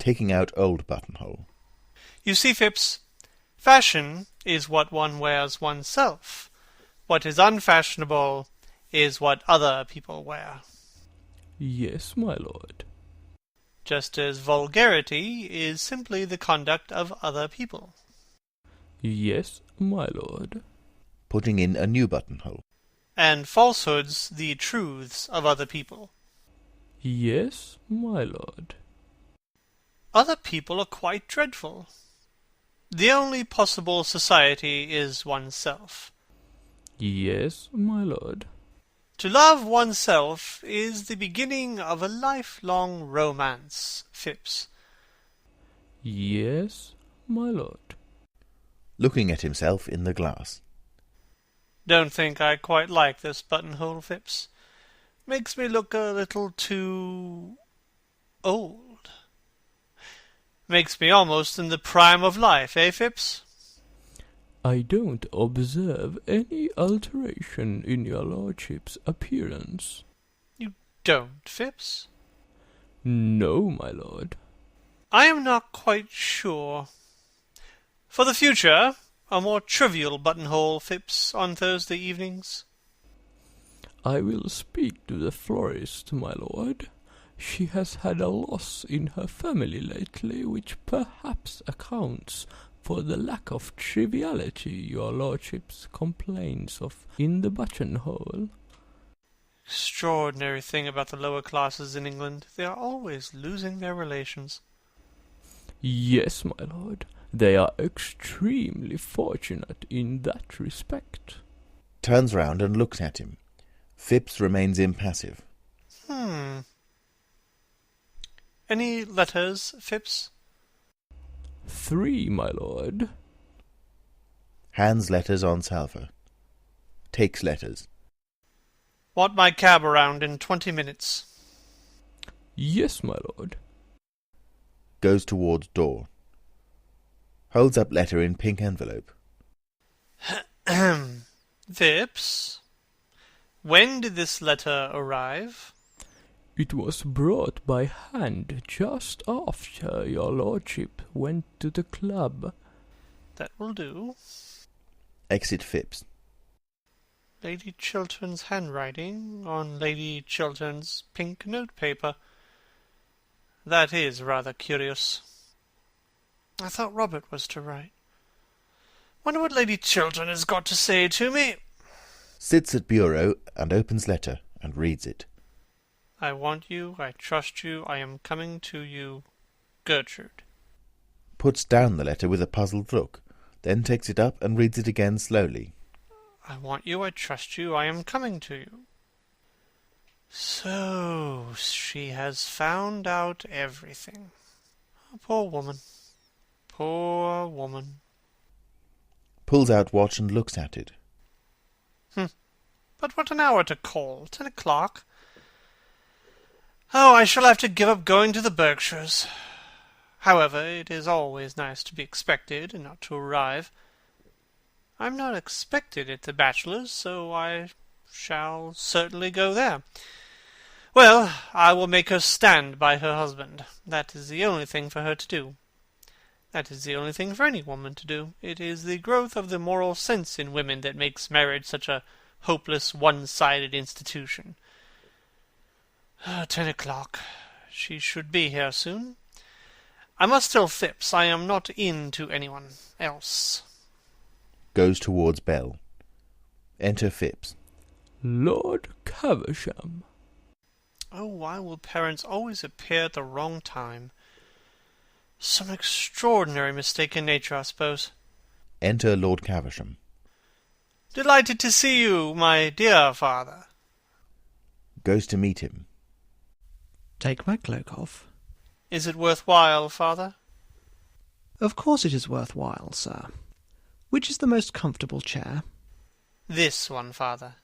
taking out old buttonhole. You see, Phipps, fashion is what one wears oneself. What is unfashionable is what other people wear. Yes, my lord. Just as vulgarity is simply the conduct of other people. Yes, my lord. Putting in a new buttonhole. And falsehoods the truths of other people. Yes, my lord. Other people are quite dreadful. The only possible society is oneself. Yes, my lord. To love oneself is the beginning of a lifelong romance, Phipps. Yes, my lord. Looking at himself in the glass. Don't think I quite like this buttonhole, Phipps. Makes me look a little too old. Makes me almost in the prime of life, eh, Phipps? I don't observe any alteration in your lordship's appearance. You don't, Phipps? No, my lord. I am not quite sure. For the future, a more trivial buttonhole, Phipps, on Thursday evenings. I will speak to the florist, my lord. She has had a loss in her family lately, which perhaps accounts for the lack of triviality your lordship's complains of in the buttonhole. Extraordinary thing about the lower classes in England. They are always losing their relations. Yes, my lord. They are extremely fortunate in that respect. Turns round and looks at him. Phipps remains impassive. Any letters, Phipps? 3, my lord. Hands letters on salver. Takes letters. Want my cab around in 20 minutes. Yes, my lord. Goes towards door. Holds up letter in pink envelope. Phipps, when did this letter arrive? It was brought by hand just after your lordship went to the club. That will do. Exit Phipps. Lady Chiltern's handwriting on Lady Chiltern's pink notepaper. That is rather curious. I thought Robert was to write. Wonder what Lady Chiltern has got to say to me. Sits at bureau and opens letter and reads it. I want you, I trust you, I am coming to you, Gertrude. Puts down the letter with a puzzled look, then takes it up and reads it again slowly. I want you, I trust you, I am coming to you. So, she has found out everything. Oh, poor woman. Poor woman. Pulls out watch and looks at it. But what an hour to call. 10 o'clock. Oh, I shall have to give up going to the Berkshires. However, it is always nice to be expected and not to arrive. I'm not expected at the Bachelors', so I shall certainly go there. Well, I will make her stand by her husband. That is the only thing for her to do. That is the only thing for any woman to do. It is the growth of the moral sense in women that makes marriage such a hopeless, one-sided institution. 10 o'clock. She should be here soon. I must tell Phipps I am not in to anyone else. Goes towards bell. Enter Phipps. Lord Caversham. Oh, why will parents always appear at the wrong time? Some extraordinary mistake in nature, I suppose. Enter Lord Caversham. Delighted to see you, my dear father. Goes to meet him. Take my cloak off. Is it worthwhile, father? Of course it is worthwhile, sir. Which is the most comfortable chair? This one, father.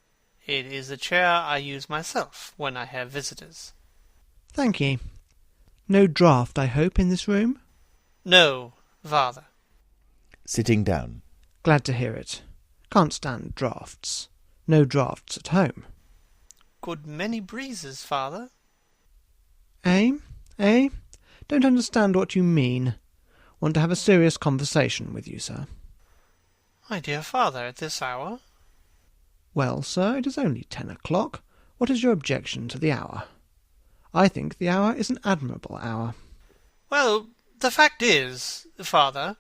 It is the chair I use myself when I have visitors. Thank ye. No draught, I hope, in this room? No, father. Sitting down. Glad to hear it. Can't stand draughts. No draughts at home. Good many breezes, father. Eh? Don't understand what you mean. Want to have a serious conversation with you, sir. My dear father, at this hour? Well, sir, it is only 10 o'clock. What is your objection to the hour? I think the hour is an admirable hour. Well, the fact is, father,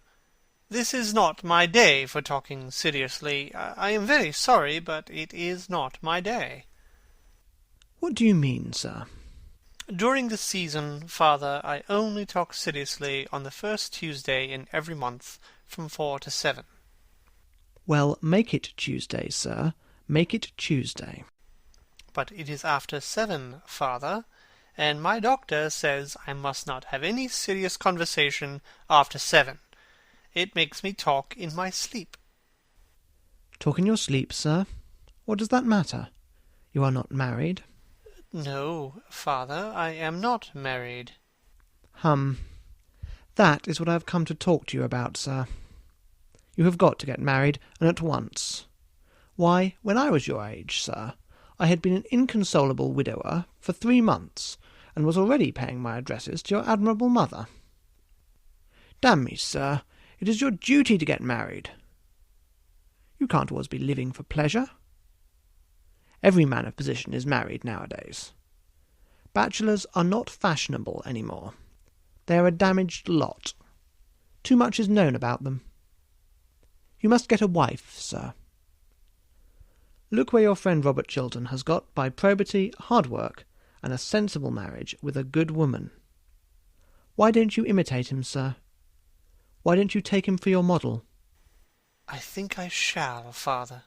this is not my day for talking seriously. I am very sorry, but it is not my day. What do you mean, sir? During the season, father, I only talk seriously on the first Tuesday in every month from 4 to 7. Well, make it Tuesday, sir. Make it Tuesday. But it is after 7, father, and my doctor says I must not have any serious conversation after 7. It makes me talk in my sleep. Talk in your sleep, sir? What does that matter? You are not married. No, father, I am not married. That is what I have come to talk to you about, sir. You have got to get married, and at once. Why, when I was your age, sir, I had been an inconsolable widower for 3 months, and was already paying my addresses to your admirable mother. Damn me, sir, it is your duty to get married. You can't always be living for pleasure. Every man of position is married nowadays. Bachelors are not fashionable any more. They are a damaged lot. Too much is known about them. You must get a wife, sir. Look where your friend Robert Chiltern has got by probity, hard work, and a sensible marriage with a good woman. Why don't you imitate him, sir? Why don't you take him for your model? I think I shall, father.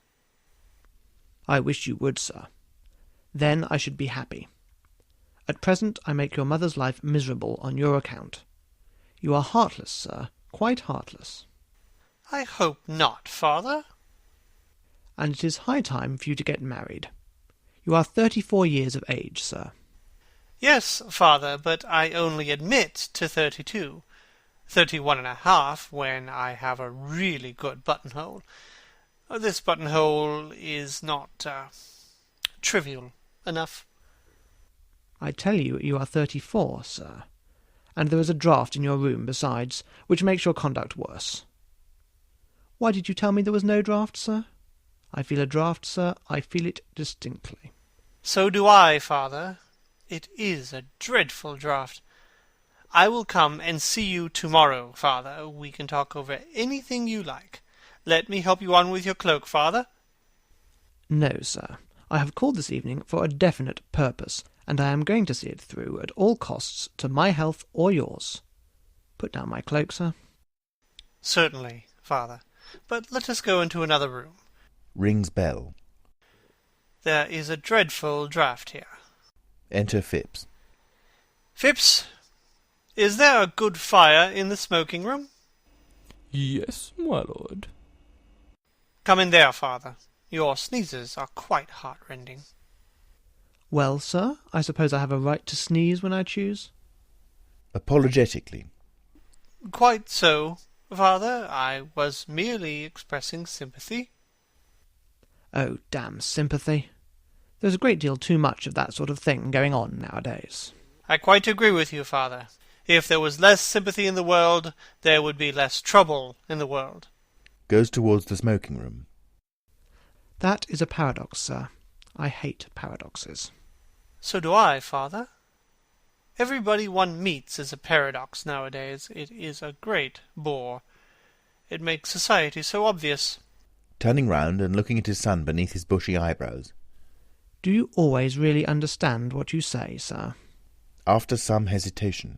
I wish you would, sir. Then I should be happy. At present I make your mother's life miserable on your account. You are heartless, sir, quite heartless. I hope not, father. And it is high time for you to get married. You are 34 years of age, sir. Yes, father, but I only admit to 32. 31.5 when I have a really good buttonhole. This buttonhole is not trivial enough. I tell you, you are 34, sir, and there is a draught in your room besides, which makes your conduct worse. Why did you tell me there was no draught, sir? I feel a draught, sir. I feel it distinctly. So do I, father. It is a dreadful draught. I will come and see you tomorrow, father. We can talk over anything you like. Let me help you on with your cloak, father. No, sir. I have called this evening for a definite purpose, and I am going to see it through at all costs to my health or yours. Put down my cloak, sir. Certainly, father. But let us go into another room. Rings bell. There is a dreadful draught here. Enter Phipps. Phipps, is there a good fire in the smoking room? Yes, my lord. Come in there, father. Your sneezes are quite heart-rending. Well, sir, I suppose I have a right to sneeze when I choose? Apologetically. Quite so, father. I was merely expressing sympathy. Oh, damn sympathy. There's a great deal too much of that sort of thing going on nowadays. I quite agree with you, father. If there was less sympathy in the world, there would be less trouble in the world. Goes towards the smoking room. That is a paradox, sir. I hate paradoxes. So do I, father. Everybody one meets is a paradox nowadays. It is a great bore. It makes society so obvious. Turning round and looking at his son beneath his bushy eyebrows. Do you always really understand what you say, sir? After some hesitation.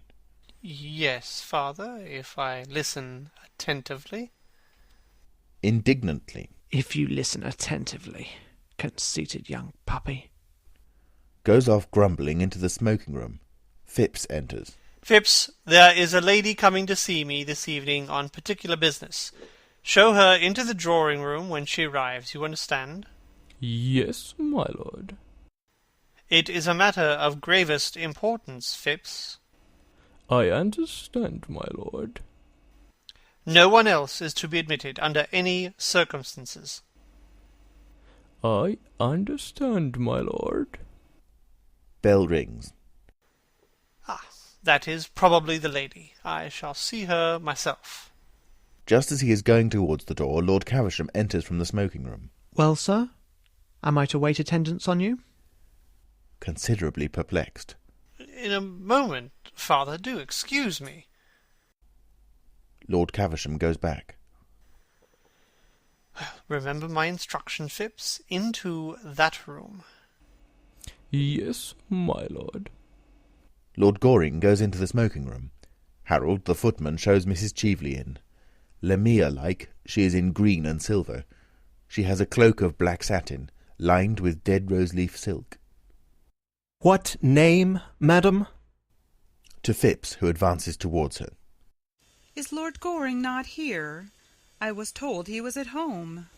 Yes, father, if I listen attentively. Indignantly. If you listen attentively, conceited young puppy. Goes off grumbling into the smoking room. Phipps enters. Phipps, there is a lady coming to see me this evening on particular business. Show her into the drawing-room when she arrives, you understand? Yes, my lord. It is a matter of gravest importance, Phipps. I understand, my lord. No one else is to be admitted under any circumstances. I understand, my lord. Bell rings. That is probably the lady. I shall see her myself. Just as he is going towards the door, Lord Caversham enters from the smoking-room. Well, sir? Am I to wait attendance on you? Considerably perplexed. In a moment, father. Do excuse me. Lord Caversham goes back. Remember my instructions, Phipps. Into that room. Yes, my lord. Lord Goring goes into the smoking-room. Harold, the footman, shows Mrs. Cheveley in. Lemire-like, she is in green and silver. She has a cloak of black satin, lined with dead rose-leaf silk. What name, madam? To Phipps, who advances towards her. Is Lord Goring not here? I was told he was at home.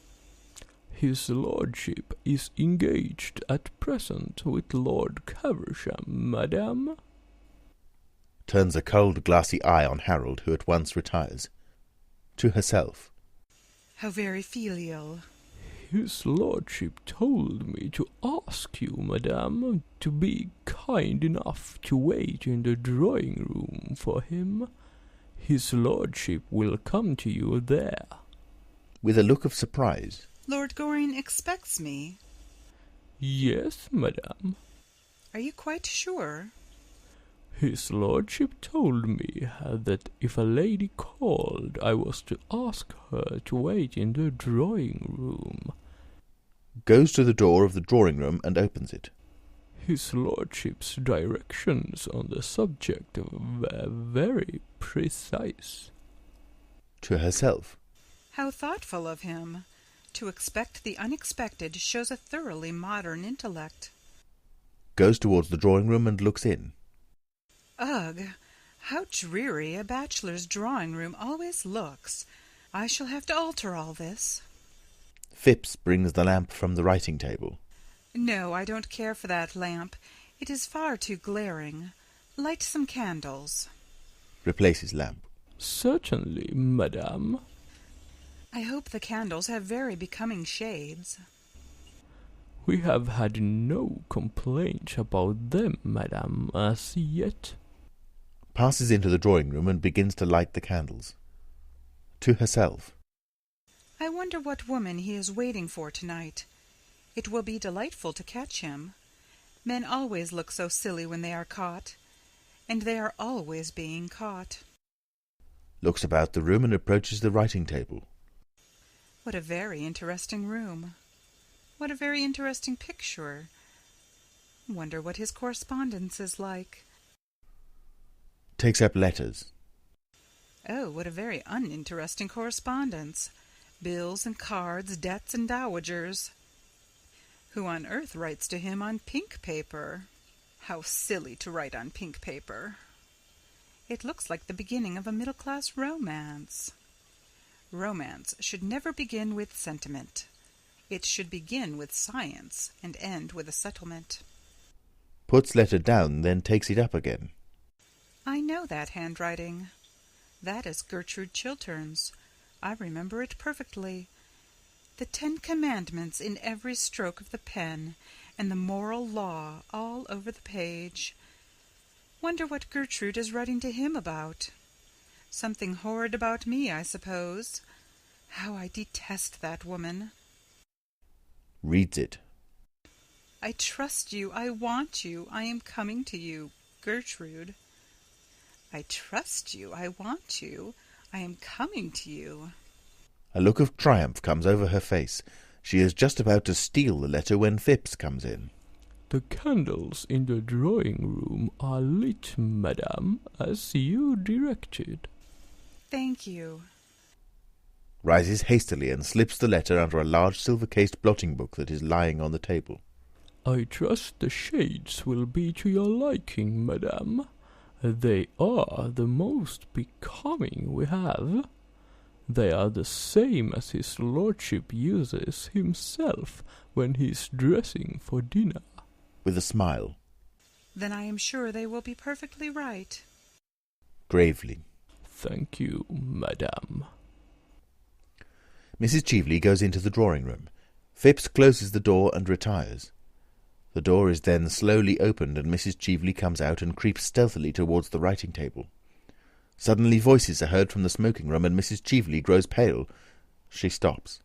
His lordship is engaged at present with Lord Caversham, madam. Turns a cold, glassy eye on Harold, who at once retires. To herself. How very filial. His lordship told me to ask you, madam, to be kind enough to wait in the drawing-room for him. His lordship will come to you there. With a look of surprise. Lord Goring expects me. Yes, madam. Are you quite sure? His lordship told me that if a lady called, I was to ask her to wait in the drawing-room. Goes to the door of the drawing-room and opens it. His lordship's directions on the subject were very precise. To herself. How thoughtful of him. To expect the unexpected shows a thoroughly modern intellect. Goes towards the drawing-room and looks in. Ugh! How dreary a bachelor's drawing-room always looks. I shall have to alter all this. Phipps brings the lamp from the writing-table. No, I don't care for that lamp. It is far too glaring. Light some candles. Replaces lamp. Certainly, madam. I hope the candles have very becoming shades. We have had no complaint about them, madam, as yet. Passes into the drawing-room and begins to light the candles. To herself. I wonder what woman he is waiting for tonight. It will be delightful to catch him. Men always look so silly when they are caught, and they are always being caught. Looks about the room and approaches the writing-table. What a very interesting room. What a very interesting picture. Wonder what his correspondence is like. Takes up letters. Oh, what a very uninteresting correspondence. Bills and cards, debts and dowagers. Who on earth writes to him on pink paper? How silly to write on pink paper. It looks like the beginning of a middle-class romance. Romance should never begin with sentiment. It should begin with science and end with a settlement. Puts letter down, then takes it up again. I know that handwriting. That is Gertrude Chiltern's. I remember it perfectly. The 10 Commandments in every stroke of the pen, and the moral law all over the page. Wonder what Gertrude is writing to him about. Something horrid about me, I suppose. How I detest that woman. Reads it. I trust you. I want you. I am coming to you, Gertrude. I trust you. I want you. I am coming to you. A look of triumph comes over her face. She is just about to steal the letter when Phipps comes in. The candles in the drawing-room are lit, madam, as you directed. Thank you. Rises hastily and slips the letter under a large silver-cased blotting-book that is lying on the table. I trust the shades will be to your liking, madam. They are the most becoming we have. They are the same as his lordship uses himself when he is dressing for dinner. With a smile. Then I am sure they will be perfectly right. Gravely. Thank you, madam. Mrs. Cheveley goes into the drawing-room. Phipps closes the door and retires. The door is then slowly opened, and Mrs. Cheveley comes out and creeps stealthily towards the writing-table. Suddenly voices are heard from the smoking-room, and Mrs. Cheveley grows pale. She stops.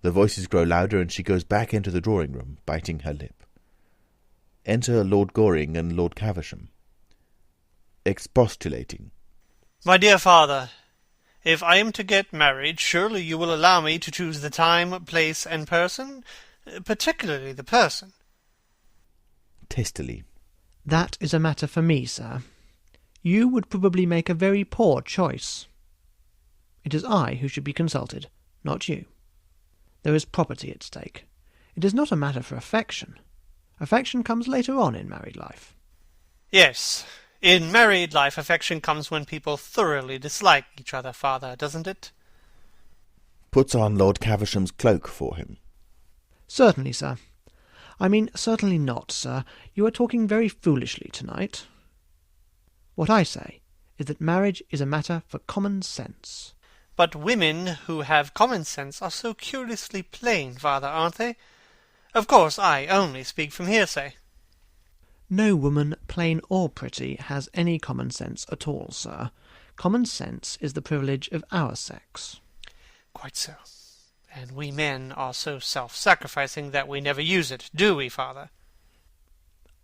The voices grow louder, and she goes back into the drawing-room, biting her lip. Enter Lord Goring and Lord Caversham. Expostulating. My dear father, if I am to get married, surely you will allow me to choose the time, place, and person, particularly the person. Testily. That is a matter for me, sir. You would probably make a very poor choice. It is I who should be consulted, not you. There is property at stake. It is not a matter for affection. Affection comes later on in married life. Yes, in married life affection comes when people thoroughly dislike each other, father, doesn't it? Puts on Lord Caversham's cloak for him. Certainly, sir. I mean, certainly not, sir. You are talking very foolishly tonight. What I say is that marriage is a matter for common sense. But women who have common sense are so curiously plain, father, aren't they? Of course, I only speak from hearsay. No woman, plain or pretty, has any common sense at all, sir. Common sense is the privilege of our sex. Quite so. And we men are so self-sacrificing that we never use it, do we, father?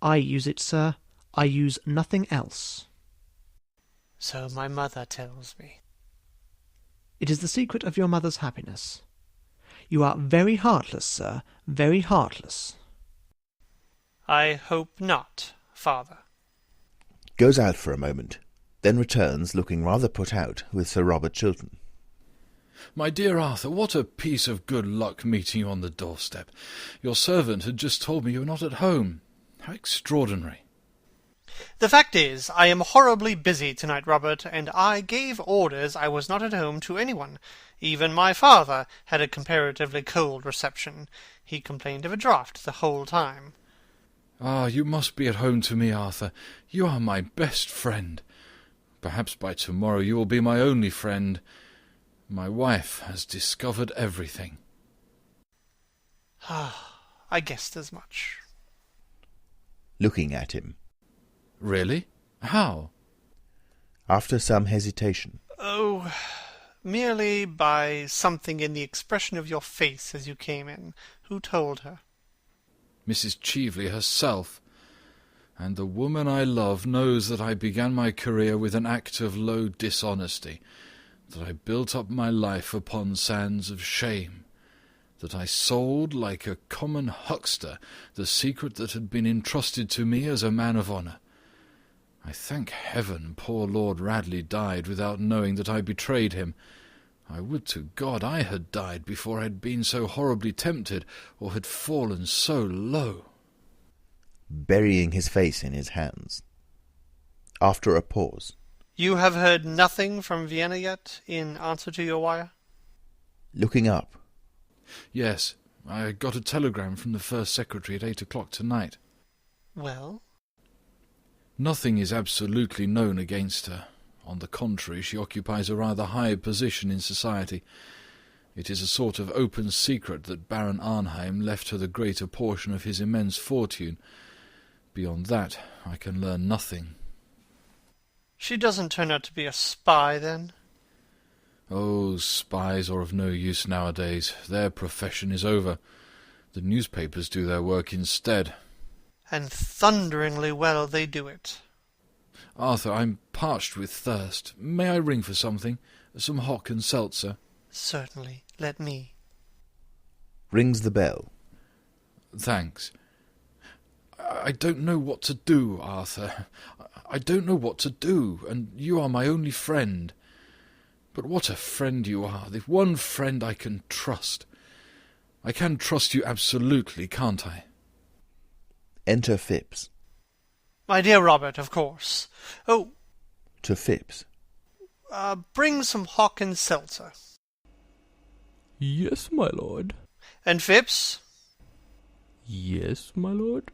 I use it, sir. I use nothing else. So my mother tells me. It is the secret of your mother's happiness. You are very heartless, sir, very heartless. I hope not, father. Goes out for a moment, then returns, looking rather put out, with Sir Robert Chiltern. My dear Arthur, what a piece of good luck meeting you on the doorstep. Your servant had just told me you were not at home. How extraordinary. The fact is, I am horribly busy tonight, Robert, and I gave orders I was not at home to anyone. Even my father had a comparatively cold reception. He complained of a draught the whole time. Ah, you must be at home to me, Arthur. You are my best friend. Perhaps by tomorrow you will be my only friend. My wife has discovered everything. I guessed as much. Looking at him. Really? How? After some hesitation. Oh, merely by something in the expression of your face as you came in. Who told her? Mrs. Cheveley herself. And the woman I love knows that I began my career with an act of low dishonesty, that I built up my life upon sands of shame, that I sold like a common huckster the secret that had been entrusted to me as a man of honour. I thank heaven poor Lord Radley died without knowing that I betrayed him. I would to God I had died before I had been so horribly tempted, or had fallen so low. Burying his face in his hands. After a pause. You have heard nothing from Vienna yet, in answer to your wire? Looking up. Yes, I got a telegram from the First Secretary at 8 o'clock tonight. Well? Nothing is absolutely known against her. On the contrary, she occupies a rather high position in society. It is a sort of open secret that Baron Arnheim left her the greater portion of his immense fortune. Beyond that, I can learn nothing. She doesn't turn out to be a spy, then? Oh, spies are of no use nowadays. Their profession is over. The newspapers do their work instead. And thunderingly well they do it. Arthur, I'm parched with thirst. May I ring for something? Some hock and seltzer? Certainly. Let me. Rings the bell. Thanks. I don't know what to do, Arthur. I don't know what to do, and you are my only friend. But what a friend you are, the one friend I can trust. I can trust you absolutely, can't I? Enter Phipps. My dear Robert, of course. Oh. To Phipps. Bring some hock and seltzer. Yes, my lord. And Phipps? Yes, my lord.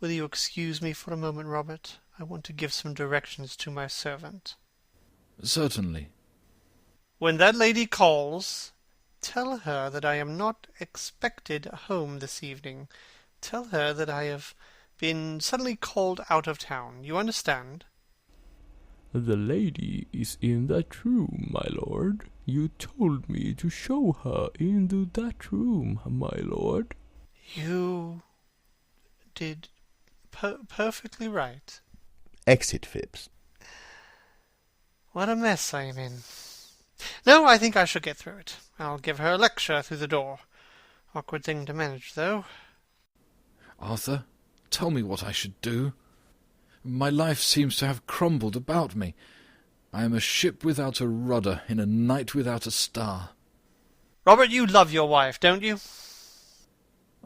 Will you excuse me for a moment, Robert? I want to give some directions to my servant. Certainly. When that lady calls, tell her that I am not expected home this evening. Tell her that I have been suddenly called out of town. You understand? The lady is in that room, my lord. You told me to show her into that room, my lord. You did perfectly right. Exit Phipps. What a mess I am in. No, I think I shall get through it. I'll give her a lecture through the door. Awkward thing to manage, though. Arthur, tell me what I should do. My life seems to have crumbled about me. I am a ship without a rudder in a night without a star. Robert, you love your wife, don't you?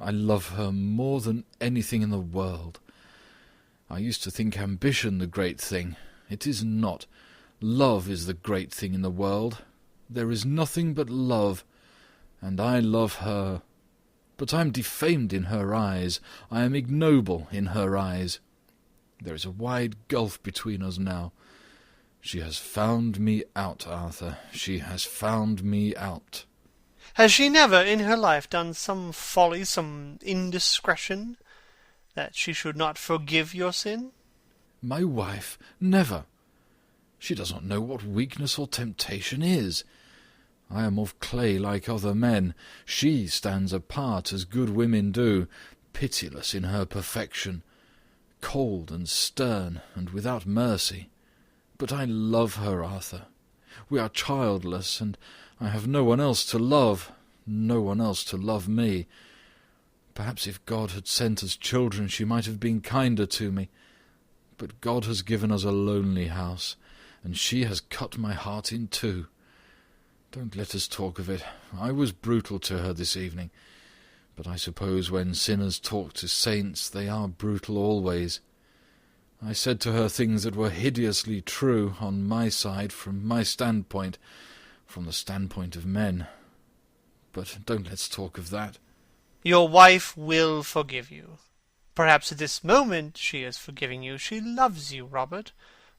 I love her more than anything in the world. I used to think ambition the great thing. It is not. Love is the great thing in the world. There is nothing but love, and I love her. But I am defamed in her eyes. I am ignoble in her eyes. There is a wide gulf between us now. She has found me out, Arthur. She has found me out. Has she never in her life done some folly, some indiscretion, that she should not forgive your sin? My wife? Never. She does not know what weakness or temptation is. I am of clay like other men. She stands apart as good women do, pitiless in her perfection, cold and stern and without mercy. But I love her, Arthur. We are childless, and I have no one else to love, no one else to love me. Perhaps if God had sent us children, she might have been kinder to me. But God has given us a lonely house, and she has cut my heart in two. Don't let us talk of it. I was brutal to her this evening, but I suppose when sinners talk to saints, they are brutal always. I said to her things that were hideously true on my side, from my standpoint, from the standpoint of men. But don't let's talk of that. Your wife will forgive you. Perhaps at this moment she is forgiving you. She loves you, Robert.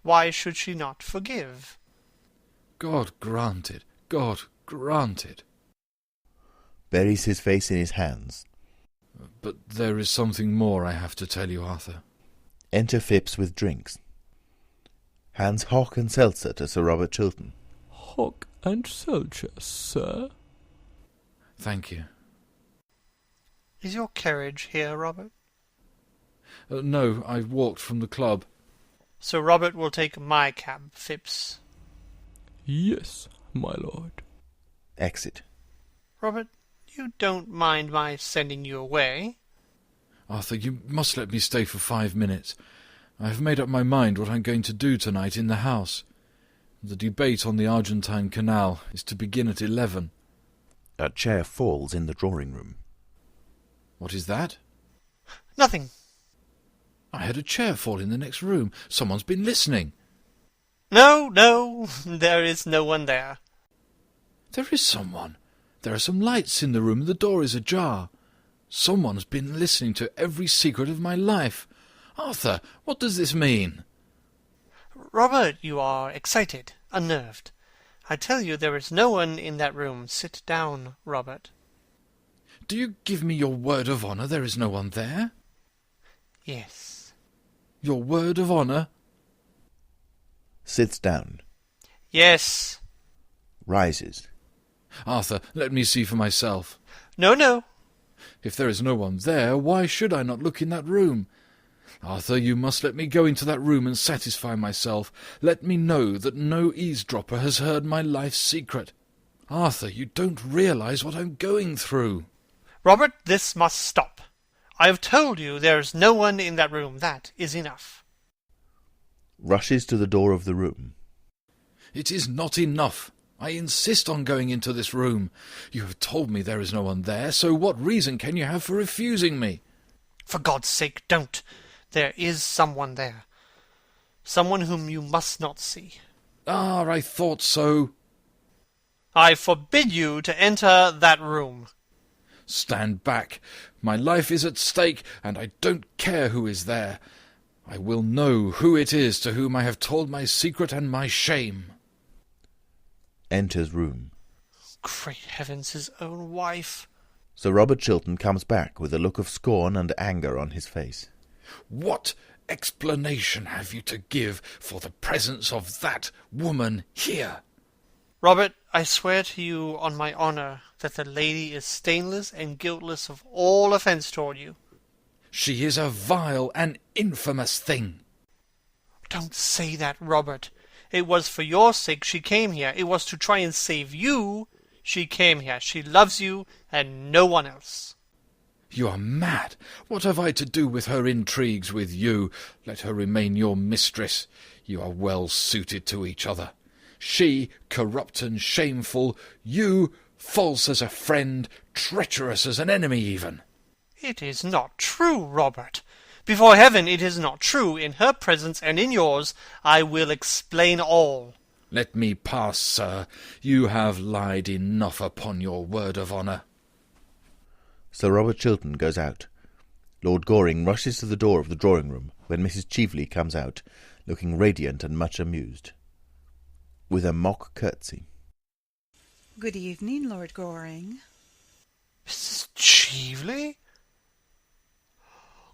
Why should she not forgive? God grant it. God grant it. Buries his face in his hands. But there is something more I have to tell you, Arthur. Enter Phipps with drinks. Hands hock and seltzer to Sir Robert Chiltern. Hock and seltzer, sir. Thank you. Is your carriage here, Robert? No, I walked from the club. Sir Robert will take my cab, Phipps. Yes, my lord. Exit. Robert, you don't mind my sending you away? Arthur, you must let me stay for 5 minutes. I have made up my mind what I'm going to do tonight in the house. The debate on the Argentine Canal is to begin at 11. A chair falls in the drawing-room. What is that? Nothing. I had a chair fall in the next room. Someone's been listening. No, there is no one there. There is someone. There are some lights in the room and the door is ajar. Someone's been listening to every secret of my life. Arthur, what does this mean? Robert, you are excited, unnerved. I tell you there is no one in that room. Sit down, Robert. Do you give me your word of honour there is no one there? Yes. Your word of honour? Sits down. Yes. Rises. Arthur, let me see for myself. No. If there is no one there, why should I not look in that room? Arthur, you must let me go into that room and satisfy myself. Let me know that no eavesdropper has heard my life's secret. Arthur, you don't realize what I'm going through. Robert, this must stop. I have told you there is no one in that room. That is enough. Rushes to the door of the room. It is not enough. I insist on going into this room. You have told me there is no one there, so what reason can you have for refusing me? For God's sake, don't. There is someone there. Someone whom you must not see. Ah, I thought so. I forbid you to enter that room. Stand back. My life is at stake, and I don't care who is there. I will know who it is to whom I have told my secret and my shame. Enters room. Great heavens, his own wife. Sir Robert Chiltern comes back with a look of scorn and anger on his face. What explanation have you to give for the presence of that woman here? Robert, I swear to you on my honour that the lady is stainless and guiltless of all offence toward you. She is a vile and infamous thing. Don't say that, Robert. It was for your sake she came here. It was to try and save you. She came here. She loves you, and no one else. You are mad. What have I to do with her intrigues with you? Let her remain your mistress. You are well suited to each other. She, corrupt and shameful, you, false as a friend, treacherous as an enemy even. It is not true, Robert. Before heaven, it is not true. In her presence and in yours, I will explain all. Let me pass, sir. You have lied enough upon your word of honour. Sir Robert Chiltern goes out. Lord Goring rushes to the door of the drawing-room when Mrs. Cheveley comes out, looking radiant and much amused, with a mock curtsy. Good evening, Lord Goring. Mrs. Cheveley?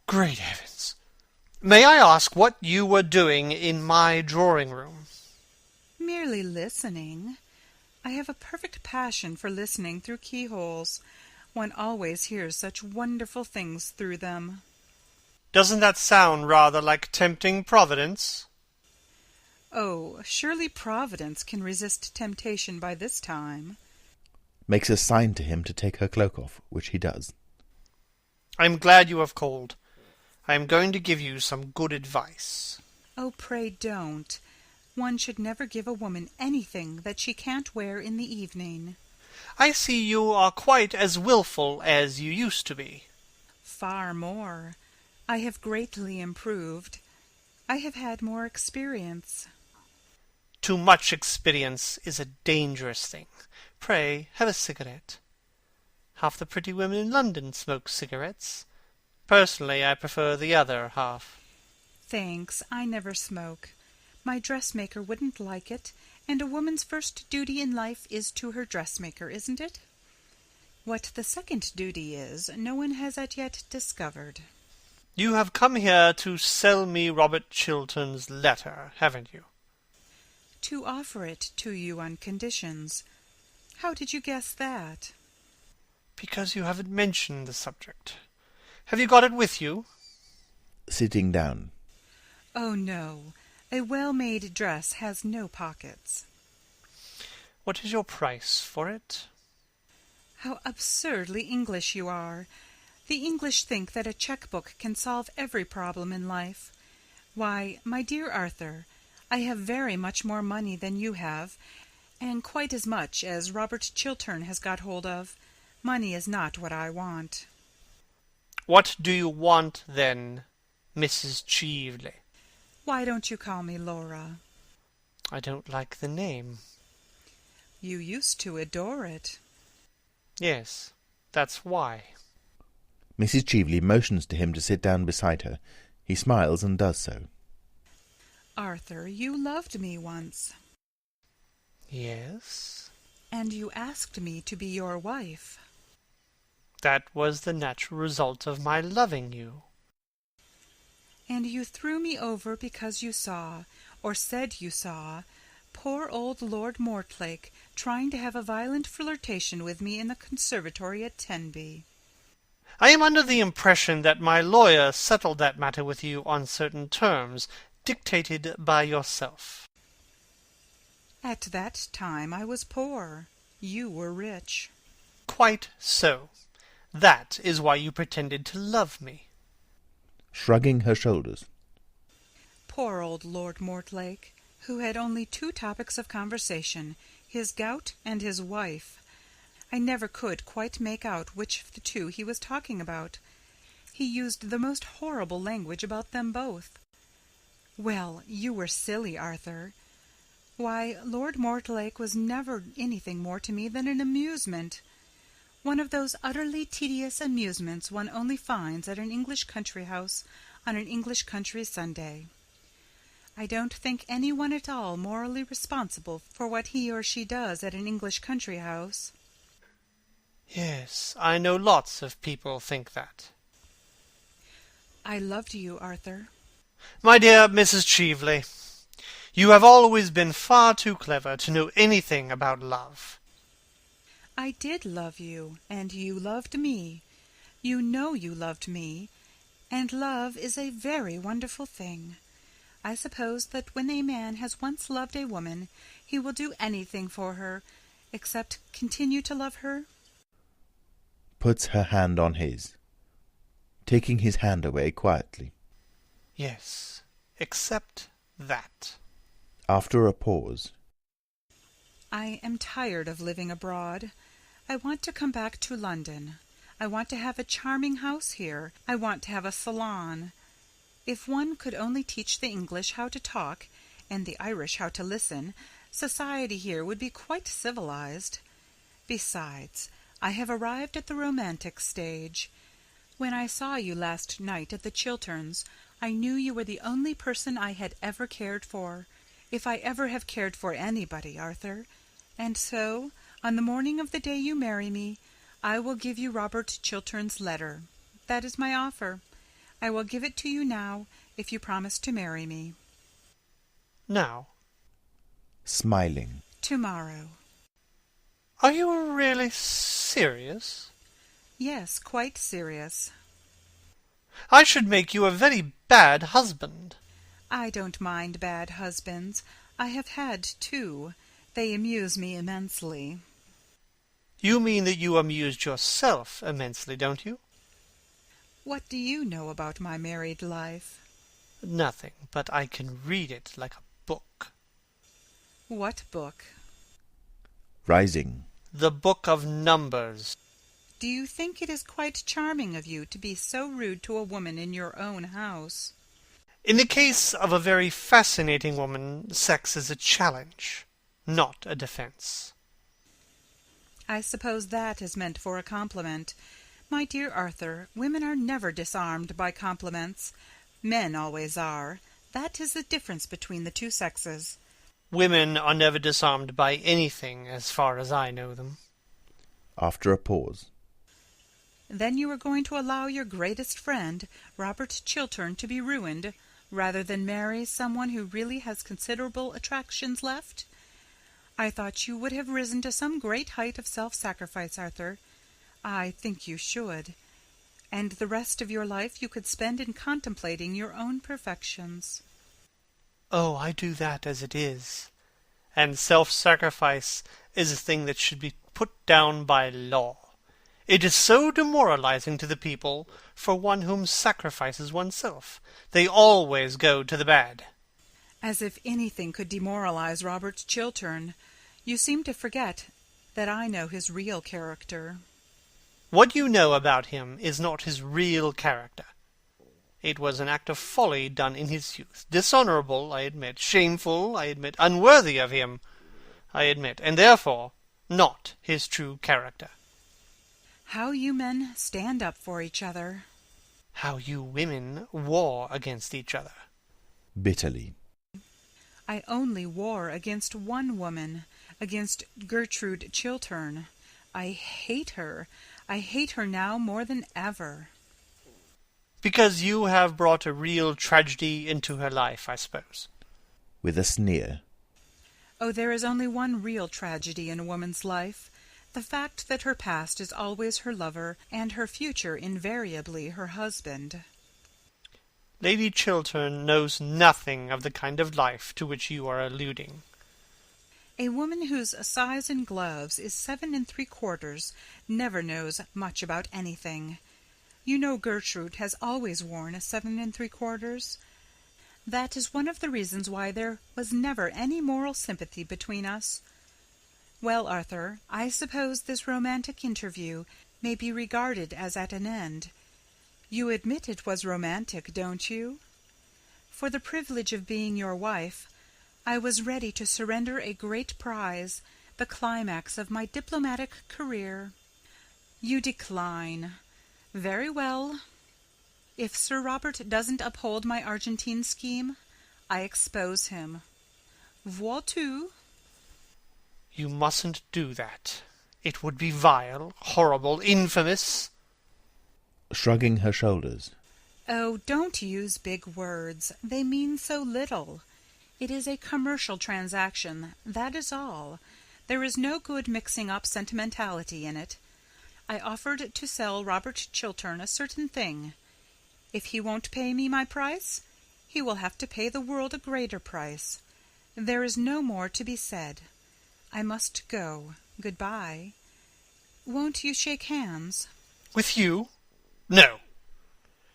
Great heavens! May I ask what you were doing in my drawing-room? Merely listening. I have a perfect passion for listening through keyholes. One always hears such wonderful things through them. Doesn't that sound rather like tempting Providence? Oh, surely Providence can resist temptation by this time. Makes a sign to him to take her cloak off, which he does. I am glad you have called. I am going to give you some good advice. Oh, pray don't. One should never give a woman anything that she can't wear in the evening. I see you are quite as wilful as you used to be. Far more. I have greatly improved. I have had more experience. Too much experience is a dangerous thing. Pray, have a cigarette. Half the pretty women in London smoke cigarettes. Personally, I prefer the other half. Thanks, I never smoke. My dressmaker wouldn't like it, and a woman's first duty in life is to her dressmaker, isn't it? What the second duty is, no one has as yet discovered. You have come here to sell me Robert Chiltern's letter, haven't you? To offer it to you on conditions. How did you guess that? Because you haven't mentioned the subject. Have you got it with you? Sitting down. Oh, no. A well-made dress has no pockets. What is your price for it? How absurdly English you are. The English think that a cheque-book can solve every problem in life. Why, my dear Arthur, I have very much more money than you have, and quite as much as Robert Chiltern has got hold of. Money is not what I want. What do you want, then, Mrs. Cheveley? Why don't you call me Laura? I don't like the name. You used to adore it. Yes, that's why. Mrs. Cheveley motions to him to sit down beside her. He smiles and does so. Arthur, you loved me once. Yes? And you asked me to be your wife. That was the natural result of my loving you. And you threw me over because you saw, or said you saw, poor old Lord Mortlake trying to have a violent flirtation with me in the conservatory at Tenby. I am under the impression that my lawyer settled that matter with you on certain terms, dictated by yourself. At that time I was poor. You were rich. Quite so. That is why you pretended to love me. Shrugging her shoulders. Poor old Lord Mortlake, who had only two topics of conversation, his gout and his wife. I never could quite make out which of the two he was talking about. He used the most horrible language about them both. Well, you were silly, Arthur. Why, Lord Mortlake was never anything more to me than an amusement. One of those utterly tedious amusements one only finds at an English country house on an English country Sunday. I don't think any one at all morally responsible for what he or she does at an English country house. Yes, I know lots of people think that. I loved you, Arthur. My dear Mrs. Cheveley, you have always been far too clever to know anything about love. I did love you, and you loved me. You know you loved me, and love is a very wonderful thing. I suppose that when a man has once loved a woman, he will do anything for her, except continue to love her. Puts her hand on his, taking his hand away quietly. Yes, except that. After a pause. I am tired of living abroad. I want to come back to London. I want to have a charming house here. I want to have a salon. If one could only teach the English how to talk, and the Irish how to listen, society here would be quite civilized. Besides, I have arrived at the romantic stage. When I saw you last night at the Chilterns, I knew you were the only person I had ever cared for, if I ever have cared for anybody, Arthur. And so, on the morning of the day you marry me, I will give you Robert Chiltern's letter. That is my offer. I will give it to you now, if you promise to marry me. Now? Smiling. Tomorrow. Are you really serious? Yes, quite serious. I should make you a very bad husband. I don't mind bad husbands. I have had two. They amuse me immensely. You mean that you amused yourself immensely, don't you? What do you know about my married life? Nothing, but I can read it like a book. What book? Rising. The Book of Numbers. Do you think it is quite charming of you to be so rude to a woman in your own house? In the case of a very fascinating woman, sex is a challenge, not a defense. I suppose that is meant for a compliment. My dear Arthur, women are never disarmed by compliments. Men always are. That is the difference between the two sexes. Women are never disarmed by anything, as far as I know them. After a pause. Then you are going to allow your greatest friend, Robert Chiltern, to be ruined, rather than marry someone who really has considerable attractions left? I thought you would have risen to some great height of self-sacrifice, Arthur. I think you should. And the rest of your life you could spend in contemplating your own perfections. Oh, I do that as it is. And self-sacrifice is a thing that should be put down by law. It is so demoralizing to the people for one whom sacrifices oneself. They always go to the bad. As if anything could demoralize Robert Chiltern. You seem to forget that I know his real character. What you know about him is not his real character. It was an act of folly done in his youth. Dishonourable, I admit. Shameful, I admit. Unworthy of him, I admit. And therefore, not his true character. How you men stand up for each other. How you women war against each other. Bitterly. I only war against one woman, against Gertrude Chiltern. I hate her. I hate her now more than ever. Because you have brought a real tragedy into her life, I suppose. With a sneer. Oh, there is only one real tragedy in a woman's life. The fact that her past is always her lover, and her future invariably her husband. Lady Chiltern knows nothing of the kind of life to which you are alluding. A woman whose size in gloves is 7 3/4 never knows much about anything. You know Gertrude has always worn a 7 3/4. That is one of the reasons why there was never any moral sympathy between us. Well, Arthur, I suppose this romantic interview may be regarded as at an end. You admit it was romantic, don't you? For the privilege of being your wife, I was ready to surrender a great prize, the climax of my diplomatic career. You decline. Very well. If Sir Robert doesn't uphold my Argentine scheme, I expose him. Vois-tu? You mustn't do that. It would be vile, horrible, infamous. Shrugging her shoulders. Oh, don't use big words. They mean so little. It is a commercial transaction, that is all. There is no good mixing up sentimentality in it. I offered to sell Robert Chiltern a certain thing. If he won't pay me my price, he will have to pay the world a greater price. There is no more to be said. I must go. Good-bye. Won't you shake hands? With you? No.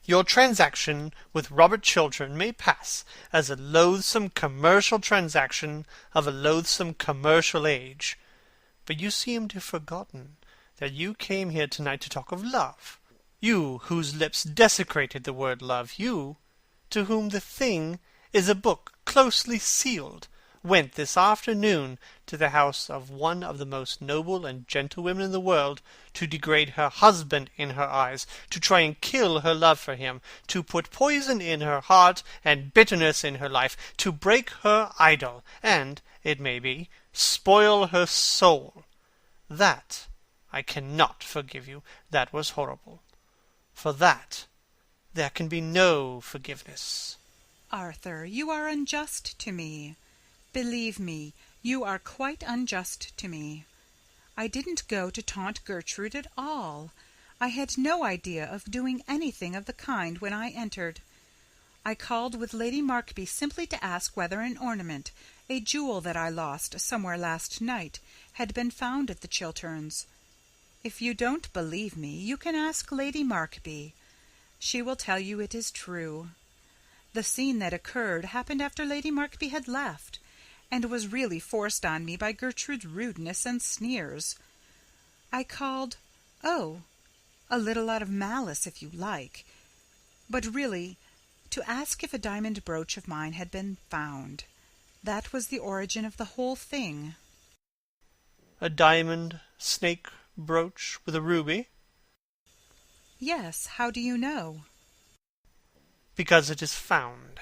Your transaction with Robert Chiltern may pass as a loathsome commercial transaction of a loathsome commercial age. But you seem to have forgotten that you came here tonight to talk of love. You, whose lips desecrated the word love, you, to whom the thing is a book closely sealed, went this afternoon to the house of one of the most noble and gentle women in the world, to degrade her husband in her eyes, to try and kill her love for him, to put poison in her heart and bitterness in her life, to break her idol, and, it may be, spoil her soul. That I cannot forgive you. That was horrible. For that there can be no forgiveness. Arthur, you are unjust to me. Believe me, you are quite unjust to me. I didn't go to taunt Gertrude at all. I had no idea of doing anything of the kind when I entered. I called with Lady Markby simply to ask whether an ornament, a jewel that I lost somewhere last night, had been found at the Chilterns. If you don't believe me, you can ask Lady Markby. She will tell you it is true. The scene that occurred happened after Lady Markby had left, and was really forced on me by Gertrude's rudeness and sneers. I called, a little out of malice, if you like, but really to ask if a diamond brooch of mine had been found. That was the origin of the whole thing. A diamond snake brooch with a ruby? Yes, how do you know? Because it is found.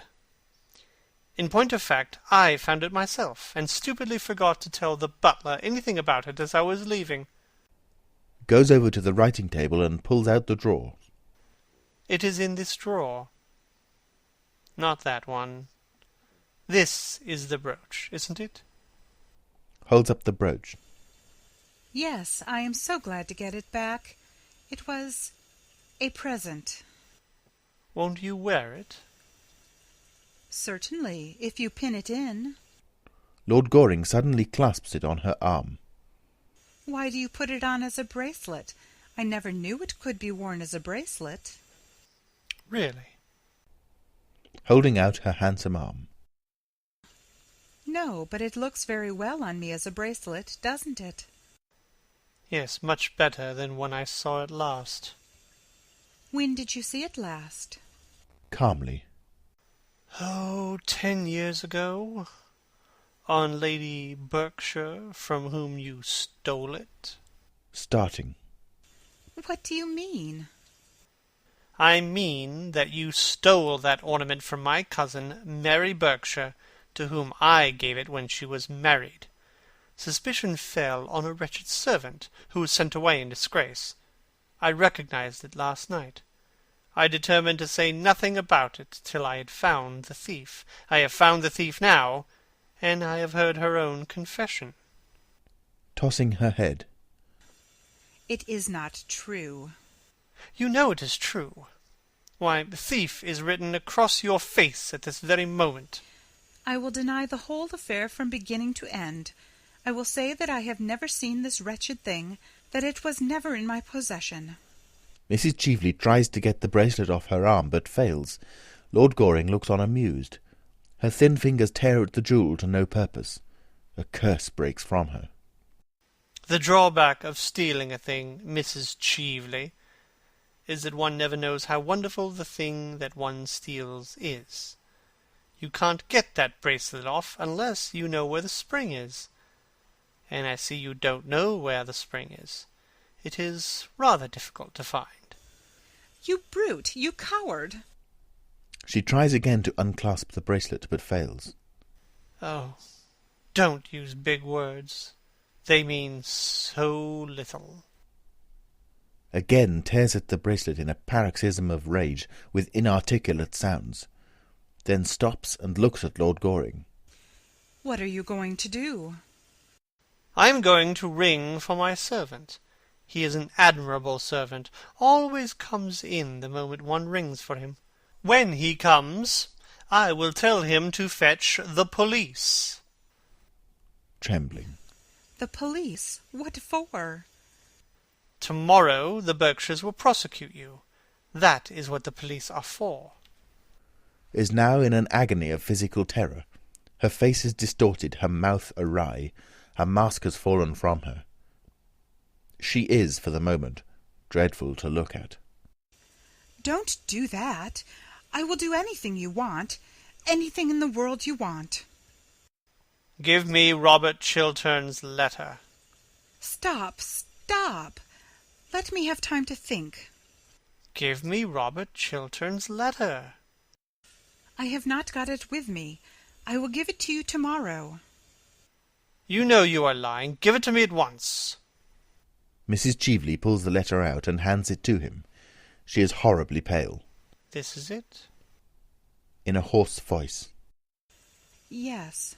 In point of fact, I found it myself, and stupidly forgot to tell the butler anything about it as I was leaving. Goes over to the writing table and pulls out the drawer. It is in this drawer. Not that one. This is the brooch, isn't it? Holds up the brooch. Yes, I am so glad to get it back. It was a present. Won't you wear it? Certainly, if you pin it in. Lord Goring suddenly clasps it on her arm. Why do you put it on as a bracelet? I never knew it could be worn as a bracelet. Really? Holding out her handsome arm. No, but it looks very well on me as a bracelet, doesn't it? Yes, much better than when I saw it last. When did you see it last? Calmly. 10 years ago, on Lady Berkshire, from whom you stole it. Starting. What do you mean? I mean that you stole that ornament from my cousin, Mary Berkshire, to whom I gave it when she was married. Suspicion fell on a wretched servant, who was sent away in disgrace. I recognized it last night. I determined to say nothing about it till I had found the thief. I have found the thief now, and I have heard her own confession. Tossing her head. It is not true. You know it is true. Why, the thief is written across your face at this very moment. I will deny the whole affair from beginning to end. I will say that I have never seen this wretched thing, that it was never in my possession. Mrs. Cheveley tries to get the bracelet off her arm, but fails. Lord Goring looks on amused. Her thin fingers tear at the jewel to no purpose. A curse breaks from her. The drawback of stealing a thing, Mrs. Cheveley, is that one never knows how wonderful the thing that one steals is. You can't get that bracelet off unless you know where the spring is. And I see you don't know where the spring is. It is rather difficult to find. You brute! You coward! She tries again to unclasp the bracelet, but fails. Oh, don't use big words. They mean so little. Again tears at the bracelet in a paroxysm of rage with inarticulate sounds, then stops and looks at Lord Goring. What are you going to do? I am going to ring for my servant. He is an admirable servant, always comes in the moment one rings for him. When he comes, I will tell him to fetch the police. Trembling. The police? What for? Tomorrow the Berkshires will prosecute you. That is what the police are for. Is now in an agony of physical terror. Her face is distorted, her mouth awry. Her mask has fallen from her. She is, for the moment, dreadful to look at. Don't do that. I will do anything you want. Anything in the world you want. Give me Robert Chiltern's letter. Stop, stop. Let me have time to think. Give me Robert Chiltern's letter. I have not got it with me. I will give it to you tomorrow. You know you are lying. Give it to me at once. Mrs. Cheveley pulls the letter out and hands it to him. She is horribly pale. This is it? In a hoarse voice. Yes.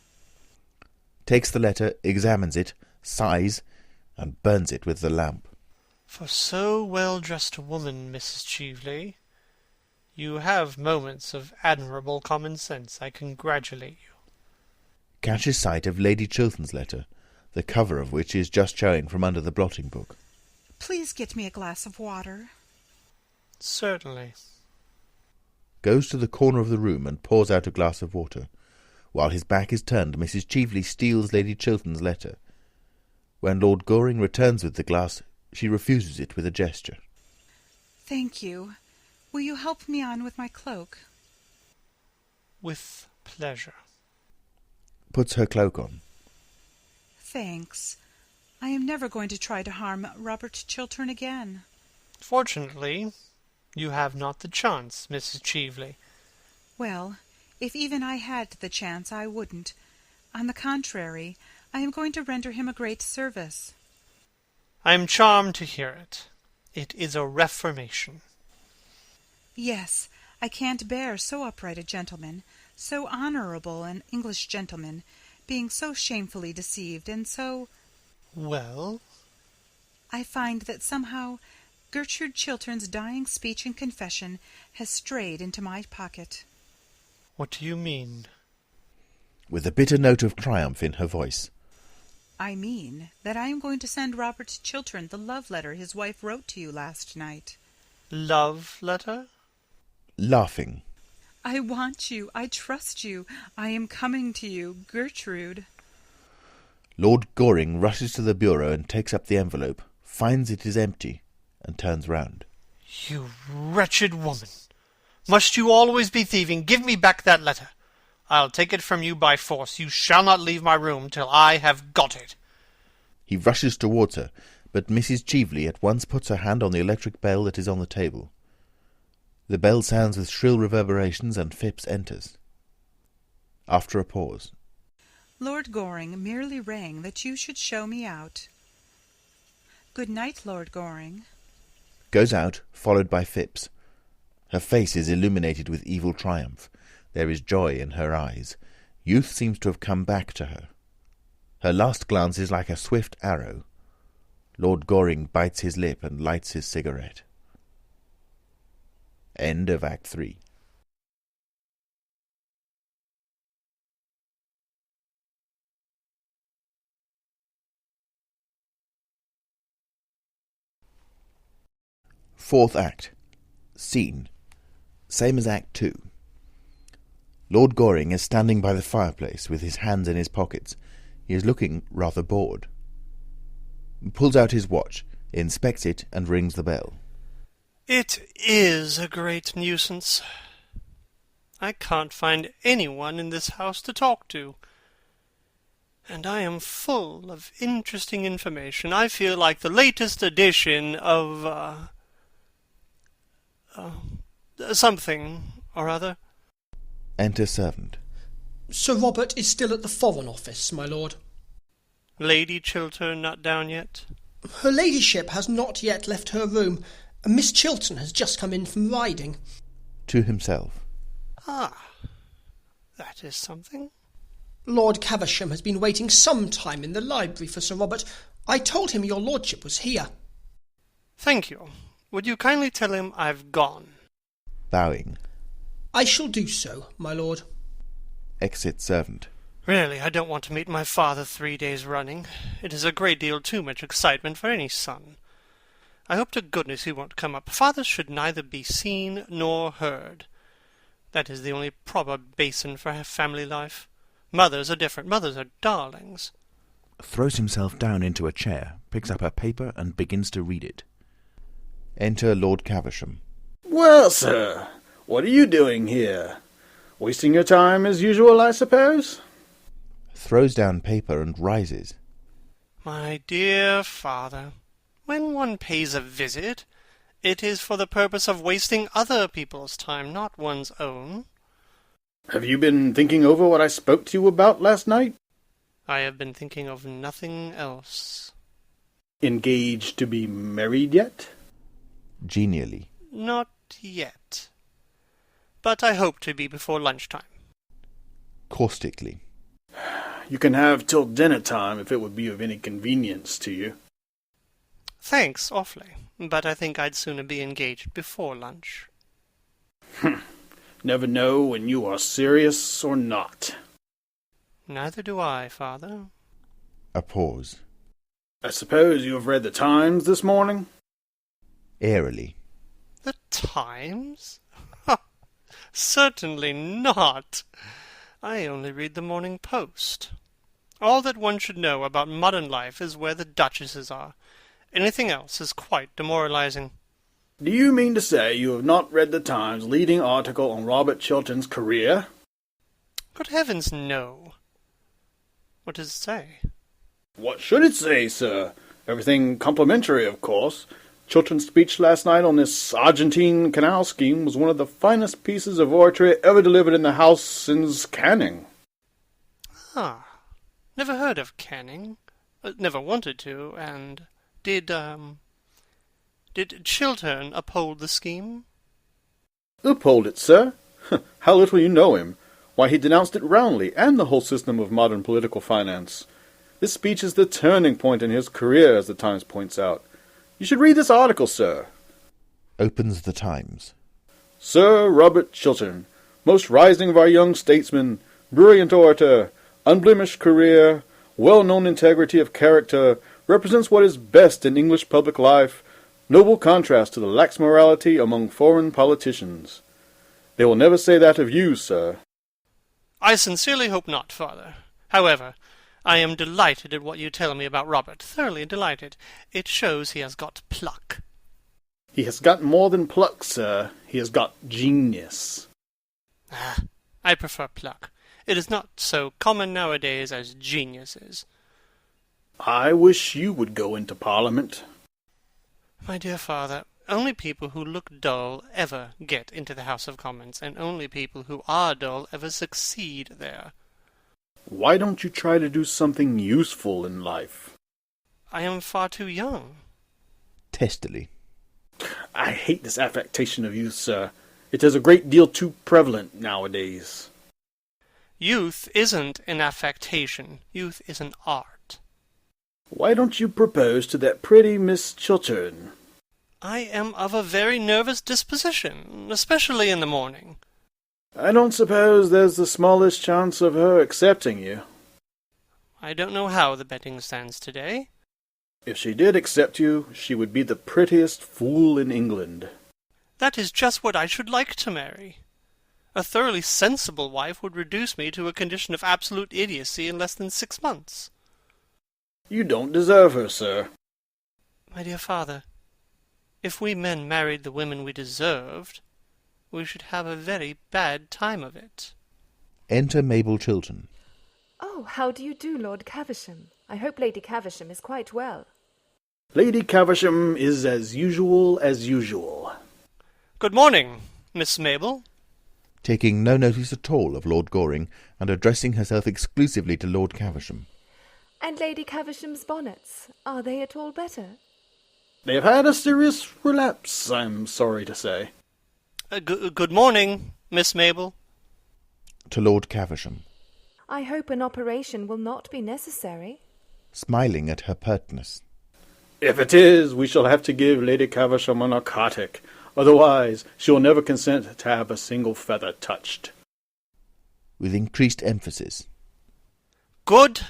Takes the letter, examines it, sighs, and burns it with the lamp. For so well-dressed a woman, Mrs. Cheveley, you have moments of admirable common sense. I congratulate you. Catches sight of Lady Chiltern's letter, the cover of which is just showing from under the blotting book. Please get me a glass of water. Certainly. Goes to the corner of the room and pours out a glass of water. While his back is turned, Mrs. Cheveley steals Lady Chiltern's letter. When Lord Goring returns with the glass, she refuses it with a gesture. Thank you. Will you help me on with my cloak? With pleasure. Puts her cloak on. Thanks. I am never going to try to harm Robert Chiltern again. Fortunately, you have not the chance, Mrs. Cheveley. Well, if even I had the chance, I wouldn't. On the contrary, I am going to render him a great service. I am charmed to hear it. It is a reformation. Yes, I can't bear so upright a gentleman, so honourable an English gentleman, being so shamefully deceived, and so— Well? I find that somehow Gertrude Chiltern's dying speech and confession has strayed into my pocket. What do you mean? With a bitter note of triumph in her voice. I mean that I am going to send Robert Chiltern the love letter his wife wrote to you last night. Love letter? Laughing. I want you. I trust you. I am coming to you, Gertrude. Lord Goring rushes to the bureau and takes up the envelope, finds it is empty, and turns round. You wretched woman! Must you always be thieving? Give me back that letter. I'll take it from you by force. You shall not leave my room till I have got it. He rushes towards her, but Mrs. Cheveley at once puts her hand on the electric bell that is on the table. The bell sounds with shrill reverberations, and Phipps enters. After a pause. Lord Goring merely rang that you should show me out. Good night, Lord Goring. Goes out, followed by Phipps. Her face is illuminated with evil triumph. There is joy in her eyes. Youth seems to have come back to her. Her last glance is like a swift arrow. Lord Goring bites his lip and lights his cigarette. End of Act 3. Fourth Act. Scene. Same as Act 2. Lord Goring is standing by the fireplace with his hands in his pockets. He is looking rather bored. Pulls out his watch, inspects it, and rings the bell. It is a great nuisance. I can't find anyone in this house to talk to. And I am full of interesting information. I feel like the latest edition of, something or other. Enter servant. Sir Robert is still at the Foreign Office, my lord. Lady Chiltern not down yet? Her ladyship has not yet left her room. Miss Chiltern has just come in from riding. To himself. Ah, that is something. Lord Caversham has been waiting some time in the library for Sir Robert. I told him your lordship was here. Thank you. Would you kindly tell him I've gone? Bowing. I shall do so, my lord. Exit servant. Really, I don't want to meet my father 3 days running. It is a great deal too much excitement for any son. I hope to goodness he won't come up. Fathers should neither be seen nor heard. That is the only proper basin for family life. Mothers are different. Mothers are darlings. Throws himself down into a chair, picks up a paper and begins to read it. Enter Lord Caversham. Well, sir, what are you doing here? Wasting your time as usual, I suppose? Throws down paper and rises. My dear father, when one pays a visit, it is for the purpose of wasting other people's time, not one's own. Have you been thinking over what I spoke to you about last night? I have been thinking of nothing else. Engaged to be married yet? Genially. Not yet. But I hope to be before lunchtime. Caustically. You can have till dinner time if it would be of any convenience to you. Thanks, awfully. But I think I'd sooner be engaged before lunch. Never know when you are serious or not. Neither do I, father. A pause. I suppose you have read the Times this morning? Airily. The Times? Certainly not. I only read the Morning Post. All that one should know about modern life is where the duchesses are. Anything else is quite demoralizing. Do you mean to say you have not read the Times' leading article on Robert Chiltern's career? Good heavens, no. What does it say? What should it say, sir? Everything complimentary, of course. Chiltern's speech last night on this Argentine canal scheme was one of the finest pieces of oratory ever delivered in the House since Canning. Ah, never heard of Canning. Never wanted to, and did Chiltern uphold the scheme? Uphold it, sir? How little you know him. Why, he denounced it roundly, and the whole system of modern political finance. This speech is the turning point in his career, as the Times points out. You should read this article, sir. Opens the Times. Sir Robert Chiltern, most rising of our young statesmen, brilliant orator, unblemished career, well-known integrity of character, represents what is best in English public life, noble contrast to the lax morality among foreign politicians. They will never say that of you, sir. I sincerely hope not, father. However, I am delighted at what you tell me about Robert. Thoroughly delighted. It shows he has got pluck. He has got more than pluck, sir. He has got genius. Ah, I prefer pluck. It is not so common nowadays as genius is. I wish you would go into Parliament. My dear father, only people who look dull ever get into the House of Commons, and only people who are dull ever succeed there. Why don't you try to do something useful in life? I am far too young. Testily. I hate this affectation of youth, sir. It is a great deal too prevalent nowadays. Youth isn't an affectation. Youth is an art. Why don't you propose to that pretty Miss Chiltern? I am of a very nervous disposition, especially in the morning. I don't suppose there's the smallest chance of her accepting you. I don't know how the betting stands today. If she did accept you, she would be the prettiest fool in England. That is just what I should like to marry. A thoroughly sensible wife would reduce me to a condition of absolute idiocy in less than 6 months. You don't deserve her, sir. My dear father, if we men married the women we deserved, we should have a very bad time of it. Enter Mabel Chiltern. Oh, how do you do, Lord Caversham? I hope Lady Caversham is quite well. Lady Caversham is as usual as usual. Good morning, Miss Mabel. Taking no notice at all of Lord Goring, and addressing herself exclusively to Lord Caversham. And Lady Caversham's bonnets, are they at all better? They have had a serious relapse, I'm sorry to say. Good morning, Miss Mabel. To Lord Caversham, I hope an operation will not be necessary. smiling at her pertness. If it is, we shall have to give Lady Caversham a narcotic. Otherwise, she will never consent to have a single feather touched. With increased emphasis. Good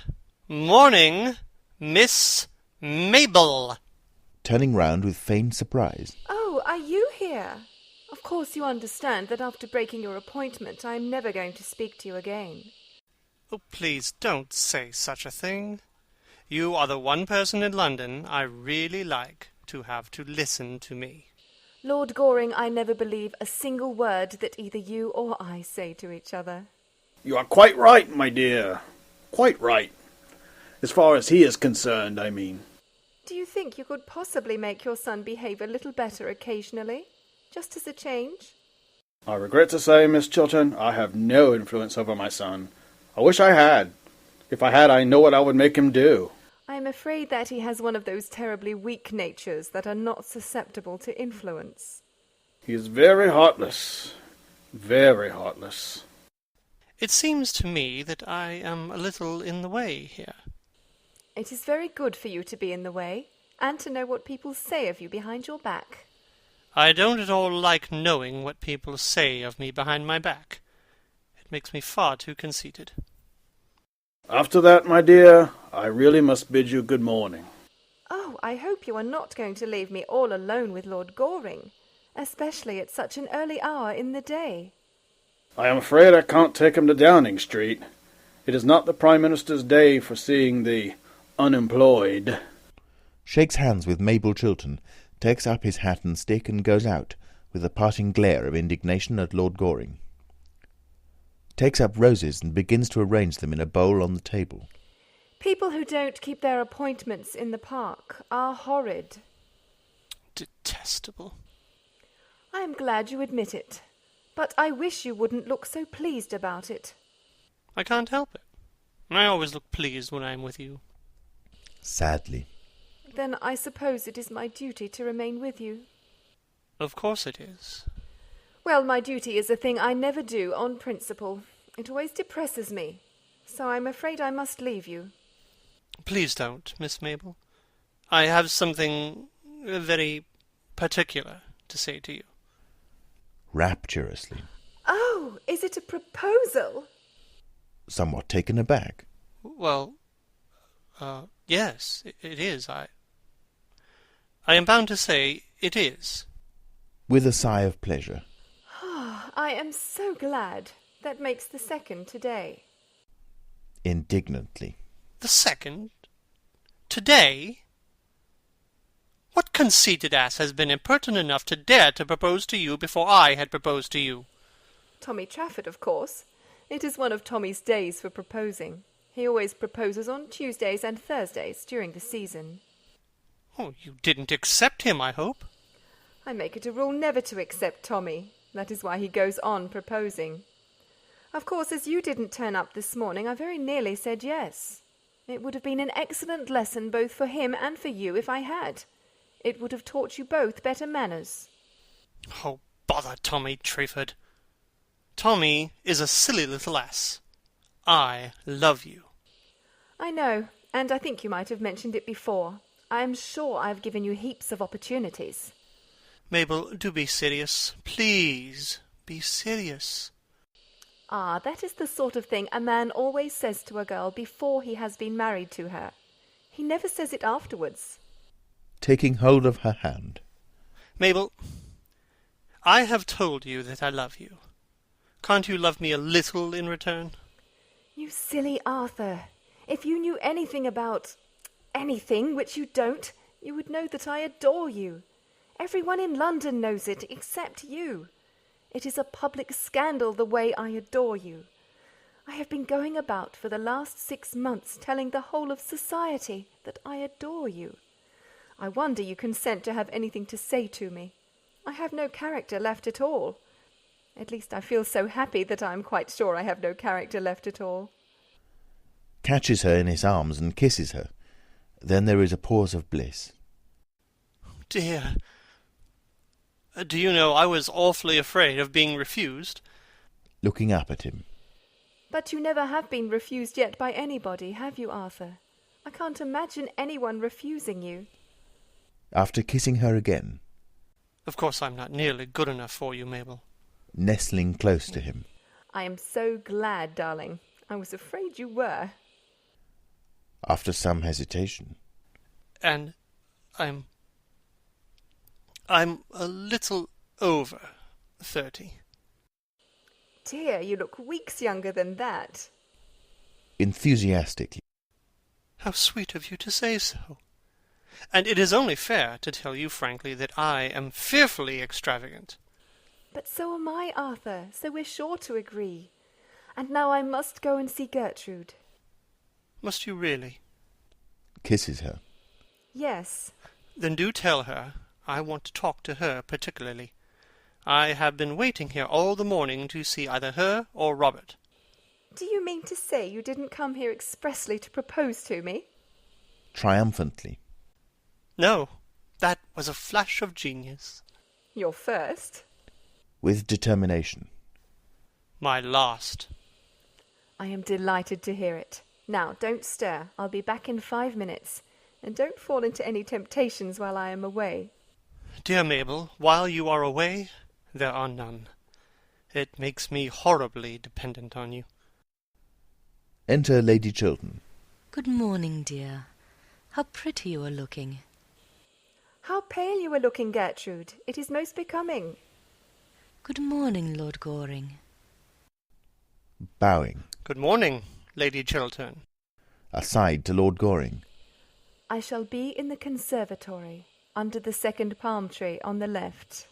morning, Miss Mabel. Turning round with feigned surprise. Oh, are you here? Of course you understand that after breaking your appointment, I am never going to speak to you again. Oh, please don't say such a thing. You are the one person in London I really like to have to listen to me. Lord Goring, I never believe a single word that either you or I say to each other. You are quite right, my dear. Quite right. As far as he is concerned, I mean. Do you think you could possibly make your son behave a little better occasionally? Just as a change? I regret to say, Miss Chiltern, I have no influence over my son. I wish I had. If I had, I know what I would make him do. I am afraid that he has one of those terribly weak natures that are not susceptible to influence. He is very heartless. Very heartless. It seems to me that I am a little in the way here. It is very good for you to be in the way, and to know what people say of you behind your back. I don't at all like knowing what people say of me behind my back. It makes me far too conceited. After that, my dear, I really must bid you good morning. Oh, I hope you are not going to leave me all alone with Lord Goring, especially at such an early hour in the day. I am afraid I can't take him to Downing Street. It is not the Prime Minister's day for seeing the unemployed. Shakes hands with Mabel Chiltern, takes up his hat and stick and goes out, with a parting glare of indignation at Lord Goring. Takes up roses and begins to arrange them in a bowl on the table. People who don't keep their appointments in the park are horrid. Detestable. I am glad you admit it, but I wish you wouldn't look so pleased about it. I can't help it. I always look pleased when I am with you. Sadly. Then I suppose it is my duty to remain with you. Of course it is. Well, my duty is a thing I never do on principle. It always depresses me, so I'm afraid I must leave you. Please don't, Miss Mabel. I have something very particular to say to you. Rapturously. Oh, is it a proposal? Somewhat taken aback. Well, yes, it is. I am bound to say it is. With a sigh of pleasure. I am so glad. That makes the second today. Indignantly. The second? Today? What conceited ass has been impertinent enough to dare to propose to you before I had proposed to you? Tommy Trafford, of course. It is one of Tommy's days for proposing. He always proposes on Tuesdays and Thursdays during the season. Oh, you didn't accept him, I hope? I make it a rule never to accept Tommy. That is why he goes on proposing. Of course, as you didn't turn up this morning, I very nearly said yes. It would have been an excellent lesson both for him and for you if I had. It would have taught you both better manners. Oh, bother Tommy Trafford. Tommy is a silly little ass. I love you. I know, and I think you might have mentioned it before. I am sure I have given you heaps of opportunities. Mabel, do be serious. Please, be serious. Ah, that is the sort of thing a man always says to a girl before he has been married to her. He never says it afterwards. Taking hold of her hand. Mabel, I have told you that I love you. Can't you love me a little in return? You silly Arthur. If you knew anything about anything, which you don't, you would know that I adore you. Everyone in London knows it, except you. It is a public scandal the way I adore you. I have been going about for the last 6 months telling the whole of society that I adore you. I wonder you consent to have anything to say to me. I have no character left at all. At least I feel so happy that I am quite sure I have no character left at all. catches her in his arms and kisses her. Then there is a pause of bliss. Dear, do you know, I was awfully afraid of being refused. Looking up at him. But you never have been refused yet by anybody, have you, Arthur? I can't imagine anyone refusing you. After kissing her again. Of course I'm not nearly good enough for you, Mabel. Nestling close to him. I am so glad, darling. I was afraid you were. After some hesitation. And I'm a little over 30. Dear, you look weeks younger than that. Enthusiastically. How sweet of you to say so. And it is only fair to tell you frankly that I am fearfully extravagant. But so am I, Arthur, so we're sure to agree. And now I must go and see Gertrude. Must you really? Kisses her. Yes. Then do tell her I want to talk to her particularly. I have been waiting here all the morning to see either her or Robert. Do you mean to say you didn't come here expressly to propose to me? Triumphantly. No, that was a flash of genius. Your first? With determination. My last. I am delighted to hear it. Now, don't stir. I'll be back in 5 minutes. And don't fall into any temptations while I am away. Dear Mabel, while you are away, there are none. It makes me horribly dependent on you. Enter Lady Chiltern. Good morning, dear. How pretty you are looking. How pale you are looking, Gertrude. It is most becoming. Good morning, Lord Goring. Bowing. Good morning, Lady Chiltern. Aside to Lord Goring. I shall be in the conservatory, under the second palm tree on the left.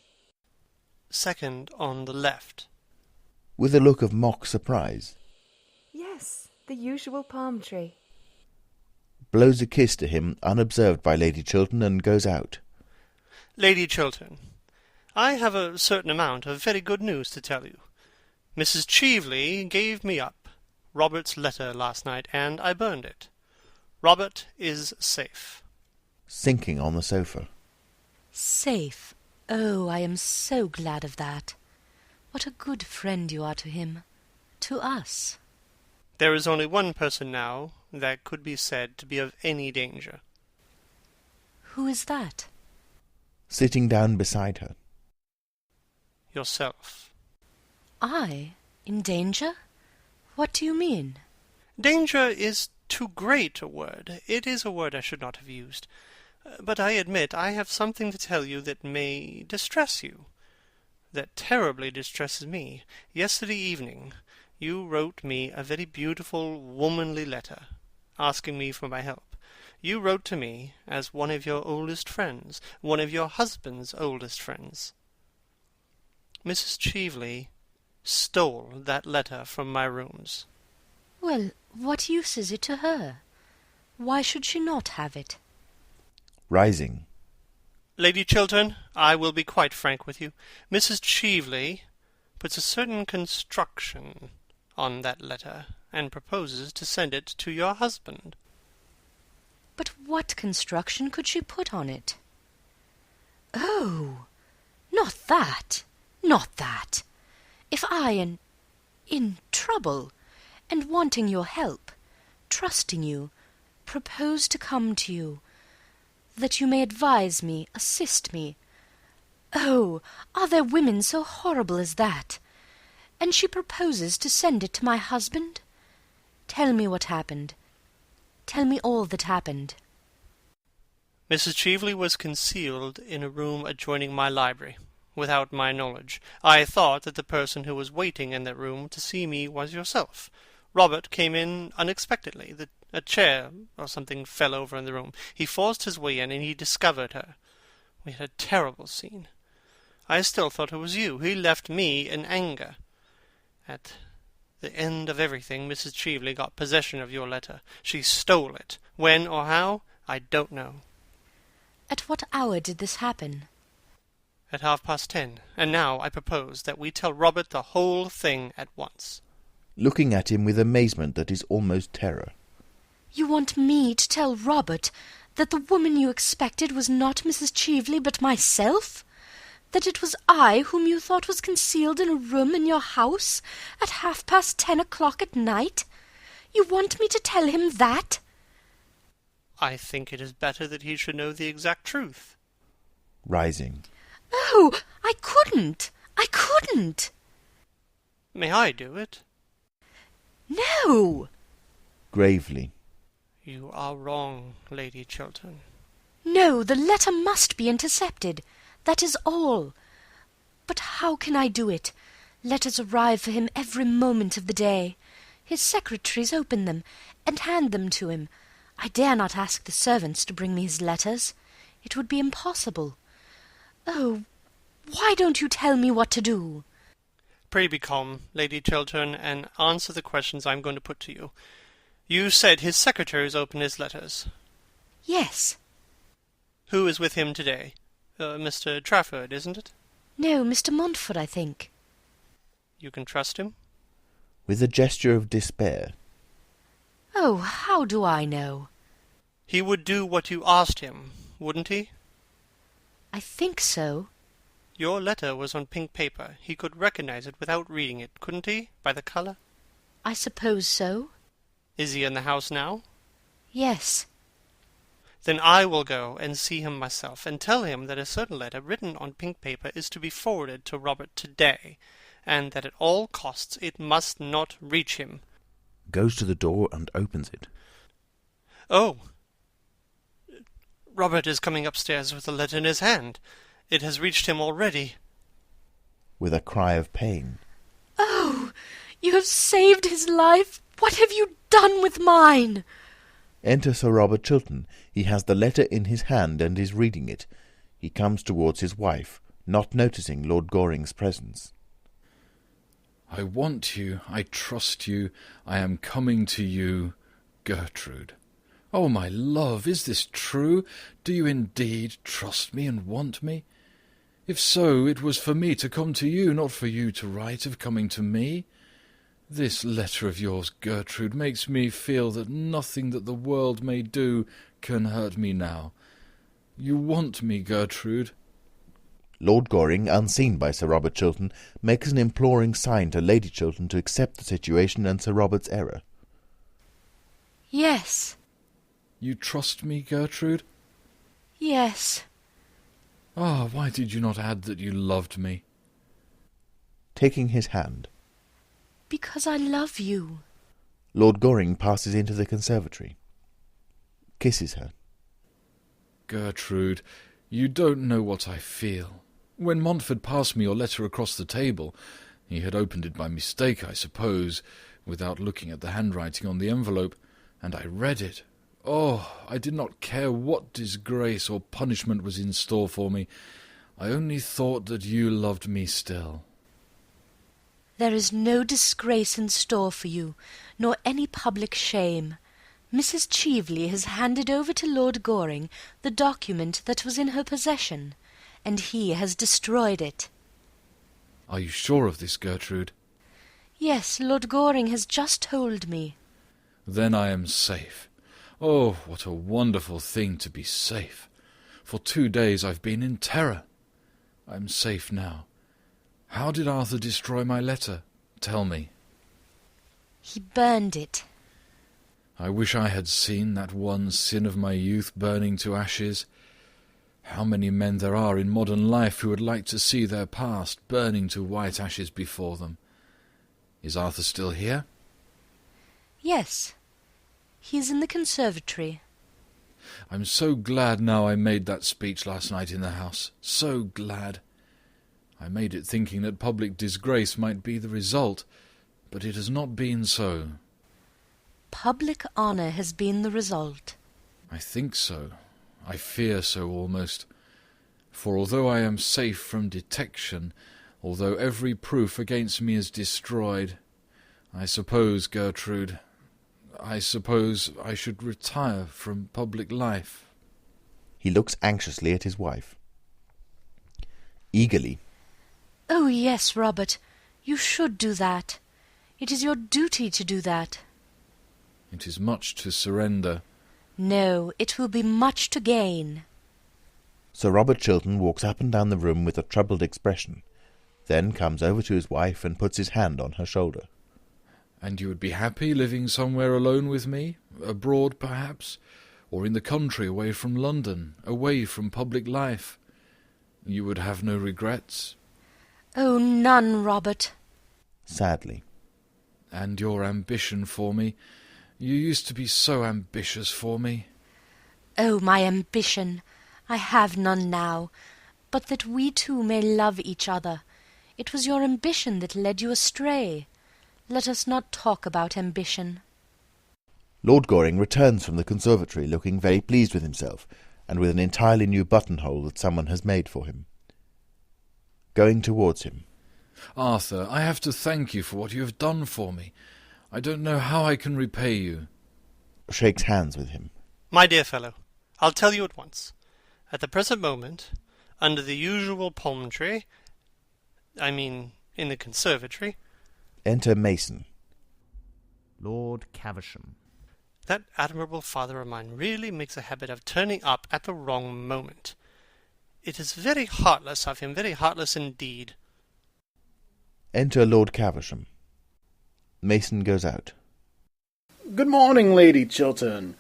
Second on the left. With a look of mock surprise. Yes, the usual palm tree. Blows a kiss to him unobserved by Lady Chiltern and goes out. Lady Chiltern, I have a certain amount of very good news to tell you. Mrs. Cheveley gave me up Robert's letter last night, and I burned it. Robert is safe. Sinking on the sofa. Safe? Oh, I am so glad of that. What a good friend you are to him. To us. There is only one person now that could be said to be of any danger. Who is that? Sitting down beside her. Yourself. I? In danger? What do you mean? Danger is too great a word. It is a word I should not have used. But I admit I have something to tell you that may distress you. That terribly distresses me. Yesterday evening you wrote me a very beautiful, womanly letter, asking me for my help. You wrote to me as one of your oldest friends, one of your husband's oldest friends. Mrs. Cheveley stole that letter from my rooms. Well, what use is it to her? Why should she not have it? Rising. Lady Chiltern, I will be quite frank with you. Mrs. Cheveley puts a certain construction on that letter, and proposes to send it to your husband. But what construction could she put on it? Oh, not that, not that. If I, in trouble, and wanting your help, trusting you, propose to come to you, that you may advise me, assist me. Oh, are there women so horrible as that? And she proposes to send it to my husband? Tell me what happened. Tell me all that happened. Mrs. Cheveley was concealed in a room adjoining my library, without my knowledge. I thought that the person who was waiting in that room to see me was yourself. Robert came in unexpectedly. A chair or something fell over in the room. He forced his way in, and he discovered her. We had a terrible scene. I still thought it was you. He left me in anger. At the end of everything, Mrs. Cheveley got possession of your letter. She stole it. When or how, I don't know. At what hour did this happen? At 10:30. And now I propose that we tell Robert the whole thing at once. Looking at him with amazement that is almost terror. You want me to tell Robert that the woman you expected was not Mrs. Cheveley, but myself? That it was I whom you thought was concealed in a room in your house at 10:30 at night? You want me to tell him that? I think it is better that he should know the exact truth. Rising. Oh, I couldn't! I couldn't! May I do it? No! Gravely. You are wrong, Lady Chiltern. No, the letter must be intercepted. That is all. But how can I do it? Letters arrive for him every moment of the day. His secretaries open them and hand them to him. I dare not ask the servants to bring me his letters. It would be impossible. Oh, why don't you tell me what to do? Pray be calm, Lady Chiltern, and answer the questions I am going to put to you. You said his secretaries open his letters. Yes. Who is with him today? Mr. Trafford, isn't it? No, Mr. Montford, I think. You can trust him? With a gesture of despair. Oh, how do I know? He would do what you asked him, wouldn't he? I think so. Your letter was on pink paper. He could recognize it without reading it, couldn't he, by the colour? I suppose so. Is he in the house now? Yes. Then I will go and see him myself, and tell him that a certain letter written on pink paper is to be forwarded to Robert today, and that at all costs it must not reach him. Goes to the door and opens it. Oh! Robert is coming upstairs with the letter in his hand. It has reached him already. With a cry of pain. Oh! You have saved his life! What have you done with mine? Enter Sir Robert Chiltern. He has the letter in his hand and is reading it. He comes towards his wife, not noticing Lord Goring's presence. I want you, I trust you, I am coming to you, Gertrude. Oh, my love, is this true? Do you indeed trust me and want me? If so, it was for me to come to you, not for you to write of coming to me. This letter of yours, Gertrude, makes me feel that nothing that the world may do can hurt me now. You want me, Gertrude? Lord Goring, unseen by Sir Robert Chiltern, makes an imploring sign to Lady Chiltern to accept the situation and Sir Robert's error. Yes. You trust me, Gertrude? Yes. Ah, why did you not add that you loved me? Taking his hand. Because I love you. Lord Goring passes into the conservatory. Kisses her. Gertrude, you don't know what I feel. When Montford passed me your letter across the table, he had opened it by mistake, I suppose, without looking at the handwriting on the envelope, and I read it. Oh, I did not care what disgrace or punishment was in store for me. I only thought that you loved me still. There is no disgrace in store for you, nor any public shame. Mrs. Cheveley has handed over to Lord Goring the document that was in her possession, and he has destroyed it. Are you sure of this, Gertrude? Yes, Lord Goring has just told me. Then I am safe. Oh, what a wonderful thing to be safe. For 2 days I've been in terror. I am safe now. How did Arthur destroy my letter? Tell me. He burned it. I wish I had seen that one sin of my youth burning to ashes. How many men there are in modern life who would like to see their past burning to white ashes before them. Is Arthur still here? Yes. He is in the conservatory. I'm so glad now I made that speech last night in the house. So glad. I made it thinking that public disgrace might be the result, but it has not been so. Public honour has been the result. I think so. I fear so almost. For although I am safe from detection, although every proof against me is destroyed, I suppose, Gertrude, I suppose I should retire from public life. He looks anxiously at his wife. Eagerly. Oh, yes, Robert, you should do that. It is your duty to do that. It is much to surrender. No, it will be much to gain. Sir Robert Chiltern walks up and down the room with a troubled expression, then comes over to his wife and puts his hand on her shoulder. And you would be happy living somewhere alone with me? Abroad, perhaps? Or in the country, away from London, away from public life? You would have no regrets? Oh, none, Robert. Sadly. And your ambition for me? You used to be so ambitious for me. Oh, my ambition! I have none now, but that we two may love each other. It was your ambition that led you astray. Let us not talk about ambition. Lord Goring returns from the conservatory looking very pleased with himself, and with an entirely new buttonhole that someone has made for him. Going towards him. Arthur, I have to thank you for what you have done for me. I don't know how I can repay you. Shakes hands with him. My dear fellow, I'll tell you at once. At the present moment, under the usual palm tree, in the conservatory... Enter Mason. Lord Caversham. That admirable father of mine really makes a habit of turning up at the wrong moment. It is very heartless of him, very heartless indeed. Enter Lord Caversham. Mason goes out. Good morning, Lady Chiltern.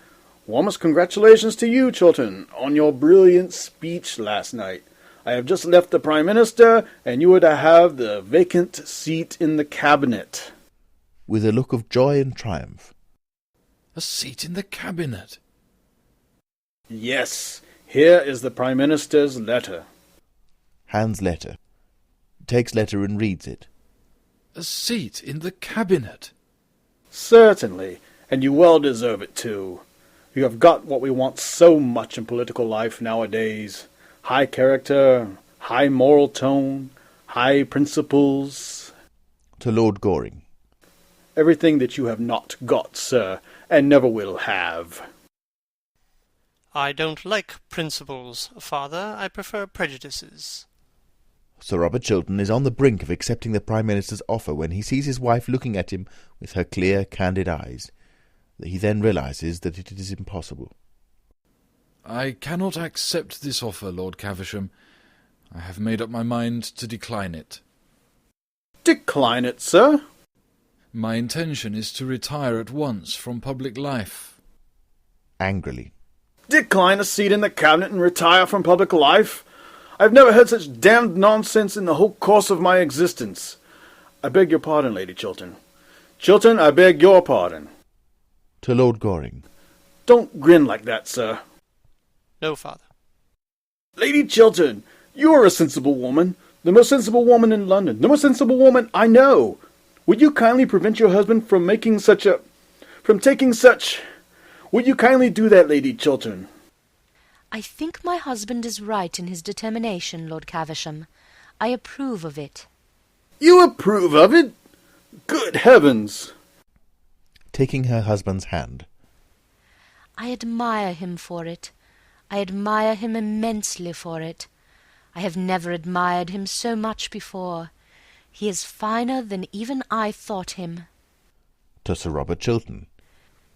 Warmest congratulations to you, Chiltern, on your brilliant speech last night. I have just left the Prime Minister, and you are to have the vacant seat in the Cabinet. With a look of joy and triumph. A seat in the Cabinet? Yes. Here is the Prime Minister's letter. Hands letter. Takes letter and reads it. A seat in the Cabinet? Certainly, and you well deserve it too. You have got what we want so much in political life nowadays. High character, high moral tone, high principles. To Lord Goring. Everything that you have not got, sir, and never will have. I don't like principles, father. I prefer prejudices. Sir Robert Chiltern is on the brink of accepting the Prime Minister's offer when he sees his wife looking at him with her clear, candid eyes. He then realises that it is impossible. I cannot accept this offer, Lord Caversham. I have made up my mind to decline it. Decline it, sir? My intention is to retire at once from public life. Angrily. Decline a seat in the Cabinet and retire from public life? I've never heard such damned nonsense in the whole course of my existence. I beg your pardon, Lady Chiltern. Chiltern, I beg your pardon. To Lord Goring. Don't grin like that, sir. No, father. Lady Chiltern, you are a sensible woman. The most sensible woman in London. The most sensible woman I know. Would you kindly prevent your husband from taking such... Would you kindly do that, Lady Chiltern? I think my husband is right in his determination, Lord Caversham. I approve of it. You approve of it? Good heavens! Taking her husband's hand. I admire him for it. I admire him immensely for it. I have never admired him so much before. He is finer than even I thought him. To Sir Robert Chiltern.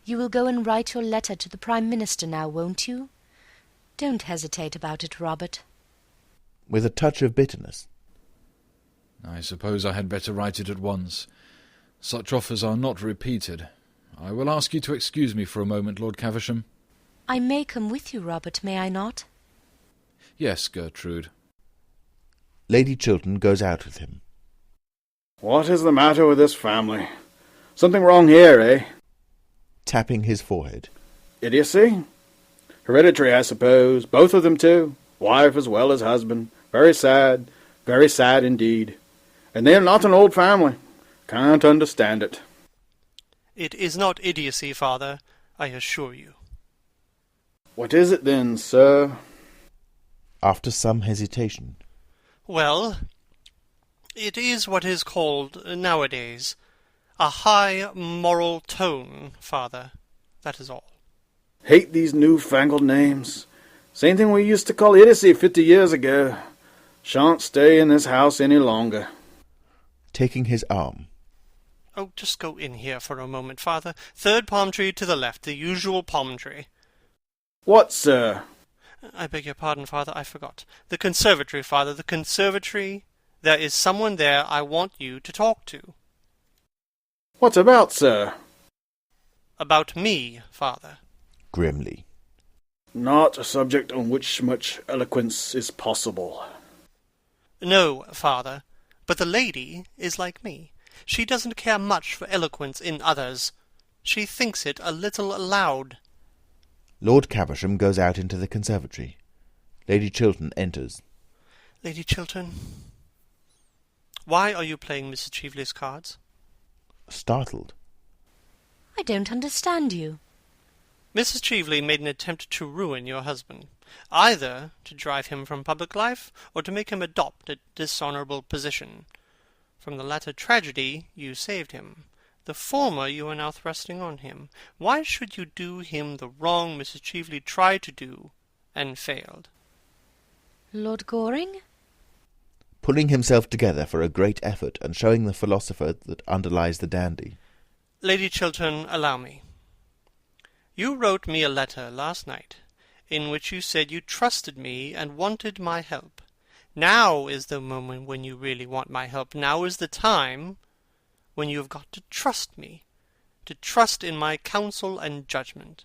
You will go and write your letter to the Prime Minister now, won't you? Don't hesitate about it, Robert. With a touch of bitterness. I suppose I had better write it at once. Such offers are not repeated. I will ask you to excuse me for a moment, Lord Caversham. I may come with you, Robert, may I not? Yes, Gertrude. Lady Chiltern goes out with him. What is the matter with this family? Something wrong here, eh? Tapping his forehead. Idiocy? Hereditary, I suppose. Both of them, too. Wife as well as husband. Very sad indeed. And they're not an old family. Can't understand it. It is not idiocy, father, I assure you. What is it then, sir? After some hesitation. Well, it is what is called, nowadays, a high moral tone, father. That is all. Hate these newfangled names. Same thing we used to call idiocy 50 years ago. Shan't stay in this house any longer. Taking his arm. Oh, just go in here for a moment, Father. Third palm tree to the left, the usual palm tree. What, sir? I beg your pardon, Father, I forgot. The conservatory, Father, the conservatory. There is someone there I want you to talk to. What about, sir? About me, Father. Grimly. Not a subject on which much eloquence is possible. No, Father, but the lady is like me. She doesn't care much for eloquence in others. She thinks it a little loud. Lord Caversham goes out into the conservatory. Lady Chiltern enters. Lady Chiltern, why are you playing Mrs. Cheveley's cards? Startled. I don't understand you. Mrs. Cheveley made an attempt to ruin your husband, either to drive him from public life or to make him adopt a dishonourable position. From the latter tragedy you saved him. The former you are now thrusting on him. Why should you do him the wrong Mrs. Cheveley tried to do and failed? Lord Goring? Pulling himself together for a great effort and showing the philosopher that underlies the dandy. Lady Chiltern, allow me. You wrote me a letter last night, in which you said you trusted me and wanted my help. Now is the moment when you really want my help. Now is the time when you have got to trust me, to trust in my counsel and judgment.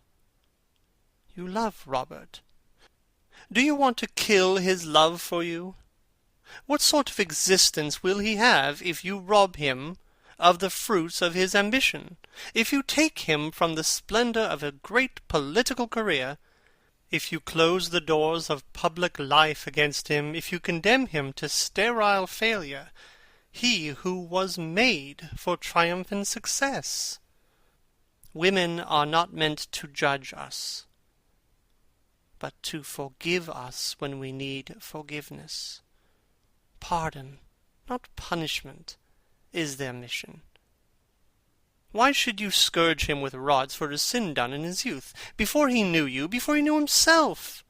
You love Robert. Do you want to kill his love for you? What sort of existence will he have if you rob him of the fruits of his ambition, if you take him from the splendour of a great political career, if you close the doors of public life against him, if you condemn him to sterile failure, he who was made for triumphant success? Women are not meant to judge us, but to forgive us when we need forgiveness. Pardon, not punishment, is their mission. Why should you scourge him with rods for a sin done in his youth, before he knew you, before he knew himself?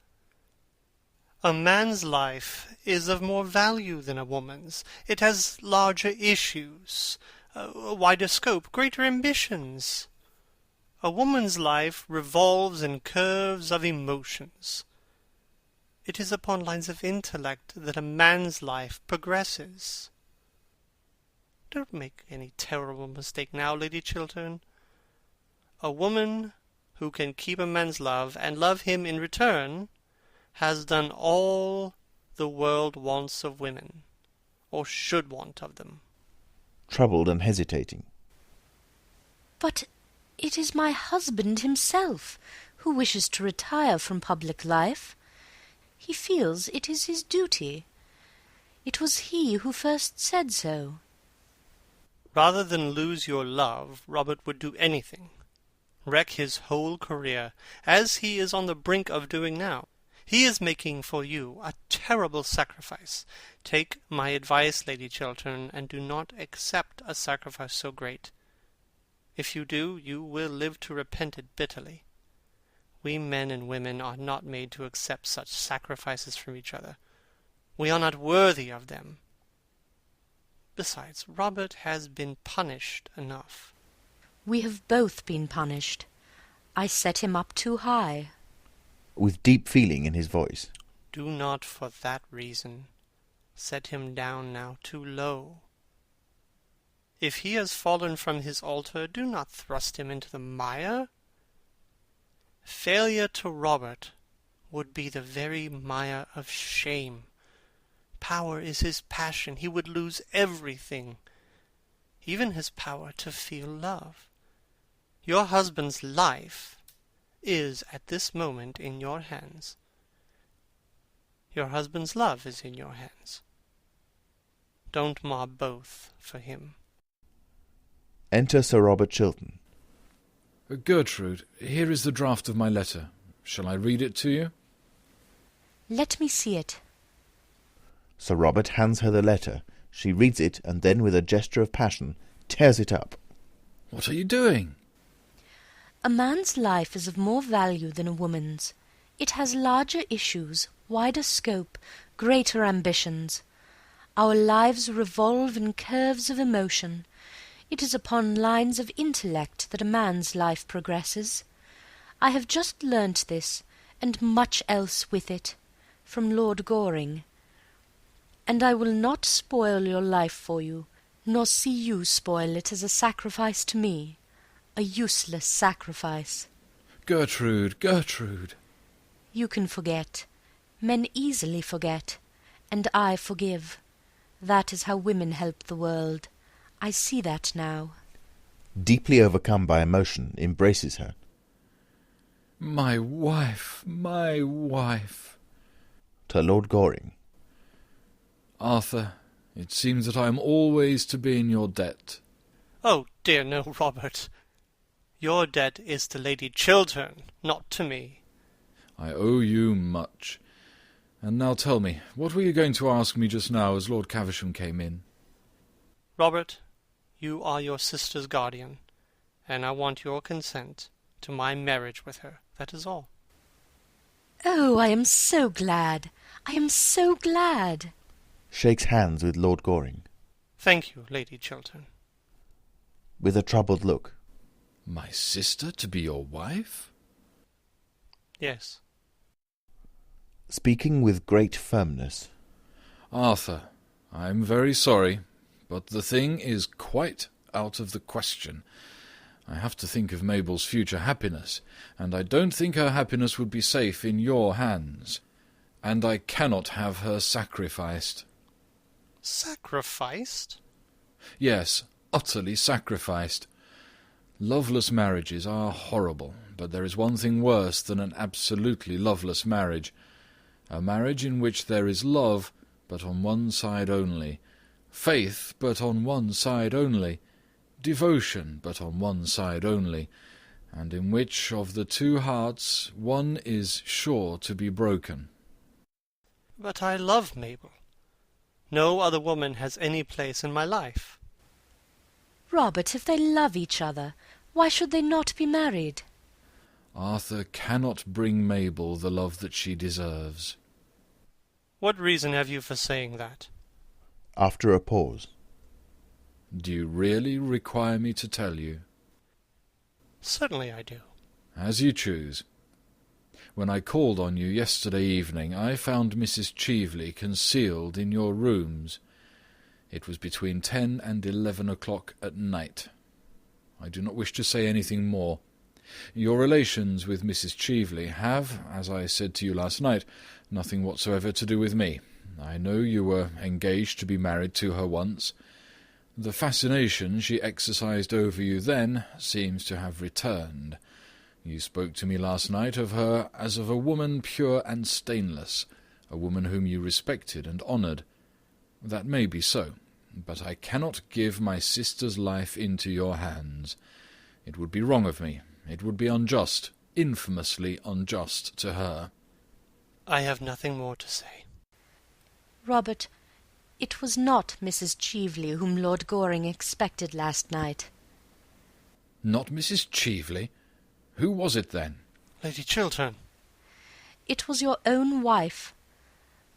A man's life is of more value than a woman's. It has larger issues, a wider scope, greater ambitions. A woman's life revolves in curves of emotions. It is upon lines of intellect that a man's life progresses. Don't make any terrible mistake now, Lady Chiltern. A woman who can keep a man's love and love him in return has done all the world wants of women, or should want of them. Troubled and hesitating. But it is my husband himself who wishes to retire from public life. He feels it is his duty. It was he who first said so. Rather than lose your love, Robert would do anything. Wreck his whole career, as he is on the brink of doing now. He is making for you a terrible sacrifice. Take my advice, Lady Chiltern, and do not accept a sacrifice so great. If you do, you will live to repent it bitterly. We men and women are not made to accept such sacrifices from each other. We are not worthy of them. Besides, Robert has been punished enough. We have both been punished. I set him up too high. With deep feeling in his voice. Do not for that reason set him down now too low. If he has fallen from his altar, do not thrust him into the mire. Failure to Robert would be the very mire of shame. Power is his passion. He would lose everything, even his power to feel love. Your husband's life is at this moment in your hands. Your husband's love is in your hands. Don't mar both for him. Enter Sir Robert Chiltern. Gertrude, here is the draft of my letter. Shall I read it to you? Let me see it. Sir Robert hands her the letter. She reads it, and then, with a gesture of passion, tears it up. What are you doing? A man's life is of more value than a woman's. It has larger issues, wider scope, greater ambitions. Our lives revolve in curves of emotion. It is upon lines of intellect that a man's life progresses. I have just learnt this, and much else with it, from Lord Goring. And I will not spoil your life for you, nor see you spoil it as a sacrifice to me, a useless sacrifice. Gertrude, Gertrude! You can forget. Men easily forget, and I forgive. That is how women help the world. I see that now. Deeply overcome by emotion, embraces her. My wife, my wife. To Lord Goring. Arthur, it seems that I am always to be in your debt. Oh dear no, Robert. Your debt is to Lady Chiltern, not to me. I owe you much. And now tell me, what were you going to ask me just now as Lord Caversham came in? Robert, you are your sister's guardian, and I want your consent to my marriage with her. That is all. Oh, I am so glad. I am so glad. Shakes hands with Lord Goring. Thank you, Lady Chiltern. With a troubled look. My sister to be your wife? Yes. Speaking with great firmness. Arthur, I am very sorry, but the thing is quite out of the question. I have to think of Mabel's future happiness, and I don't think her happiness would be safe in your hands. And I cannot have her sacrificed. Sacrificed? Yes, utterly sacrificed. Loveless marriages are horrible, but there is one thing worse than an absolutely loveless marriage. A marriage in which there is love, but on one side only, faith, but on one side only, devotion, but on one side only, and in which of the two hearts one is sure to be broken. But I love Mabel. No other woman has any place in my life. Robert, if they love each other, why should they not be married? Arthur cannot bring Mabel the love that she deserves. What reason have you for saying that? After a pause. Do you really require me to tell you? Certainly I do. As you choose. When I called on you yesterday evening, I found Mrs. Cheveley concealed in your rooms. It was between 10 and 11 o'clock at night. I do not wish to say anything more. Your relations with Mrs. Cheveley have, as I said to you last night, nothing whatsoever to do with me. I know you were engaged to be married to her once. The fascination she exercised over you then seems to have returned. You spoke to me last night of her as of a woman pure and stainless, a woman whom you respected and honoured. That may be so, but I cannot give my sister's life into your hands. It would be wrong of me. It would be unjust, infamously unjust to her. I have nothing more to say. Robert, it was not Mrs. Cheveley whom Lord Goring expected last night. Not Mrs. Cheveley? Who was it then? Lady Chiltern. It was your own wife.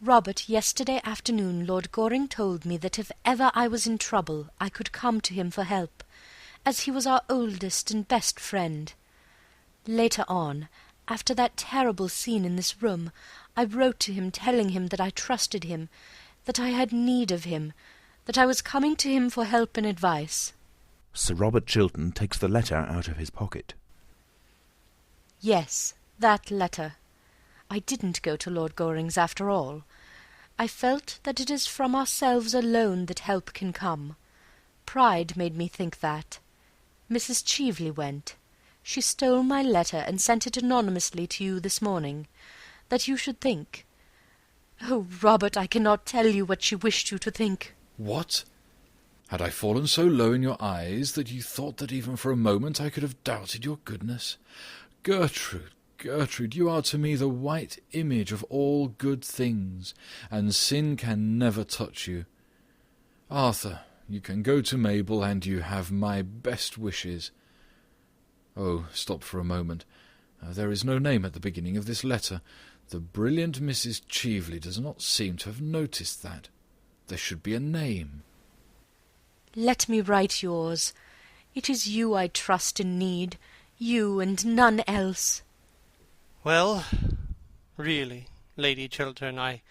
Robert, yesterday afternoon Lord Goring told me that if ever I was in trouble I could come to him for help, as he was our oldest and best friend. Later on, after that terrible scene in this room, I wrote to him telling him that I trusted him, that I had need of him, that I was coming to him for help and advice. Sir Robert Chiltern takes the letter out of his pocket. Yes, that letter. I didn't go to Lord Goring's after all. I felt that it is from ourselves alone that help can come. Pride made me think that. Mrs. Cheveley went. She stole my letter and sent it anonymously to you this morning, that you should think. Oh, Robert, I cannot tell you what she wished you to think. What? Had I fallen so low in your eyes that you thought that even for a moment I could have doubted your goodness? Gertrude, Gertrude, you are to me the white image of all good things, and sin can never touch you. Arthur, you can go to Mabel, and you have my best wishes. Oh, stop for a moment. There is no name at the beginning of this letter. The brilliant Mrs. Cheveley does not seem to have noticed that. There should be a name. Let me write yours. It is you I trust and need, you and none else. Well, really, Lady Chiltern, I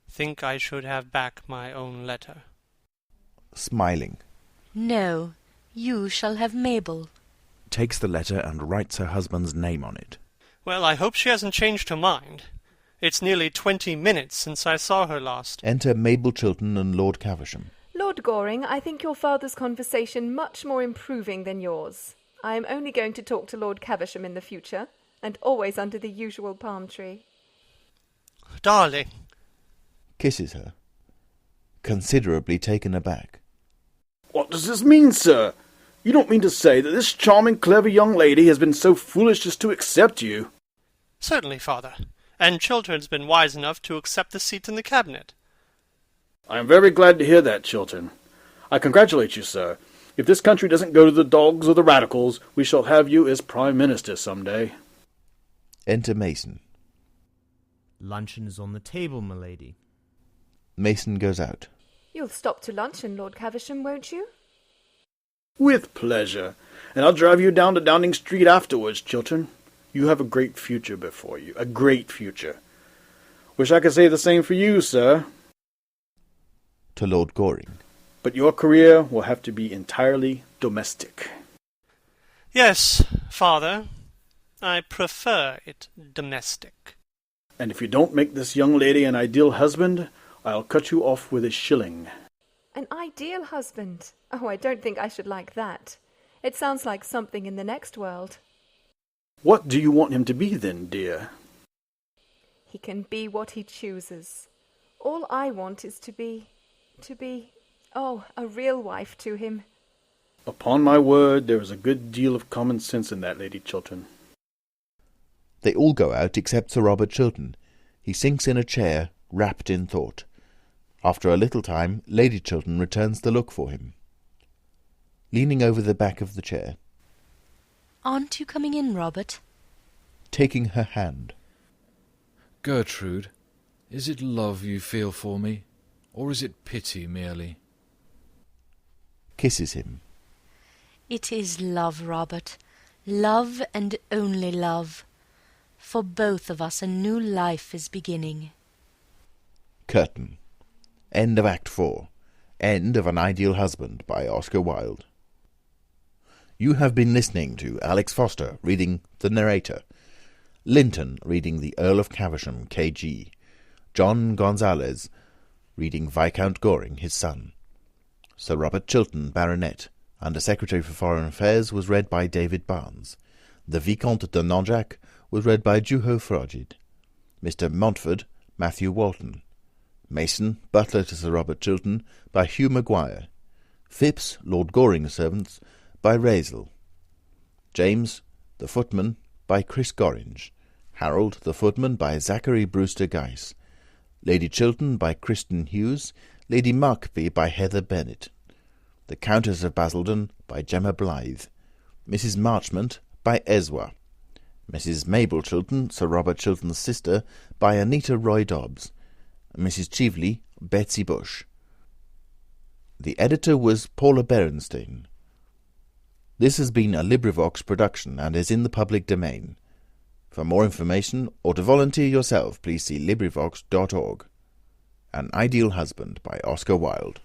think I should have back my own letter. Smiling. No, you shall have Mabel. Takes the letter and writes her husband's name on it. Well, I hope she hasn't changed her mind. It's nearly 20 minutes since I saw her last. Enter Mabel Chiltern and Lord Caversham. Lord Goring, I think your father's conversation much more improving than yours. I am only going to talk to Lord Caversham in the future, and always under the usual palm tree. Darling. Kisses her. Considerably taken aback. What does this mean, sir? You don't mean to say that this charming, clever young lady has been so foolish as to accept you? Certainly, father. And Chiltern's been wise enough to accept the seat in the cabinet. I am very glad to hear that, Chiltern. I congratulate you, sir. If this country doesn't go to the dogs or the radicals, we shall have you as Prime Minister some day. Enter Mason. Luncheon is on the table, m'lady. Mason goes out. You'll stop to luncheon, Lord Caversham, won't you? With pleasure. And I'll drive you down to Downing Street afterwards, Chiltern. You have a great future before you. A great future. Wish I could say the same for you, sir. To Lord Goring. But your career will have to be entirely domestic. Yes, father. I prefer it domestic. And if you don't make this young lady an ideal husband, I'll cut you off with a shilling. An ideal husband? Oh, I don't think I should like that. It sounds like something in the next world. What do you want him to be, then, dear? He can be what he chooses. All I want is to be, a real wife to him. Upon my word, there is a good deal of common sense in that, Lady Chiltern. They all go out except Sir Robert Chiltern. He sinks in a chair, wrapped in thought. After a little time, Lady Chiltern returns the look for him. Leaning over the back of the chair. Aren't you coming in, Robert? Taking her hand. Gertrude, is it love you feel for me, or is it pity merely? Kisses him. It is love, Robert. Love and only love. For both of us a new life is beginning. Curtain. End of Act 4. End of An Ideal Husband by Oscar Wilde. You have been listening to Alex Foster reading The Narrator, Linton reading The Earl of Caversham, K.G., John Gonzalez reading Viscount Goring, his son. Sir Robert Chiltern, Baronet, Under Secretary for Foreign Affairs, was read by David Barnes. The Vicomte de Nanjac was read by Juho Fröjd. Mr. Montford, Matthew Walton. Mason, Butler to Sir Robert Chiltern, by Hugh McGuire. Phipps, Lord Goring's servants, by Razel. James, the footman, by Chris GoringeHarold, the footman, by Zachary Brewster-GeiszLady Chiltern, by Kristin HughesLady Markby, by Heather Bennet. The Countess of Basildon, by Gemma Blythe. Mrs. Marchmont, by Ezwa. Mrs. Mabel Chiltern, Sir Robert Chiltern's sister, by Anita Roy Dobbs. Mrs. Cheveley, Betsy Bush. The editor was Paula Berenstein. This has been a LibriVox production and is in the public domain. For more information or to volunteer yourself, please see LibriVox.org. An Ideal Husband by Oscar Wilde.